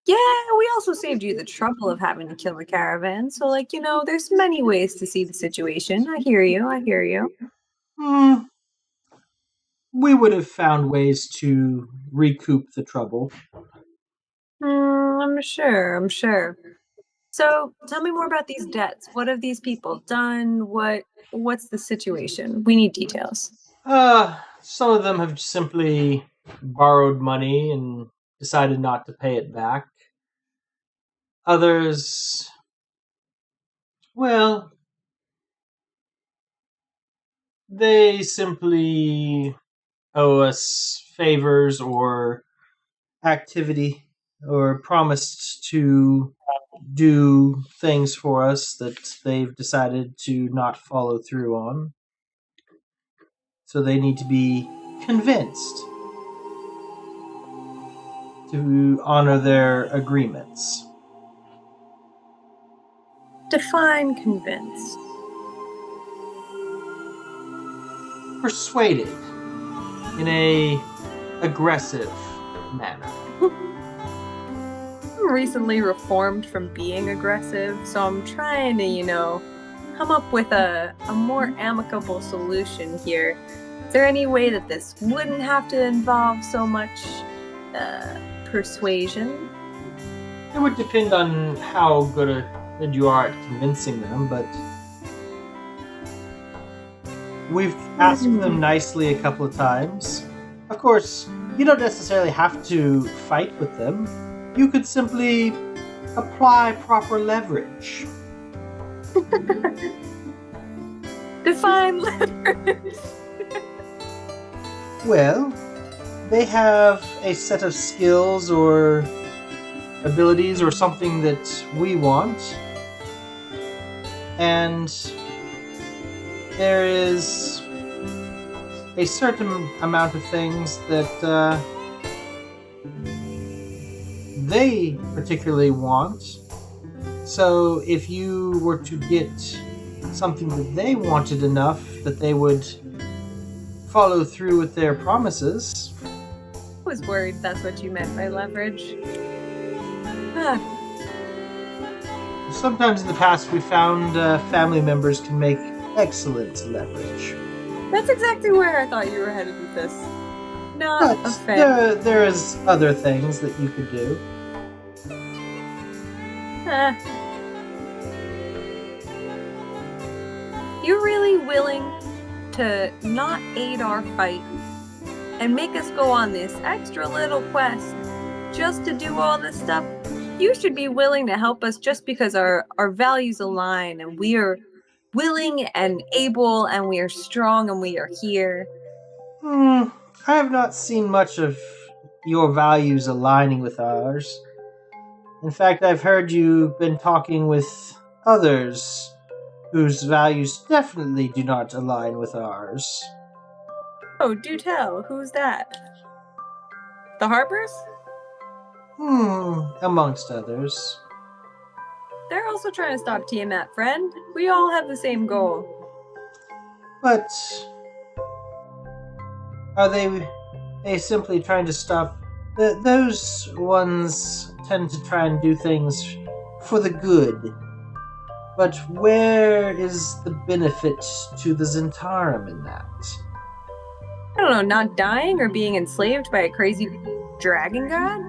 B: Yeah, we also saved you the trouble of having to kill the caravan. So, there's many ways to see the situation. I hear you.
C: We would have found ways to recoup the trouble.
B: I'm sure. So, tell me more about these debts. What have these people done? What's the situation? We need details.
C: Some of them have simply borrowed money and decided not to pay it back. Others, well, they simply owe us favors or activity, or promised to do things for us that they've decided to not follow through on. So they need to be convinced to honor their agreements.
B: Define convince.
C: Persuaded in a aggressive manner.
B: recently reformed from being aggressive, so I'm trying to, come up with a more amicable solution here. Is there any way that this wouldn't have to involve so much persuasion?
C: It would depend on how good you are at convincing them, but we've asked them nicely a couple of times. Of course, you don't necessarily have to fight with them. You could simply apply proper leverage.
B: Define leverage.
C: Well, they have a set of skills or abilities or something that we want, and there is a certain amount of things that they particularly want. So if you were to get something that they wanted enough that they would follow through with their promises.
B: I was worried that's what you meant by leverage.
C: Sometimes in the past we found family members can make excellent leverage.
B: That's exactly where I thought you were headed with this. Not a
C: But
B: fan.
C: there is other things that you could do.
B: You're really willing to not aid our fight and make us go on this extra little quest just to do all this stuff? You should be willing to help us just because our values align and we are willing and able and we are strong and we are here.
C: I have not seen much of your values aligning with ours. In fact, I've heard you've been talking with others whose values definitely do not align with ours.
B: Oh, do tell. Who's that? The Harpers?
C: Amongst others.
B: They're also trying to stop Tiamat, friend. We all have the same goal.
C: But are they simply trying to stop? Those ones tend to try and do things for the good. But where is the benefit to the Zentarum in that?
B: I don't know, not dying or being enslaved by a crazy dragon god?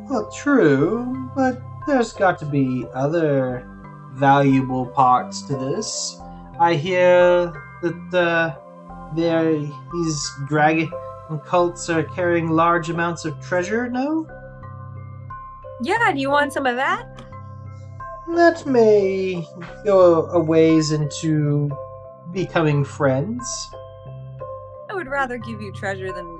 C: Well, true, but there's got to be other valuable parts to this. I hear that these dragon cults are carrying large amounts of treasure, no?
B: Yeah, do you want some of that?
C: That may go a ways into becoming friends.
B: I would rather give you treasure than,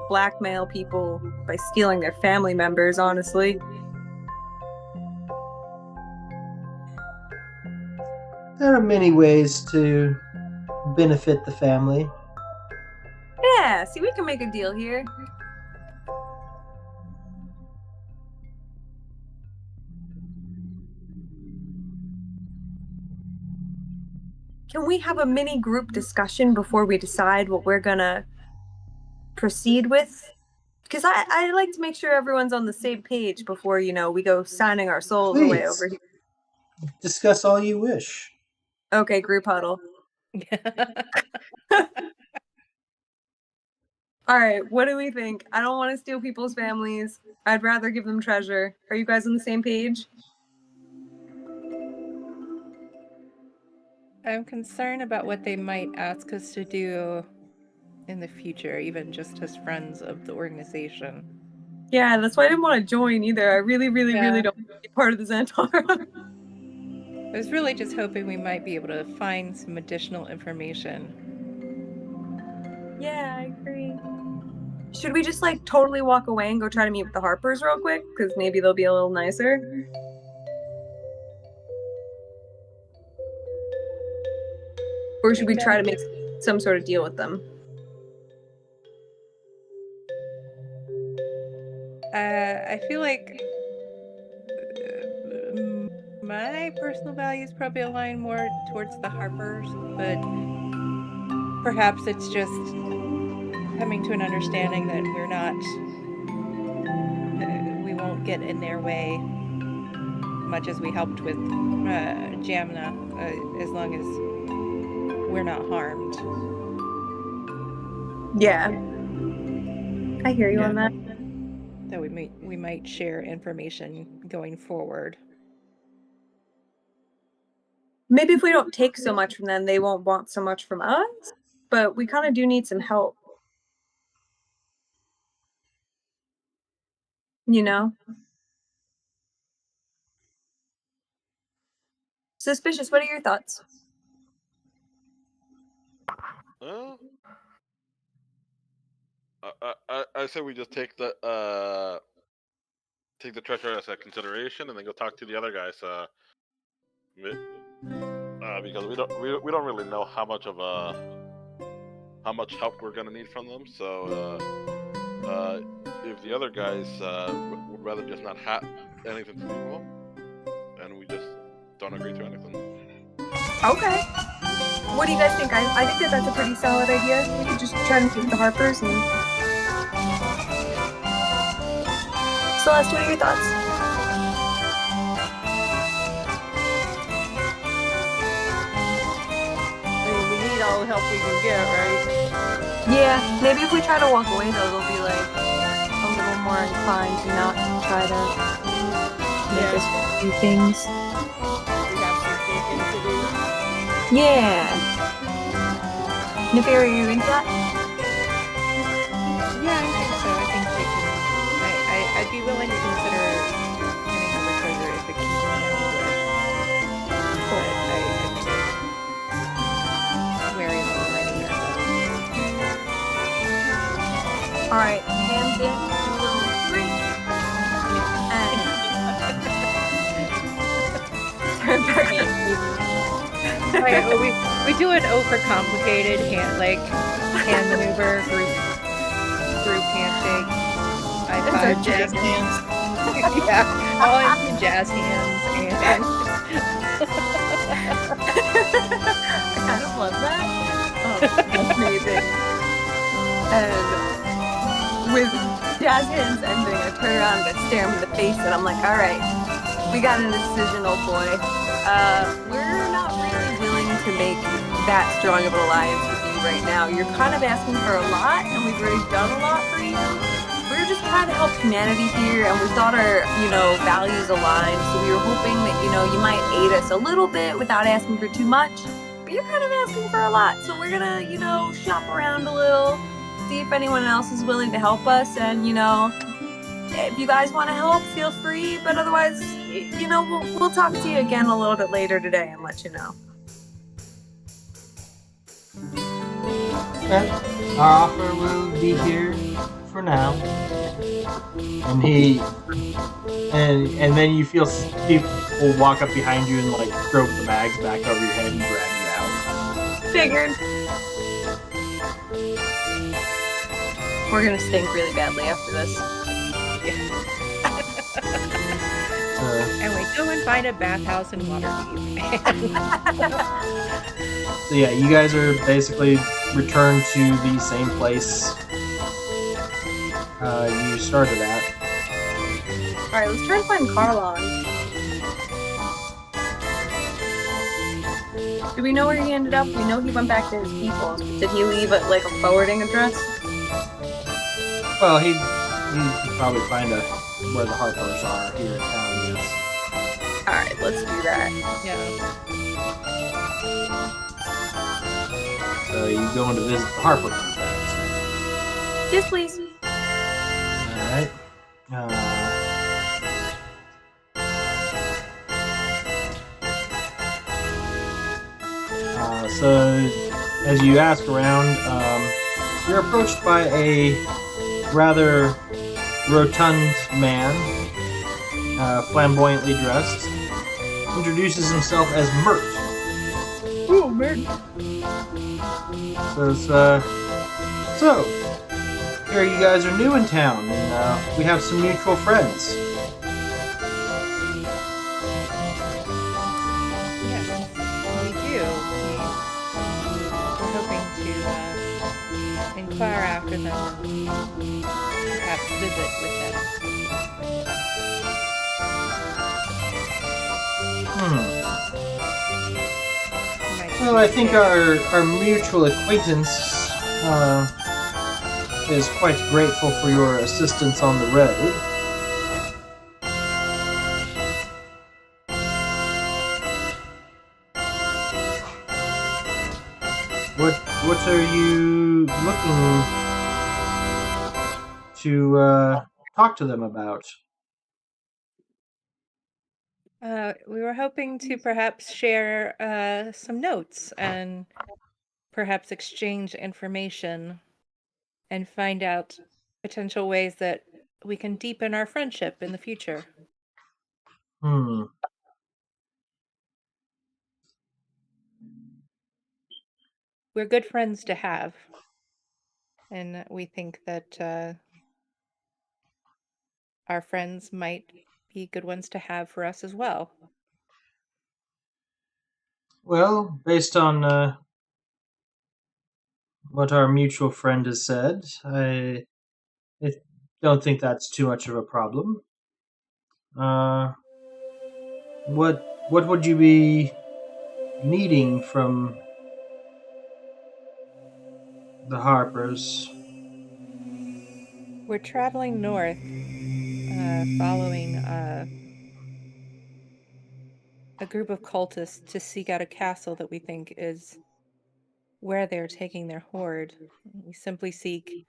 B: blackmail people by stealing their family members, honestly.
C: There are many ways to benefit the family.
B: Yeah, see, we can make a deal here. Can we have a mini group discussion before we decide what we're gonna proceed with? Because I like to make sure everyone's on the same page before, we go signing our souls away
C: Please.
B: over here.
C: Discuss all you wish.
B: Okay, group huddle. All right, what do we think? I don't want to steal people's families. I'd rather give them treasure. Are you guys on the same page?
G: I'm concerned about what they might ask us to do in the future, even just as friends of the organization.
B: Yeah, that's why I didn't want to join either. I really, really, really don't want to be part of the Zentarum.
G: I was really just hoping we might be able to find some additional information.
B: Yeah, I agree. Should we just totally walk away and go try to meet with the Harpers real quick? Because maybe they'll be a little nicer. Or should we try to make some sort of deal with them?
G: I feel like my personal values probably align more towards the Harpers, but perhaps it's just coming to an understanding that we won't get in their way, much as we helped with Jamna, as long as we're not harmed.
B: Yeah. I hear you
G: Yeah.
B: on that.
G: That we might share information going forward.
B: Maybe if we don't take so much from them, they won't want so much from us. But we kind of do need some help. You know? Suspicious, what are your thoughts?
D: Uh, I say we just take the treasure as a consideration, and then go talk to the other guys. Because we don't really know how much help we're gonna need from them. So if the other guys would rather just not have anything to do with them, and we just don't agree to anything.
B: Okay. What do you guys think? I think that that's a pretty solid idea. We could just try to meet the Harpers and... Celeste, what are your thoughts?
E: I mean, we need all the help we can get, right?
B: Yeah, maybe if we try to walk away, though, they'll be like a little more inclined to not try to make us do things.
E: We have some thinking to do.
B: Yeah. Neferi, are you into that?
G: Yeah, I think so. I think we can. I'd be willing to consider handing over treasure if it keeps me out good. But I think wary of letting her go.
B: All right, hands in, do a little three. And turn back.
G: Right, well, we do an overcomplicated hand maneuver, group handshake, high five,
E: Jazz hands.
G: yeah, all into jazz hands, and
B: I kind of love that. Oh, that's amazing. And with jazz hands ending, I turn around and I stare him in the face, and I'm like, all right, we got a decision, old boy. We're not really willing to make that strong of an alliance with you right now. You're kind of asking for a lot, and we've already done a lot for you. We're just trying to help humanity here, and we thought our, values aligned. So we were hoping that, you might aid us a little bit without asking for too much. But you're kind of asking for a lot. So we're gonna, shop around a little, see if anyone else is willing to help us. And, if you guys want to help, feel free. But otherwise, we'll talk to you again a little bit later today and let you know.
C: Okay. Our offer will be here for now. And and then you feel people will walk up behind you and throw the bags back over your head and drag you out.
B: Figured. We're gonna stink really badly after this.
G: and we go and find a bathhouse in Waterdeep.
C: So yeah, you guys are basically returned to the same place you started at.
B: Alright, let's try and find Carlon. Do we know where he ended up? We know he went back to his people's, but did he leave a forwarding address?
C: Well, he could probably find where the Harpers are here in town, yes.
B: Alright, let's do that.
G: Yeah.
C: So you going to visit the Harper contacts.
B: Yes, please.
C: Alright. So as you ask around, you're approached by a rather rotund man, flamboyantly dressed. Introduces himself as Mert.
B: Ooh, Mert.
C: Says, so, here you guys are new in town, and we have some mutual friends.
G: Yes, we do. We're hoping to inquire after them and perhaps visit with them. Might
C: Well, I think
G: share-
C: our mutual acquaintance is quite grateful for your assistance on the road. What are you looking to talk to them about?
G: we were hoping to perhaps share some notes and perhaps exchange information and find out potential ways that we can deepen our friendship in the future.
C: Hmm.
G: We're good friends to have, and we think that our friends might be good ones to have for us as well.
C: Well, based on what our mutual friend has said, I don't think that's too much of a problem. Uh, what would you be needing from the Harpers?
G: We're traveling north, following a group of cultists to seek out a castle that we think is where they're taking their hoard. We simply seek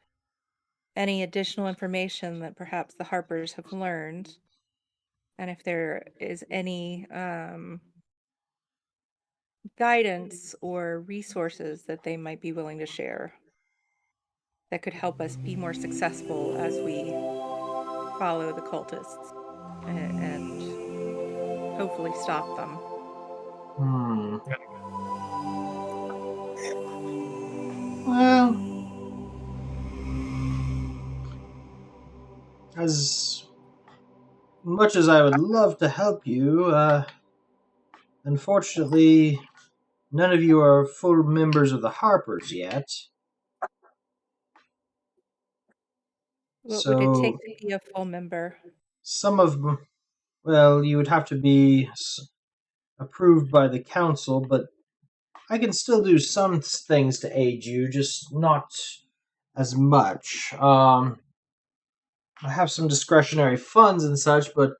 G: any additional information that perhaps the Harpers have learned, and if there is any guidance or resources that they might be willing to share that could help us be more successful as we follow the cultists and hopefully stop them.
C: Hmm. Well, as much as I would love to help you, unfortunately, none of you are full members of the Harpers yet.
G: What would it take
C: So
G: to be a full member?
C: some of them, well, you would have to be approved by the council, but I can still do some things to aid you, just not as much. I have some discretionary funds and such, but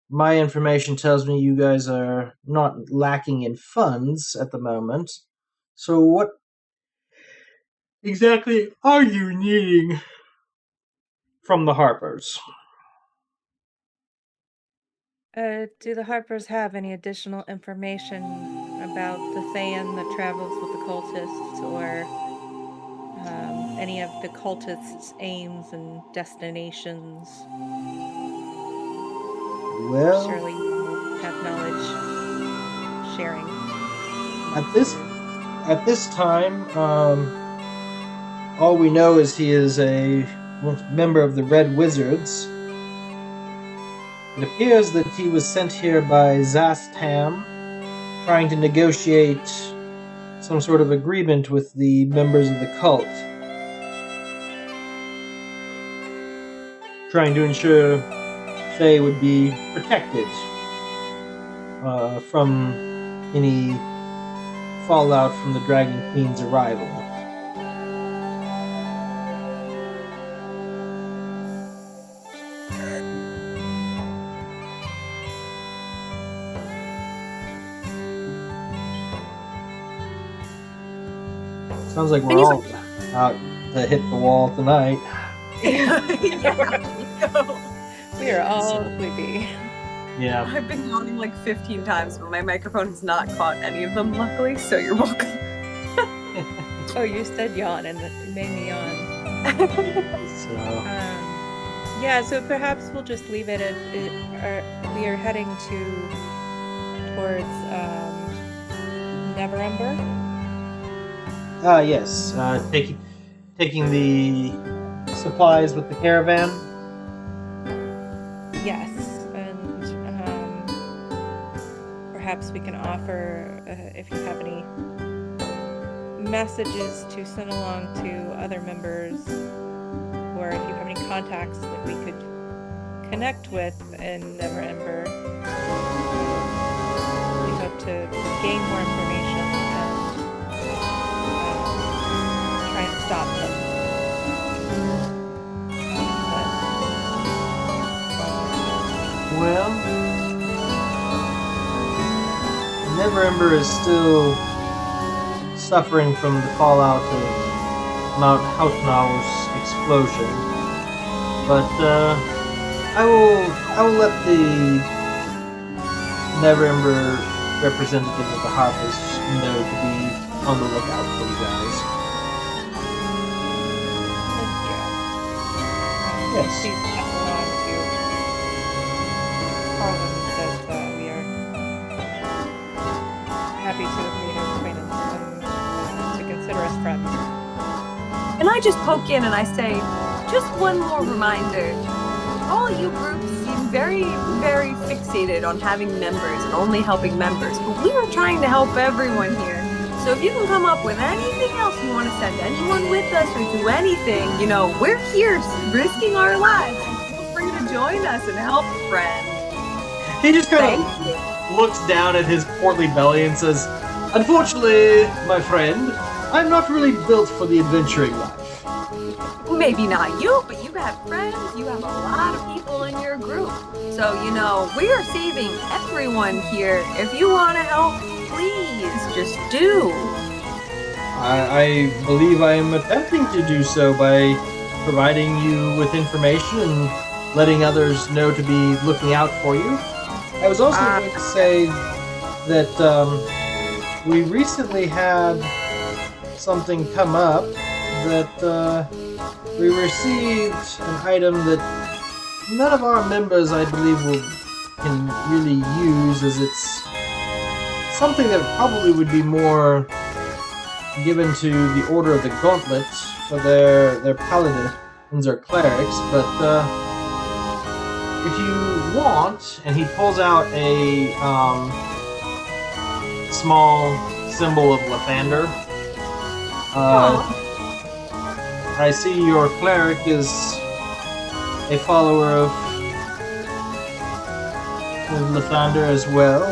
C: my information tells me you guys are not lacking in funds at the moment. So what exactly are you needing from the Harpers?
G: Do the Harpers have any additional information about the Thayan that travels with the cultists, or any of the cultists' aims and destinations?
C: Well,
G: Surely you will have knowledge sharing.
C: at this time, all we know is he is a member of the Red Wizards. It appears that he was sent here by Zastam, trying to negotiate some sort of agreement with the members of the cult, trying to ensure Faye would be protected from any fallout from the Dragon Queen's arrival. Sounds like we're
B: And he's
C: all out to hit the wall tonight.
G: We are all
C: So-
G: sleepy.
C: Yeah.
B: I've been yawning like 15 times, but my microphone has not caught any of them, luckily, so you're welcome.
G: Oh, you said yawn and it made me yawn.
C: So
G: Yeah, so perhaps we'll just leave it at we are heading towards Neverember.
C: yes, taking the supplies with the caravan.
G: Yes, and perhaps we can offer if you have any messages to send along to other members, or if you have any contacts that we could connect with in Never Ember, we hope to gain more information and try and stop them.
C: Well, Never Ember is still suffering from the fallout of Mount Hautnau's explosion, but I will let the Never Ember representative of the Harvest know to be on the lookout for you guys.
G: Thank you.
C: Yes.
G: Please pass along to Harlan that we are happy to have made our acquaintance and to consider us friends.
B: And I just poke in and I say, just one more reminder. All you groups seem very, very fixated on having members and only helping members, but we are trying to help everyone here. So if you can come up with anything else you want to send anyone with us or do anything, we're here risking our lives. Feel free to join us and help a friend.
C: He just kind of looks down at his portly belly and says, "Unfortunately, my friend, I'm not really built for the adventuring life."
B: Maybe not you, but you have friends, you have a lot of people in your group. So, we are saving everyone here. If you want to help, please, just do.
C: I believe I am attempting to do so by providing you with information and letting others know to be looking out for you. I was also going to say that we recently had something come up that we received an item that none of our members, I believe, can really use, as it's something that probably would be more given to the Order of the Gauntlet for their paladins or clerics, but if you want, and he pulls out a small symbol of Lathander. I see your cleric is a follower of Lathander as well.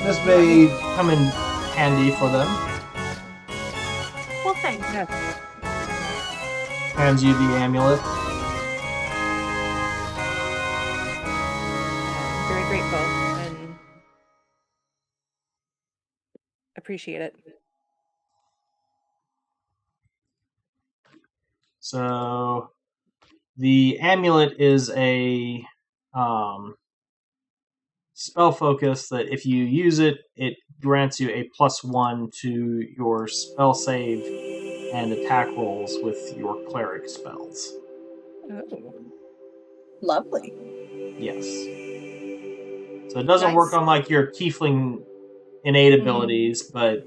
C: This may come in handy for them.
B: Well, thanks.
C: Hands you the amulet.
G: I'm very grateful and appreciate it.
C: So the amulet is a spell focus that if you use it, it grants you a +1 to your spell save and attack rolls with your cleric spells.
G: Oh.
B: Lovely.
C: Yes. So it doesn't
B: Nice.
C: work on like your tiefling innate abilities, but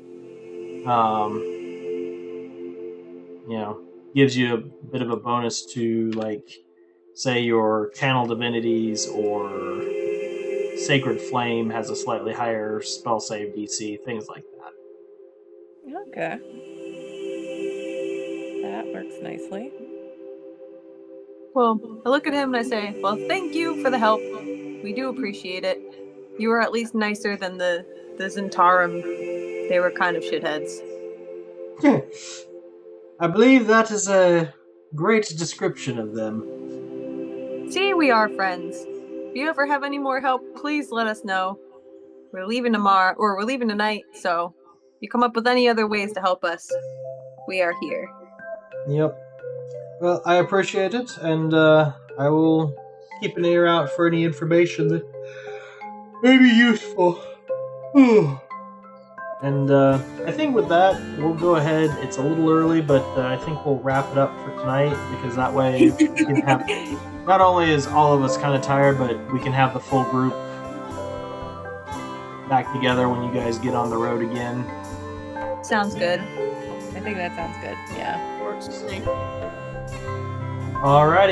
C: gives you a bit of a bonus to, like, say your channel divinities or sacred flame has a slightly higher spell save DC, things like that.
G: Okay. That works nicely.
B: Well, I look at him and I say, well, thank you for the help. We do appreciate it. You were at least nicer than the Zentarum. They were kind of shitheads.
C: I believe that is a great description of them.
B: See, we are friends. If you ever have any more help, please let us know. We're leaving tomorrow, or we're leaving tonight, so if you come up with any other ways to help us, we are here.
C: Yep. Well, I appreciate it, and I will keep an ear out for any information that may be useful. And I think with that, we'll go ahead. It's a little early, but I think we'll wrap it up for tonight, because that way we can have... Not only is all of us kind of tired, but we can have the full group back together when you guys get on the road again.
B: Sounds good.
G: I think that sounds good. Yeah.
E: Works for me.
C: Alrighty.